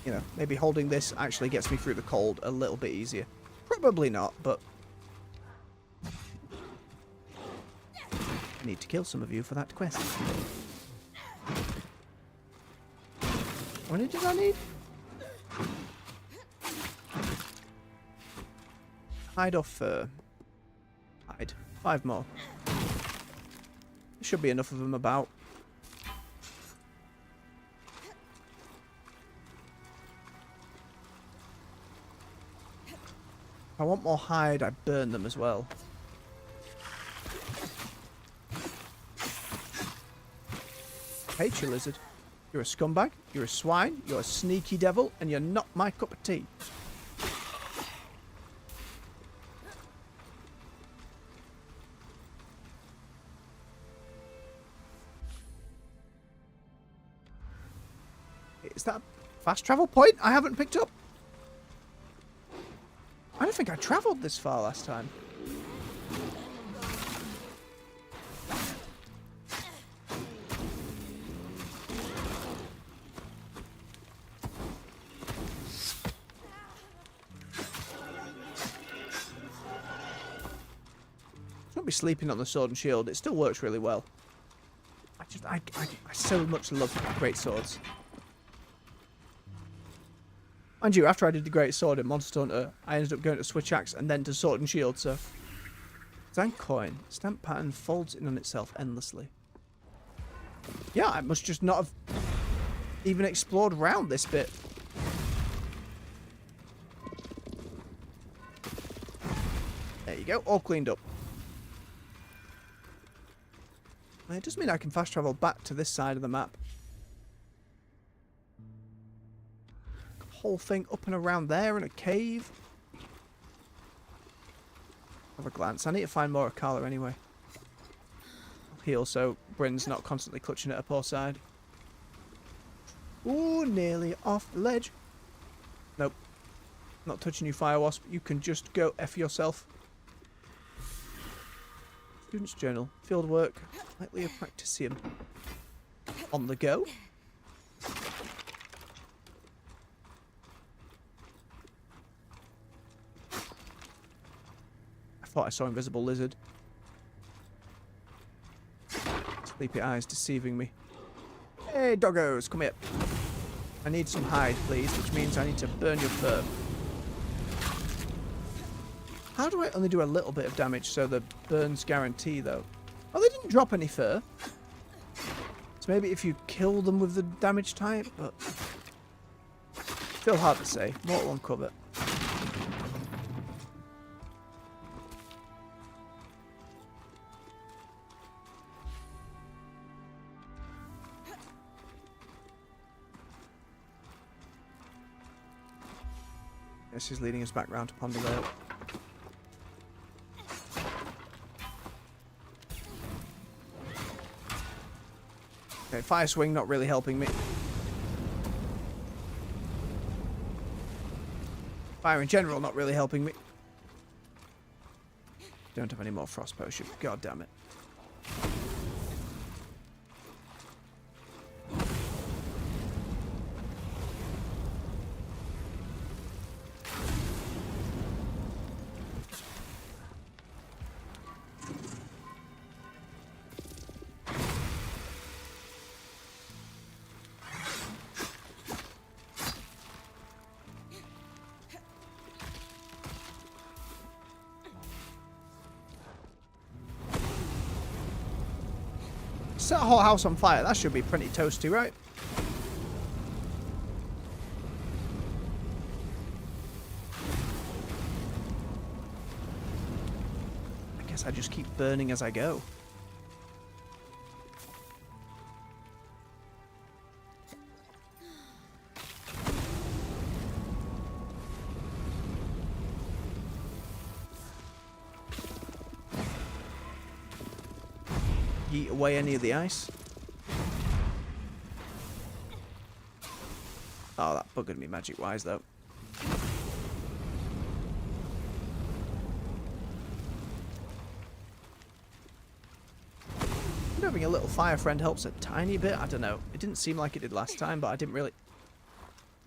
You know, maybe holding this actually gets me through the cold a little bit easier. Probably not, but I need to kill some of you for that quest. How many did I need? Hide off fur. Hide. 5 more. There should be enough of them about. If I want more hide, I burn them as well. Hate you, lizard. You're a scumbag, you're a swine, you're a sneaky devil, and you're not my cup of tea. Is that a fast travel point I haven't picked up? I don't think I travelled this far last time. be sleeping on the sword and shield. It still works really well. I so much love great swords. Mind you, after I did the great sword in Monster Hunter, I ended up going to switch axe and then to sword and shield, so... Design coin. Stamp pattern folds in on itself endlessly. Yeah, I must just not have even explored around this bit. There you go, all cleaned up. It does mean I can fast travel back to this side of the map. Whole thing up and around there in a cave. Have a glance. I need to find more Akala anyway. I'll heal so Bryn's not constantly clutching at her poor side. Ooh, nearly off the ledge. Nope. Not touching you, Fire Wasp. You can just go F yourself. Student's journal. Field work. Likely a practicium. On the go. I thought I saw invisible lizard. Sleepy eyes deceiving me. Hey, doggos, come here. I need some hide, please, which means I need to burn your fur. How do I only do a little bit of damage so the burns guarantee, though? Oh, they didn't drop any fur. So maybe if you kill them with the damage type, but... Still hard to say. Mortal uncover. This is leading us back round to Ponder Vale. Okay, Fire Swing not really helping me. Fire in general not really helping me. Don't have any more Frost Potion. God damn it. Set a whole house on fire. That should be pretty toasty, right? I guess I just keep burning as I go. Yeet away any of the ice. Oh, that buggered me magic-wise, though. Having a little fire friend helps a tiny bit. I don't know. It didn't seem like it did last time, but I didn't really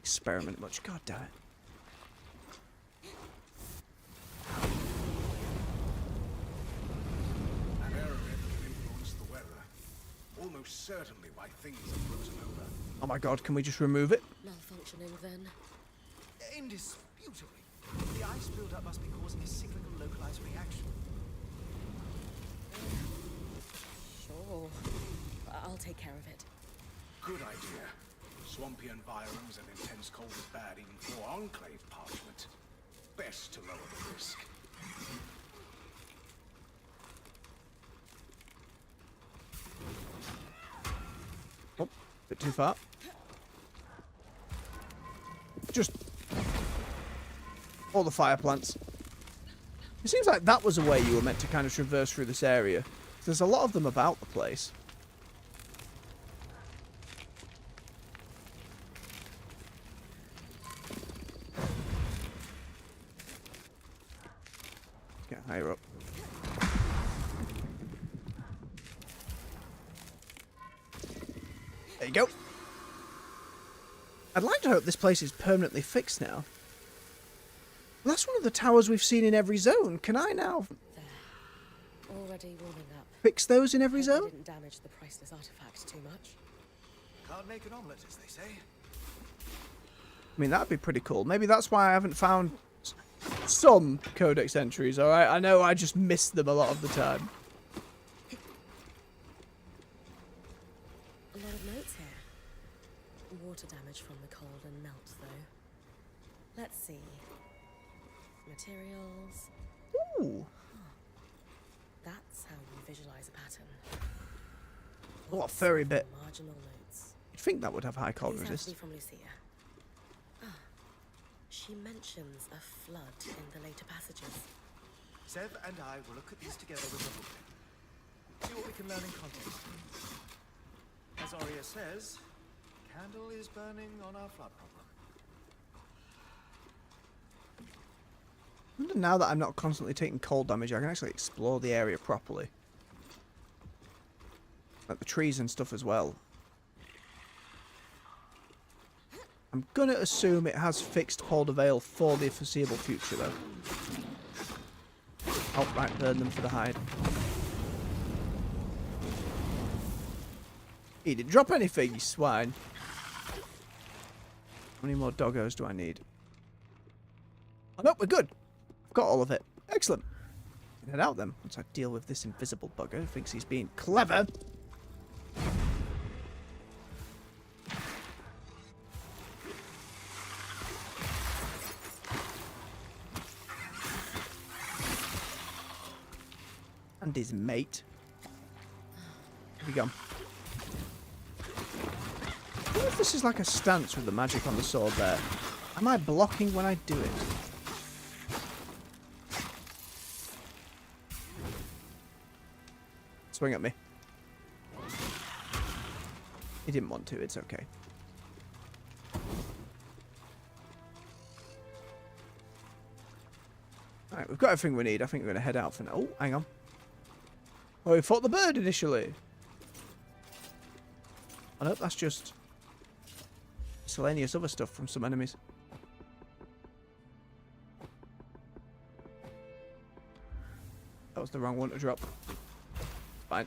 experiment much. God damn it. Certainly why things are frozen over. Oh my god, can we just remove it? Malfunctioning then. Indisputably. The ice buildup must be causing a cyclical localized reaction. Sure. I'll take care of it. Good idea. Swampy environs and intense cold is bad even for Enclave parchment. Best to lower the risk. Oh, bit too far. Just all the fire plants. It seems like that was a way you were meant to kind of traverse through this area. There's a lot of them about the place. Get higher up. There you go. I'd like to hope this place is permanently fixed now. That's one of the towers we've seen in every zone. Can I now... Already warming up. fix those in every Hope I zone? didn't damage the priceless artifact too much. Can't make an omelette, as they say. I mean, that'd be pretty cool. Maybe that's why I haven't found some codex entries, alright? I know I just miss them a lot of the time. A lot of notes here. Water damage from the cold and melt, though. Let's see. Materials. Ooh. That's how you visualize a pattern. What a furry bit. Marginal notes. You'd think that would have high cold These have to resist. be from Lucia. Ah, she mentions a flood in the later passages. Sev and I will look at these together with the book. See what we can learn in context. As Arya says, candle is burning on our flood problem. I wonder now that I'm not constantly taking cold damage, I can actually explore the area properly. Like the trees and stuff as well. I'm gonna assume it has fixed Hold of Ale for the foreseeable future though. Oh, right, burn them for the hide. He didn't drop anything, you swine. How many more doggos do I need? Oh no, we're good. I've got all of it. Excellent. Head out then, once I deal with this invisible bugger who thinks he's being clever. And his mate. Here we go. I wonder if this is like a stance with the magic on the sword there. Am I blocking when I do it? Swing at me. He didn't want to, it's okay. Alright, we've got everything we need. I think we're going to head out for now. Oh, hang on. Oh, we fought the bird initially. Oh no, that's just miscellaneous other stuff from some enemies. That was the wrong one to drop. Fine.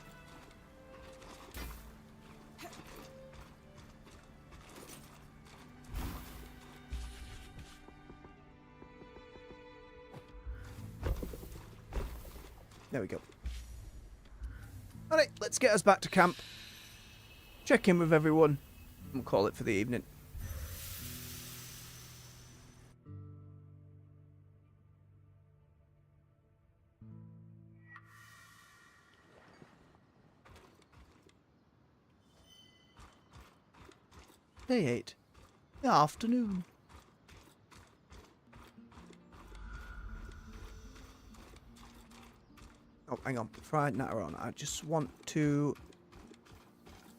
There we go. Alright, let's get us back to camp. Check in with everyone. And call it for the evening. Day 8. The afternoon. Oh, hang on. Before I natter on, I just want to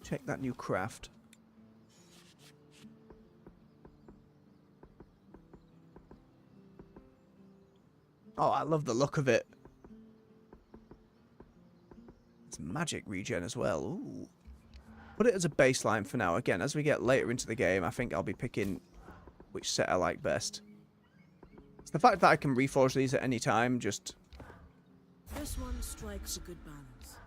check that new craft. Oh, I love the look of it. It's magic regen as well. Ooh. Put it as a baseline for now. Again, as we get later into the game, I think I'll be picking which set I like best. It's the fact that I can reforge these at any time, just... This one strikes a good balance.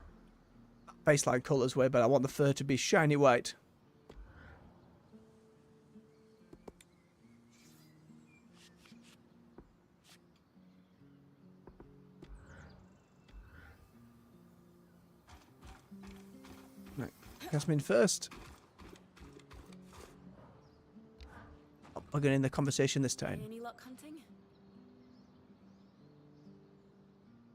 Baseline colours way, but I want the fur to be shiny white. Right, Jasmine first. I'm going in the conversation this time. Any luck hunting?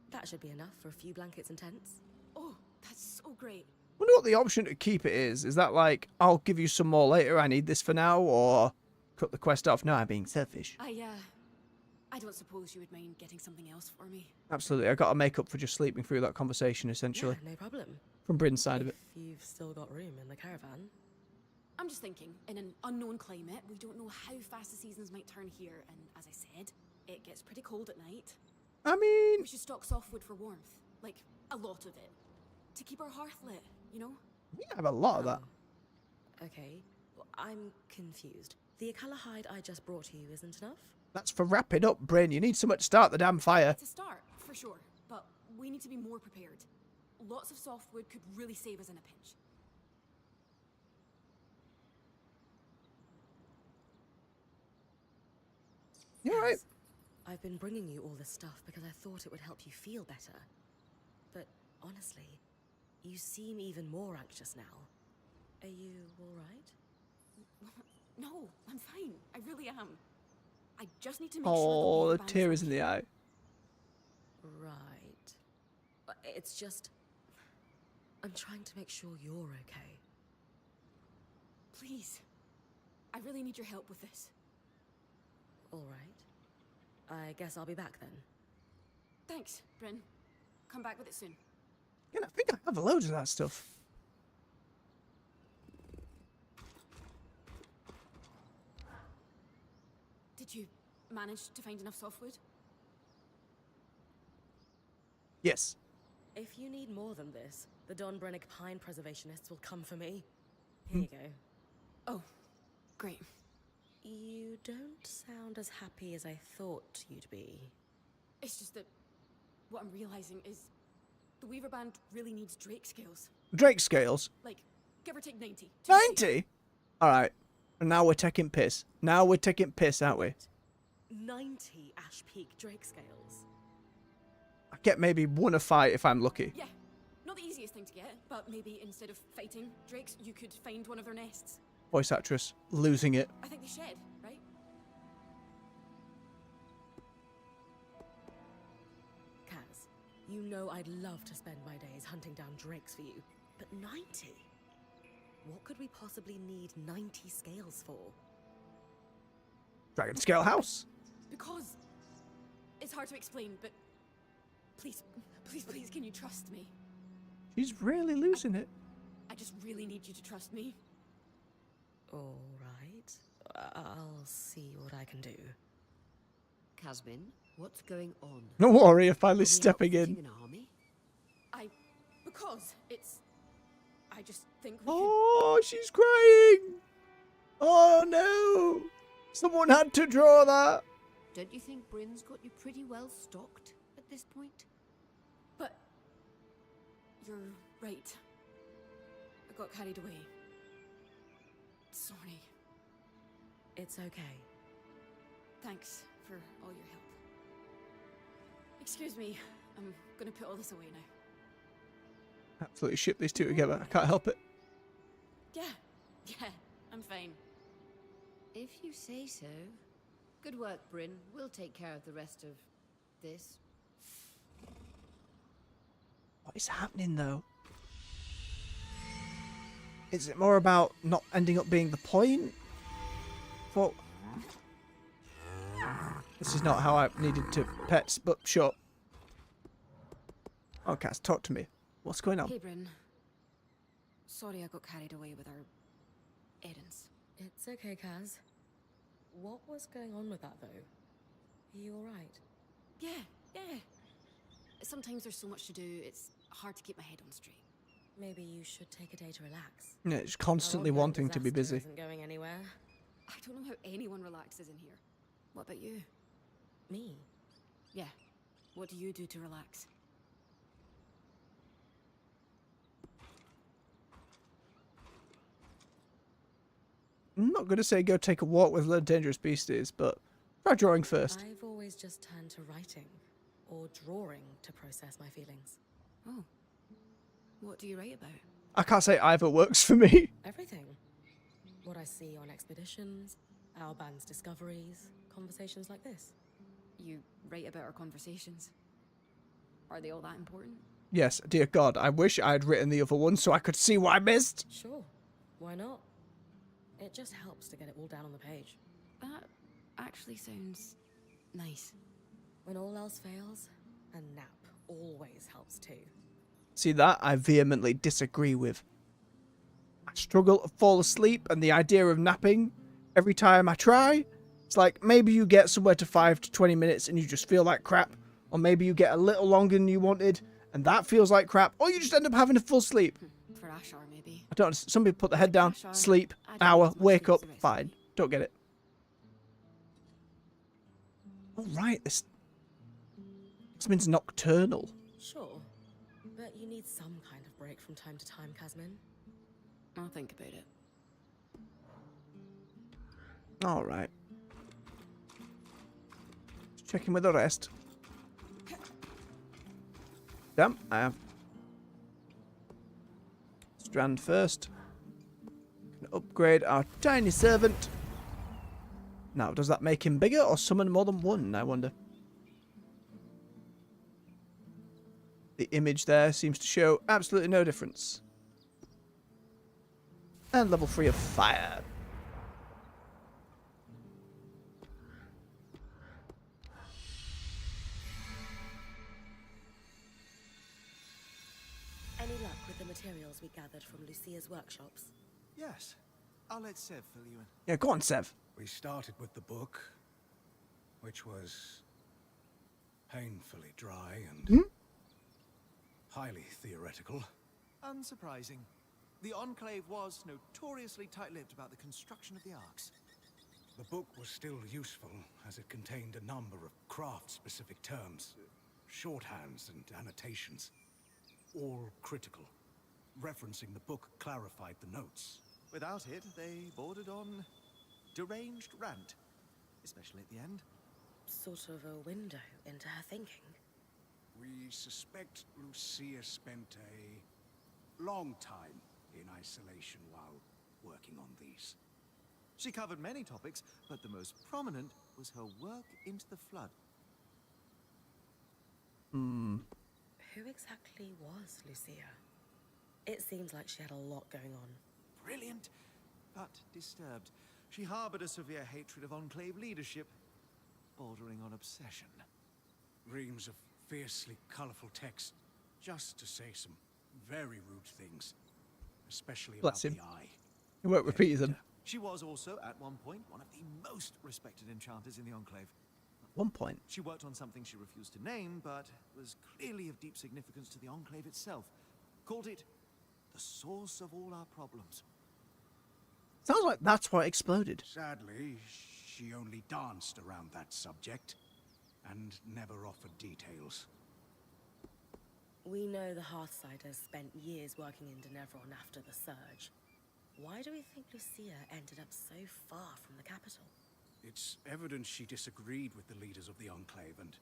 That should be enough for a few blankets and tents. Oh, that's so great. Wonder what the option to keep it is. Is that like, I'll give you some more later, I need this for now, or cut the quest off? No, I'm being selfish. I don't suppose you would mind getting something else for me. Absolutely, I got to make up for just sleeping through that conversation, essentially. Yeah, no problem. From Bryn's side of it. If you've still got room in the caravan. I'm just thinking, in an unknown climate, we don't know how fast the seasons might turn here, and as I said, it gets pretty cold at night. I mean... We should stock softwood for warmth. Like, a lot of it. To keep our hearth lit, you know? We have a lot of that. Okay, well, I'm confused. The Akala hide I just brought you isn't enough? That's for wrapping up, Bryn. You need somewhere to start the damn fire. It's a start, for sure. But we need to be more prepared. Lots of softwood could really save us in a pinch. You're right. I've been bringing you all this stuff because I thought it would help you feel better. But honestly, you seem even more anxious now. Are you all right? No, I'm fine. I really am. I just need to make sure Oh, that the we tear is in the eye. Right. It's just... I'm trying to make sure you're okay. Please. I really need your help with this. All right. I guess I'll be back then. Thanks, Bryn. Come back with it soon. Yeah, I think I have loads of that stuff. Did you manage to find enough softwood? Yes. If you need more than this, the Don Brennick Pine Preservationists will come for me. Here you go. Oh, great. You don't sound as happy as I thought you'd be. It's just that what I'm realizing is the Weaver Band really needs Drake scales. Drake scales. Like, give or take 90. to be safe. 90? Alright. And now we're taking piss. Now we're taking piss, aren't we? 90 Ash Peak Drake scales. I get maybe one a fight if I'm lucky. Yeah, not the easiest thing to get, but maybe instead of fighting drakes, you could find one of their nests. Voice actress losing it. I think they shed, right? Kaz, you know I'd love to spend my days hunting down drakes for you, but 90? What could we possibly need 90 scales for? Dragon scale house. Because it's hard to explain, but please, please, please, can you trust me? She's really losing it. I just really need you to trust me. All right. I'll see what I can do. Casmin, what's going on? No worry, I'm finally Are we stepping outfitting in. an army? Because I just think we Oh, she's crying. Oh no. Someone had to draw that. Don't you think Bryn's got you pretty well stocked at this point? But you're right. I got carried away. Sorry. It's okay. Thanks for all your help. Excuse me. I'm gonna put all this away now. Absolutely ship these two together. I can't help it. Yeah, I'm fine. If you say so. Good work, Bryn. We'll take care of the rest of this. What is happening though? Is it more about not ending up being the point? Well, this is not how I needed to pets, but sure. Oh, Cass, talk to me. What's going on? Hey, Bryn. Sorry I got carried away with our errands. It's okay, Kaz. What was going on with that, though? Are you alright? Yeah. Sometimes there's so much to do, it's hard to keep my head on straight. Maybe you should take a day to relax. Yeah, just constantly Our old wanting to be disaster busy. Isn't going anywhere. I don't know how anyone relaxes in here. What about you? Me? Yeah. What do you do to relax? I'm not going to say go take a walk with little dangerous beasties, but try drawing first. I've always just turned to writing or drawing to process my feelings. Oh. What do you write about? I can't say either works for me. Everything. What I see on expeditions, our band's discoveries, conversations like this. You write about our conversations. Are they all that important? Yes, dear God, I wish I had written the other one so I could see what I missed. Sure. Why not? It just helps to get it all down on the page. That actually sounds nice. When all else fails, a nap always helps too. See, that I vehemently disagree with. I struggle to fall asleep, and the idea of napping every time I try, it's like maybe you get somewhere to 5 to 20 minutes and you just feel like crap, or maybe you get a little longer than you wanted and that feels like crap, or you just end up having a full sleep. For Ashar, maybe. I don't. Some people put their head down, sleep, hour, wake up, fine. Don't get it. All right, this means nocturnal. Sure. But you need some kind of break from time to time, Casmin. I'll think about it. All right. Just checking with the rest. Damn, I have Strand first. Can upgrade our tiny servant. Now, does that make him bigger or summon more than one, I wonder? The image there seems to show absolutely no difference. And level 3 of fire. Any luck with the materials we gathered from Lucia's workshops? Yes. I'll let Sev fill you in. Yeah, go on, Sev. We started with the book, which was painfully dry and highly theoretical. Unsurprising. The Enclave was notoriously tight-lipped about the construction of the arcs. The book was still useful, as it contained a number of craft-specific terms, shorthands and annotations, all critical. Referencing the book clarified the notes. Without it, they bordered on deranged rant, especially at the end. Sort of a window into her thinking. We suspect Lucia spent a long time in isolation while working on these. She covered many topics, but the most prominent was her work into the Flood. Who exactly was Lucia? It seems like she had a lot going on. Brilliant, but disturbed. She harbored a severe hatred of Enclave leadership, bordering on obsession. Reams of fiercely colorful text, just to say some very rude things, especially Bless about him. the eye. He won't repeat them. She was also, at one point, one of the most respected enchanters in the Enclave. One point. She worked on something she refused to name, but was clearly of deep significance to the Enclave itself. Called it the source of all our problems. Sounds like that's why it exploded. Sadly, she only danced around that subject and never offered details. We know the Hearthsiders spent years working in Dynevron after the Surge. Why do we think Lucia ended up so far from the capital? It's evident she disagreed with the leaders of the Enclave and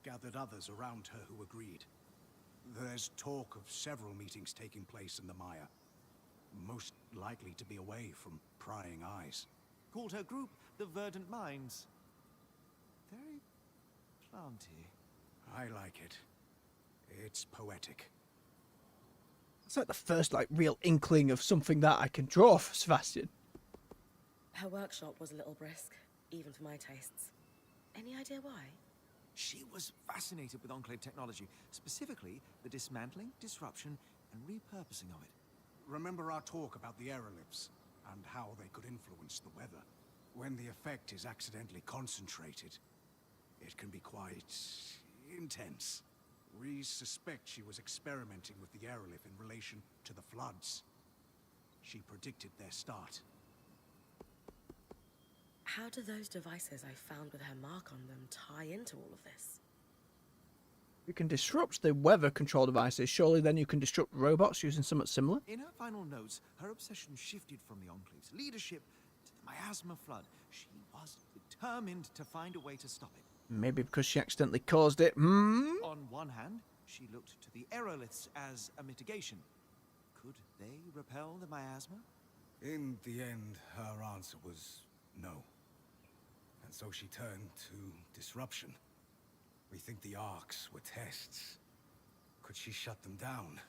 gathered others around her who agreed. There's talk of several meetings taking place in the Mire, most likely to be away from prying eyes. Called her group the Verdant Minds. Very planty. I like it. It's poetic. It's like the first real inkling of something that I can draw for Sebastian. Her workshop was a little brisk, even for my tastes. Any idea why? She was fascinated with Enclave technology, specifically the dismantling, disruption, and repurposing of it. Remember our talk about the aeroliths and how they could influence the weather? When the effect is accidentally concentrated, it can be quite intense. We suspect she was experimenting with the aerolith in relation to the floods. She predicted their start. How do those devices I found with her mark on them tie into all of this? You can disrupt the weather control devices. Surely then you can disrupt robots using something similar? In her final notes, her obsession shifted from the Enclave's leadership to the miasma flood. She was determined to find a way to stop it. Maybe because she accidentally caused it. On one hand, she looked to the aeroliths as a mitigation. Could they repel the miasma? In the end, her answer was no. And so she turned to disruption. We think the arcs were tests. Could she shut them down?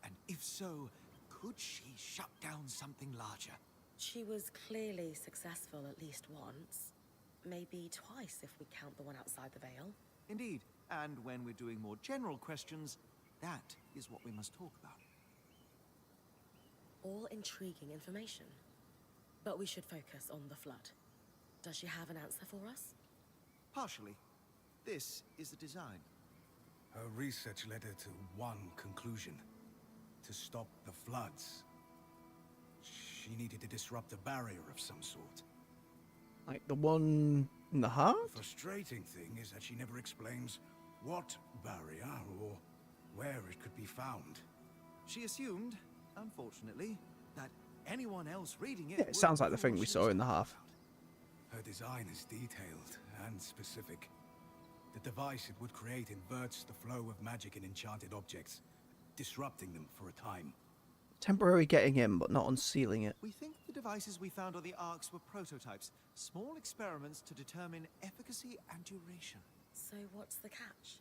And if so, could she shut down something larger? She was clearly successful at least once. Maybe twice if we count the one outside the Veil. Indeed, and when we're doing more general questions, that is what we must talk about. All intriguing information. But we should focus on the Flood. Does she have an answer for us? Partially. This is the design. Her research led her to one conclusion. To stop the floods, she needed to disrupt a barrier of some sort. Like the one in the heart? The frustrating thing is that she never explains what barrier or where it could be found. She assumed, unfortunately, that anyone else reading it. Yeah, it sounds like the thing we saw in the Hearth. Her design is detailed and specific. The device it would create inverts the flow of magic in enchanted objects, disrupting them for a time. Temporary getting in, but not unsealing it. We think the devices we found on the Arks were prototypes, small experiments to determine efficacy and duration. So what's the catch?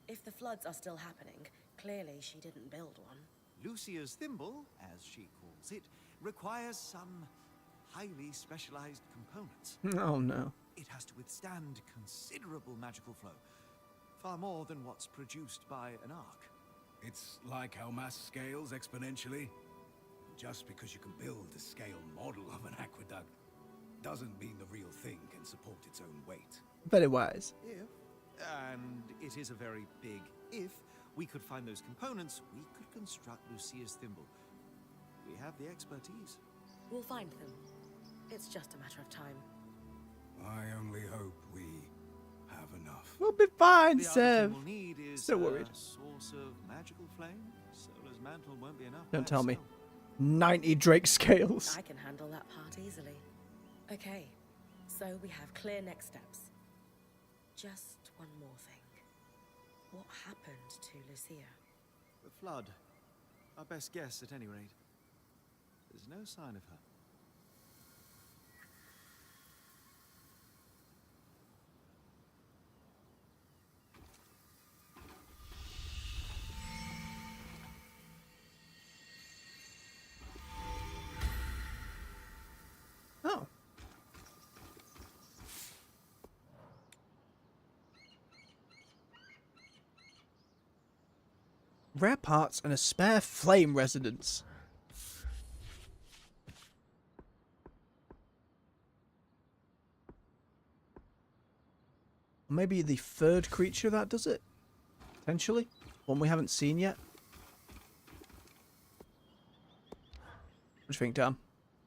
If the floods are still happening, clearly she didn't build one. Lucia's thimble, as she calls it, requires some highly specialized components. Oh no. It has to withstand considerable magical flow, far more than what's produced by an Ark. It's like how mass scales exponentially. Just because you can build a scale model of an aqueduct doesn't mean the real thing can support its own weight. Very wise. If, and it is a very big if, we could find those components, we could construct Lucia's thimble. We have the expertise. We'll find them. It's just a matter of time. I only hope we have enough. We'll be fine, The other thing Sev. we'll need is Still worried. a source of magical flame. Sola's mantle won't be enough. Don't by tell me. itself. 90 Drake scales. I can handle that part easily. Okay, so we have clear next steps. Just one more thing. What happened to Lucia? The flood. Our best guess, at any rate. There's no sign of her. Oh. Rare parts and a spare flame resonance. Maybe the third creature that does it? Potentially? One we haven't seen yet? What do you think, Dan?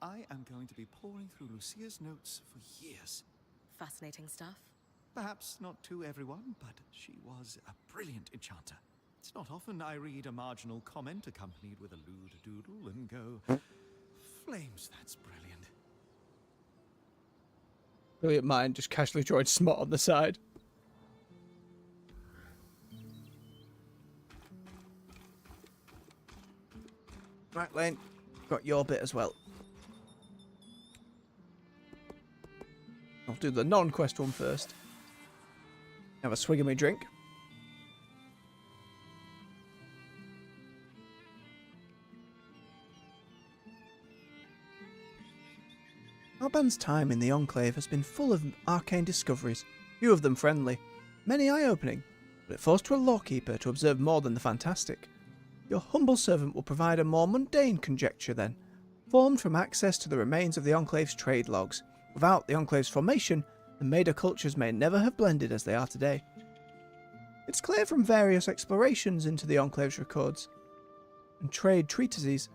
I am going to be poring through Lucia's notes for years. Fascinating stuff. Perhaps not to everyone, but she was a brilliant enchanter. It's not often I read a marginal comment accompanied with a lewd-doodle and go, flames, that's brilliant. Brilliant mind, just casually drawing smut on the side. Right, Lane. Got your bit as well. I'll do the non-quest one first. Have a swig of my drink. Our band's time in the Enclave has been full of arcane discoveries, few of them friendly, many eye-opening, but it falls to a lawkeeper to observe more than the fantastic. Your humble servant will provide a more mundane conjecture then, formed from access to the remains of the Enclave's trade logs. Without the Enclave's formation, the Maida cultures may never have blended as they are today. It's clear from various explorations into the Enclave's records and trade treatises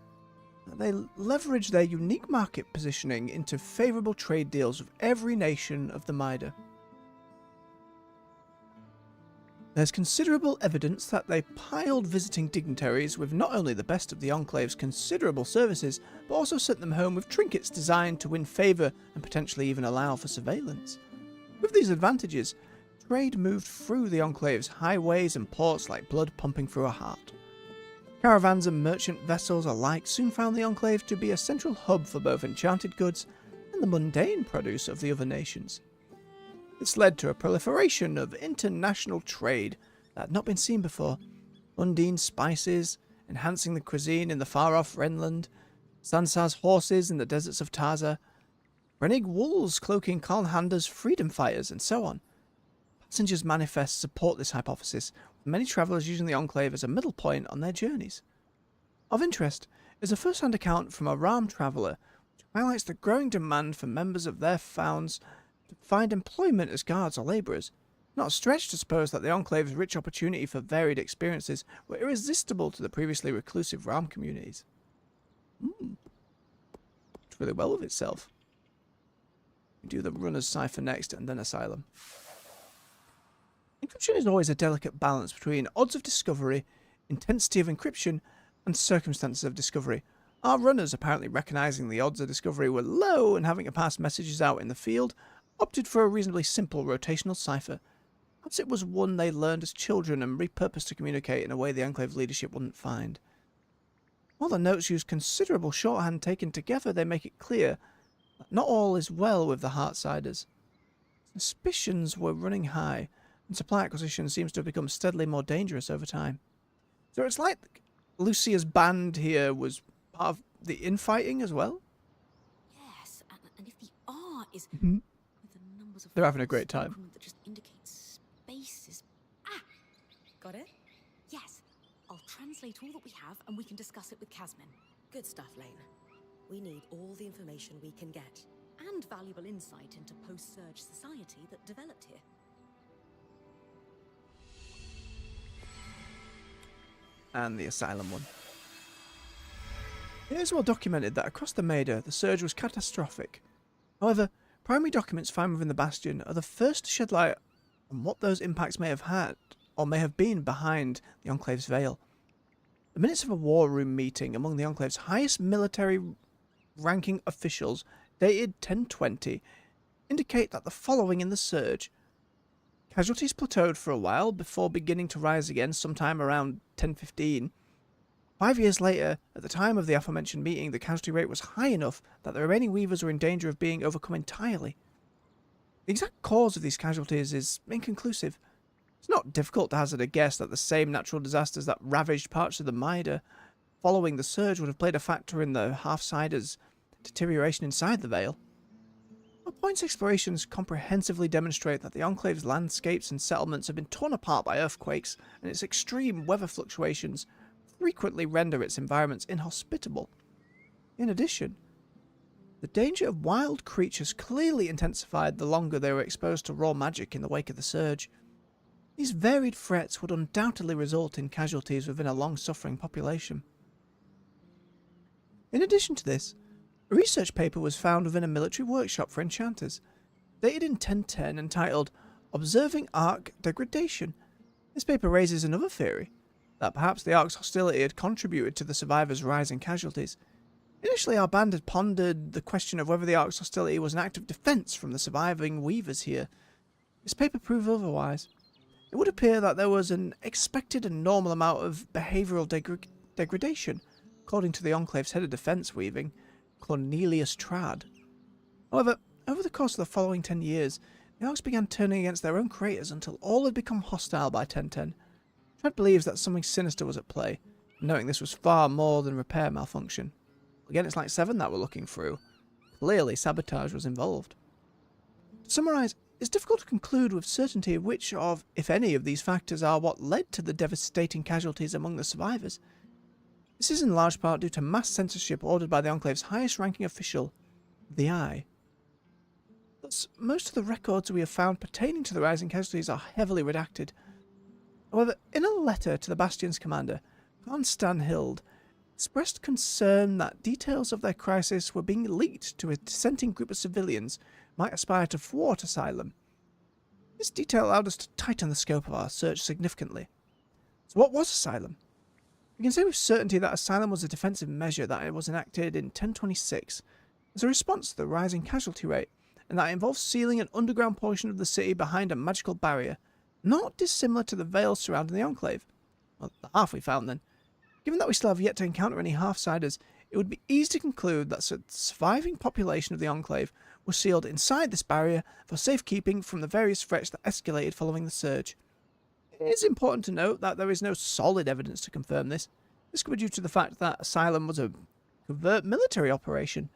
that they leverage their unique market positioning into favourable trade deals with every nation of the Maida. There's considerable evidence that they piled visiting dignitaries with not only the best of the Enclave's considerable services, but also sent them home with trinkets designed to win favour and potentially even allow for surveillance. With these advantages, trade moved through the Enclave's highways and ports like blood pumping through a heart. Caravans and merchant vessels alike soon found the Enclave to be a central hub for both enchanted goods and the mundane produce of the other nations. This led to a proliferation of international trade that had not been seen before. Undine spices, enhancing the cuisine in the far-off Renland, Sansar's horses in the deserts of Taza, Rennig wolves cloaking Kalhanda's freedom fighters, and so on. Passengers' manifests support this hypothesis, with many travellers using the Enclave as a middle point on their journeys. Of interest is a first-hand account from a Ram traveller, which highlights the growing demand for members of their founds to find employment as guards or labourers. Not a stretch to suppose that the Enclave's rich opportunity for varied experiences were irresistible to the previously reclusive Ram communities. It's really well with itself. We do the Runner's Cipher next and then Asylum. Encryption is always a delicate balance between odds of discovery, intensity of encryption, and circumstances of discovery. Our runners, apparently recognising the odds of discovery were low and having to pass messages out in the field, opted for a reasonably simple rotational cipher. Perhaps it was one they learned as children and repurposed to communicate in a way the Enclave's leadership wouldn't find. While the notes use considerable shorthand taken together, they make it clear that not all is well with the Heartsiders. Suspicions were running high, and supply acquisition seems to have become steadily more dangerous over time. So it's like Lucia's band here was part of the infighting as well? Yes, and if the R is Mm-hmm. with the numbers of They're having a great time. that just indicates spaces. Ah, Got it? yes. I'll translate all that we have, and we can discuss it with Casmin. Good stuff, Lane. We need all the information we can get. And valuable insight into post-surge society that developed here. And the Asylum one. It is well documented that across the Maida, the surge was catastrophic. However, primary documents found within the Bastion are the first to shed light on what those impacts may have had, or may have been behind the Enclave's veil. The minutes of a war room meeting among the Enclave's highest military ranking officials, dated 1020, indicate that the following in the surge. Casualties plateaued for a while before beginning to rise again sometime around 1015. 5 years later, at the time of the aforementioned meeting, the casualty rate was high enough that the remaining weavers were in danger of being overcome entirely. The exact cause of these casualties is inconclusive. It's not difficult to hazard a guess that the same natural disasters that ravaged parts of the Maida following the surge would have played a factor in the Half-Siders' deterioration inside the Vale. Our point's explorations comprehensively demonstrate that the Enclave's landscapes and settlements have been torn apart by earthquakes, and its extreme weather fluctuations frequently render its environments inhospitable. In addition, the danger of wild creatures clearly intensified the longer they were exposed to raw magic in the wake of the surge. These varied threats would undoubtedly result in casualties within a long-suffering population. In addition to this, a research paper was found within a military workshop for enchanters, dated in 1010, entitled Observing Ark Degradation. This paper raises another theory, that perhaps the Ark's hostility had contributed to the survivors' rise in casualties. Initially, our band had pondered the question of whether the Ark's hostility was an act of defence from the surviving weavers here. This paper proved otherwise. It would appear that there was an expected and normal amount of behavioural degradation, according to the Enclave's head of defence weaving, Cornelius Trad. However, over the course of the following 10 years, the Arks began turning against their own creators until all had become hostile by 1010. Trad believes that something sinister was at play, knowing this was far more than repair malfunction. Again, it's like 7 that we're looking through. Clearly, sabotage was involved. To summarise, it's difficult to conclude with certainty which of, if any, of these factors are what led to the devastating casualties among the survivors. This is in large part due to mass censorship ordered by the Enclave's highest-ranking official, the Eye. Thus, most of the records we have found pertaining to the rising casualties are heavily redacted. However, in a letter to the Bastion's commander, Constanhild expressed concern that details of their crisis were being leaked to a dissenting group of civilians who might aspire to thwart Asylum. This detail allowed us to tighten the scope of our search significantly. So what was Asylum? We can say with certainty that Asylum was a defensive measure that was enacted in 1026 as a response to the rising casualty rate, and that involved sealing an underground portion of the city behind a magical barrier, not dissimilar to the veils surrounding the Enclave. Well, the half we found then. Given that we still have yet to encounter any Half-Siders, it would be easy to conclude that the surviving population of the Enclave was sealed inside this barrier for safekeeping from the various threats that escalated following the surge. It is important to note that there is no solid evidence to confirm this. This could be due to the fact that Asylum was a covert military operation,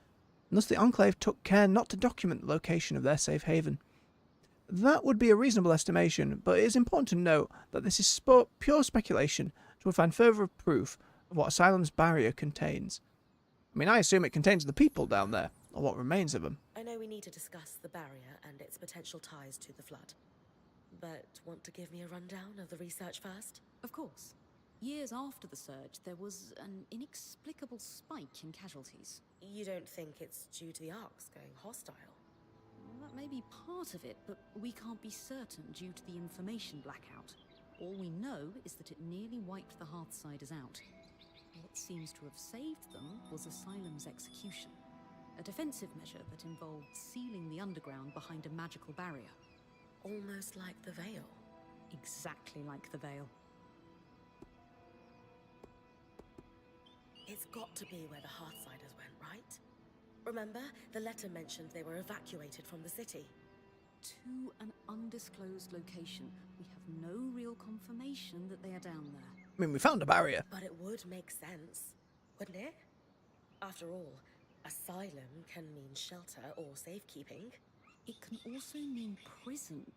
and thus the Enclave took care not to document the location of their safe haven. That would be a reasonable estimation, but it is important to note that this is pure speculation until we find further proof of what Asylum's barrier contains. I mean, I assume it contains the people down there, or what remains of them. I know we need to discuss the barrier and its potential ties to the flood. But want to give me a rundown of the research first? Of course. Years after the surge, there was an inexplicable spike in casualties. You don't think it's due to the Arks going hostile? That may be part of it, but we can't be certain due to the information blackout. All we know is that it nearly wiped the Hearthsiders out. What seems to have saved them was Asylum's execution, a defensive measure that involved sealing the underground behind a magical barrier. Almost like the Veil. Exactly like the Veil. It's got to be where the Hearthsiders went, right? Remember, the letter mentioned they were evacuated from the city. To an undisclosed location. We have no real confirmation that they are down there. I mean, we found a barrier. But it would make sense, wouldn't it? After all, asylum can mean shelter or safekeeping. It can also mean prison.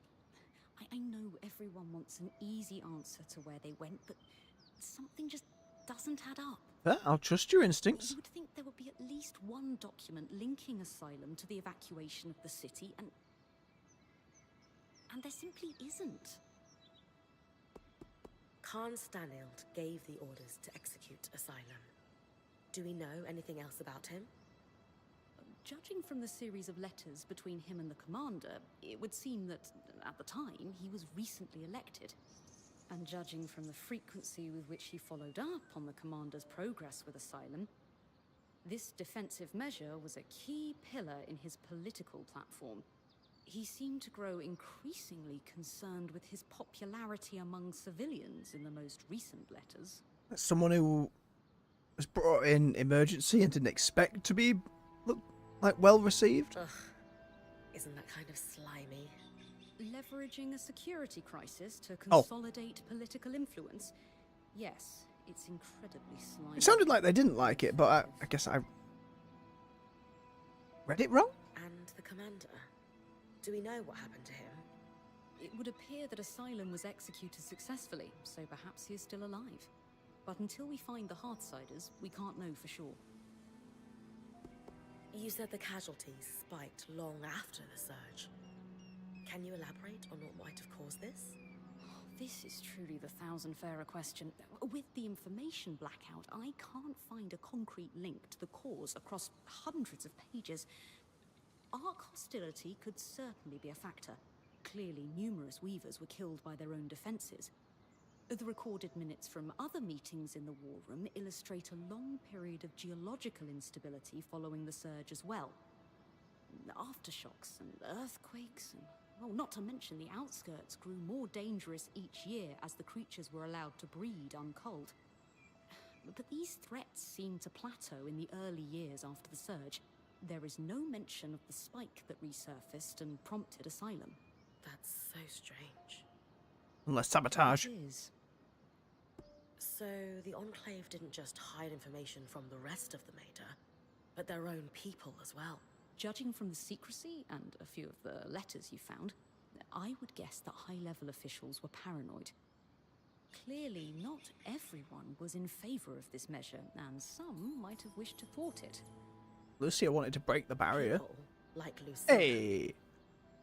I know everyone wants an easy answer to where they went, but something just doesn't add up. I'll trust your instincts. You would think there would be at least one document linking Asylum to the evacuation of the city, and there simply isn't. Khan Stanild gave the orders to execute Asylum. Do we know anything else about him? Judging from the series of letters between him and the commander, it would seem that, at the time, he was recently elected. And judging from the frequency with which he followed up on the commander's progress with Asylum, this defensive measure was a key pillar in his political platform. He seemed to grow increasingly concerned with his popularity among civilians in the most recent letters. Someone who was brought in emergency and didn't expect to be well received. Ugh, isn't that kind of slimy? Leveraging a security crisis to consolidate political influence? Yes, it's incredibly slimy. It sounded like they didn't like it, but I guess I read it wrong? And the commander? Do we know what happened to him? It would appear that Asylum was executed successfully, so perhaps he is still alive. But until we find the Hearthsiders, we can't know for sure. You said the casualties spiked long after the surge. Can you elaborate on what might have caused this? This is truly the thousand-fairer question. With the information blackout, I can't find a concrete link to the cause across hundreds of pages. Ark hostility could certainly be a factor. Clearly, numerous Weavers were killed by their own defenses. The recorded minutes from other meetings in the war room illustrate a long period of geological instability following the surge as well. Aftershocks and earthquakes, and well, not to mention the outskirts grew more dangerous each year as the creatures were allowed to breed unculled. But these threats seem to plateau in the early years after the surge. There is no mention of the spike that resurfaced and prompted Asylum. That's so strange. Unless sabotage. It is. So the Enclave didn't just hide information from the rest of the Mater, but their own people as well. Judging from the secrecy and a few of the letters you found, I would guess that high-level officials were paranoid. Clearly, not everyone was in favor of this measure, and some might have wished to thwart it. Lucia wanted to break the barrier. People like Lucia. Hey!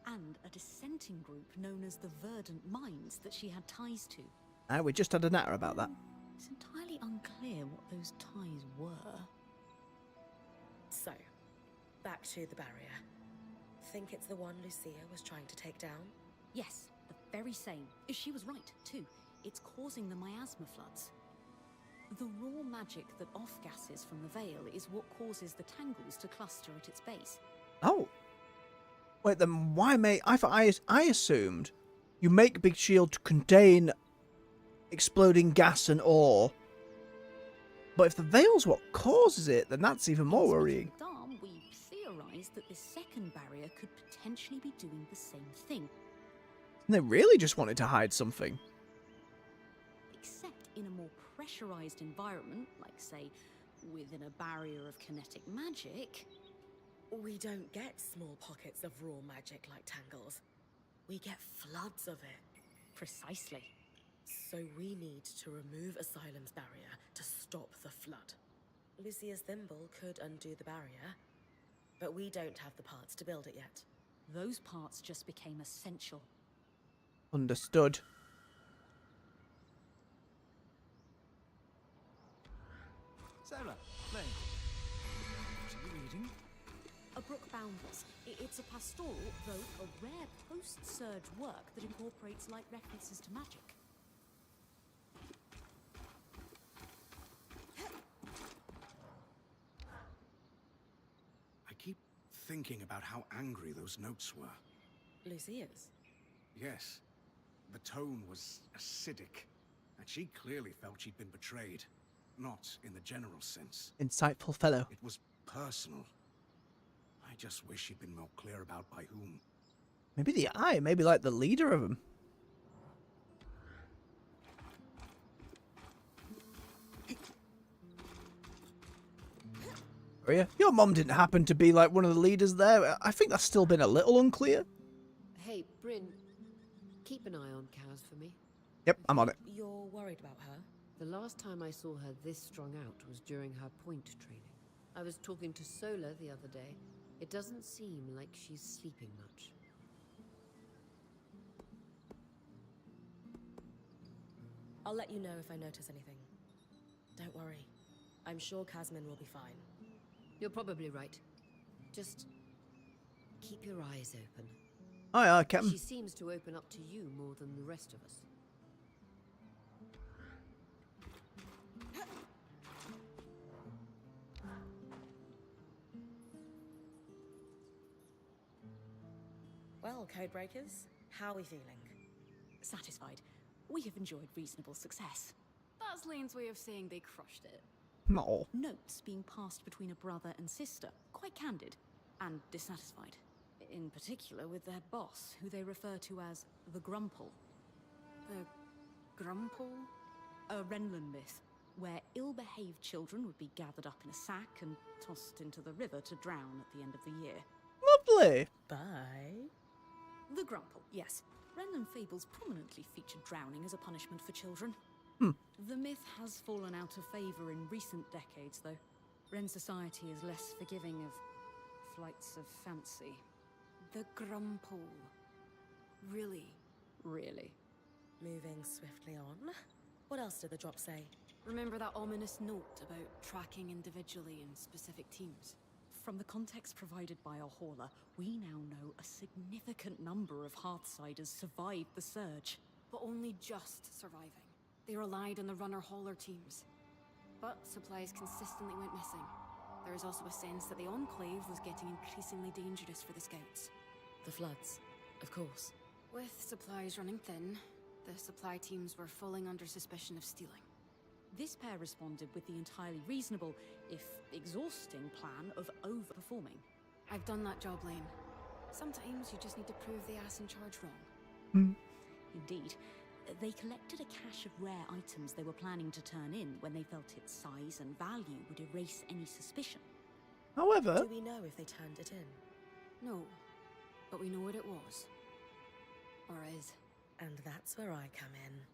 And a dissenting group known as the Verdant Minds that she had ties to. We just had a natter about that. It's entirely unclear what those ties were. So, back to the barrier. Think it's the one Lucia was trying to take down? Yes, the very same. She was right, too. It's causing the miasma floods. The raw magic that off-gasses from the Veil is what causes the tangles to cluster at its base. Oh. Wait, then why I assumed you make Big Shield to contain exploding gas and ore. But if the Veil's what causes it, then that's even more worrying. Dam, we theorized that this second barrier could potentially be doing the same thing. And they really just wanted to hide something. Except in a more pressurized environment, like, say, within a barrier of kinetic magic. We don't get small pockets of raw magic like tangles. We get floods of it. Precisely. So we need to remove Asylum's barrier to stop the flood. Lucia's thimble could undo the barrier, but we don't have the parts to build it yet. Those parts just became essential. Understood. Sarah, Blaine, what are you reading? a brook boundless. It's a pastoral, though a rare post-surge work that incorporates light references to magic. I keep thinking about how angry those notes were. Lucia's. Yes, the tone was acidic, and she clearly felt she'd been betrayed. Not in the general sense. Insightful fellow. It was personal. I just wish she'd been more clear about by whom. Maybe the Eye, maybe like the leader of them. Maria, your mom didn't happen to be like one of the leaders there. I think that's still been a little unclear. Hey, Bryn, keep an eye on Kaz for me. Yep, I'm on it. You're worried about her? The last time I saw her this strung out was during her point training. I was talking to Sola the other day. It doesn't seem like she's sleeping much. I'll let you know if I notice anything. Don't worry. I'm sure Casmin will be fine. You're probably right. Just keep your eyes open. Oh yeah, Captain. She seems to open up to you more than the rest of us. Well, Codebreakers, how are we feeling? Satisfied. We have enjoyed reasonable success. That's Lane's way of saying they crushed it. No. Notes being passed between a brother and sister, quite candid, and dissatisfied. In particular with their boss, who they refer to as the Grumple. The Grumple? A Renland myth, where ill-behaved children would be gathered up in a sack and tossed into the river to drown at the end of the year. Lovely. Bye. The Grumple, yes. Renland fables prominently featured drowning as a punishment for children. The myth has fallen out of favour in recent decades, though. Ren society is less forgiving of flights of fancy. The Grumple. Really? Really. Moving swiftly on. What else did the drop say? Remember that ominous note about tracking individually in specific teams? From the context provided by our hauler, we now know a significant number of Hearthsiders survived the surge. But only just surviving. They relied on the runner-hauler teams. But supplies consistently went missing. There is also a sense that the Enclave was getting increasingly dangerous for the scouts. The floods, of course. With supplies running thin, the supply teams were falling under suspicion of stealing. This pair responded with the entirely reasonable, if exhausting, plan of overperforming. I've done that job, Lane. Sometimes you just need to prove the ass in charge wrong. Indeed. They collected a cache of rare items they were planning to turn in when they felt its size and value would erase any suspicion. However, Do we know if they turned it in? No, but we know what it was. Or is. And that's where I come in.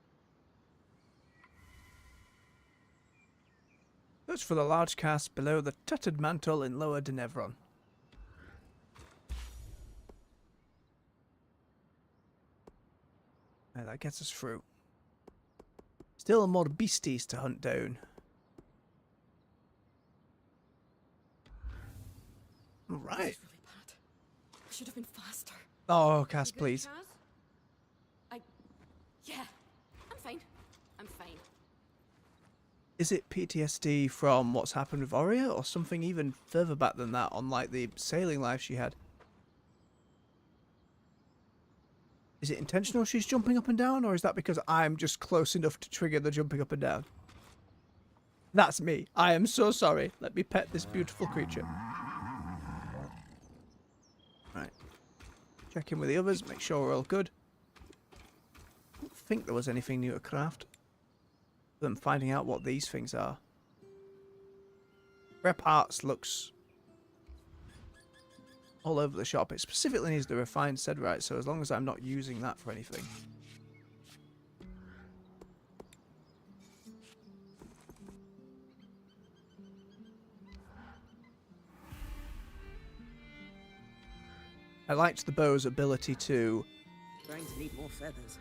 search for the large cast below the tutted mantle in Lower Dynevron. That gets us through. Still more beasties to hunt down. Alright. This is really bad. I should have been faster. Oh, Cass, please. Yeah, I'm fine. I'm fine. Is it PTSD from what's happened with Aurea, or something even further back than that on like the sailing life she had? Is it intentional she's jumping up and down, or is that because I'm just close enough to trigger the jumping up and down? That's me. I am so sorry. Let me pet this beautiful creature. Right. Check in with the others, make sure we're all good. I don't think there was anything new to craft. Other than finding out what these things are. Rep Hearts looks all over the shop. It specifically needs the refined cedrite, so as long as I'm not using that for anything. I liked the bow's ability to Going to need more feathers.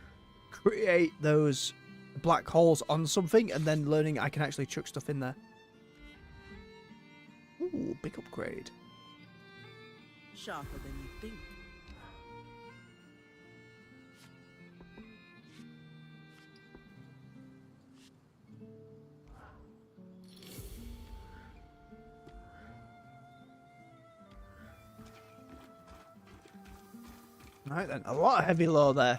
create those black holes on something and then learning I can actually chuck stuff in there. Ooh, big upgrade. Sharper than you think. Right then, a lot of heavy lore there.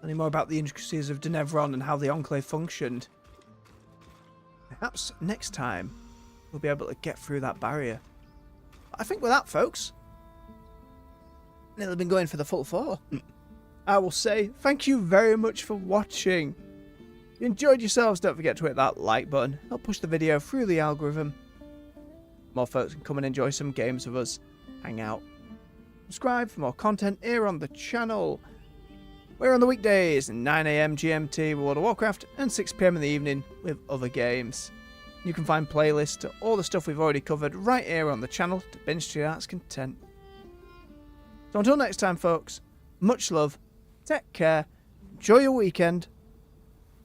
Any more about the intricacies of Dynevron and how the Enclave functioned? Perhaps next time we'll be able to get through that barrier. I think with that, folks, nearly been going for the full 4. I will say thank you very much for watching. If you enjoyed yourselves, don't forget to hit that like button. Help push the video through the algorithm. More folks can come and enjoy some games with us. Hang out. Subscribe for more content here on the channel. We're on the weekdays, 9 AM GMT with World of Warcraft and 6 PM in the evening with other games. You can find playlists to all the stuff we've already covered right here on the channel to binge to your heart's content. So until next time, folks, much love, take care, enjoy your weekend,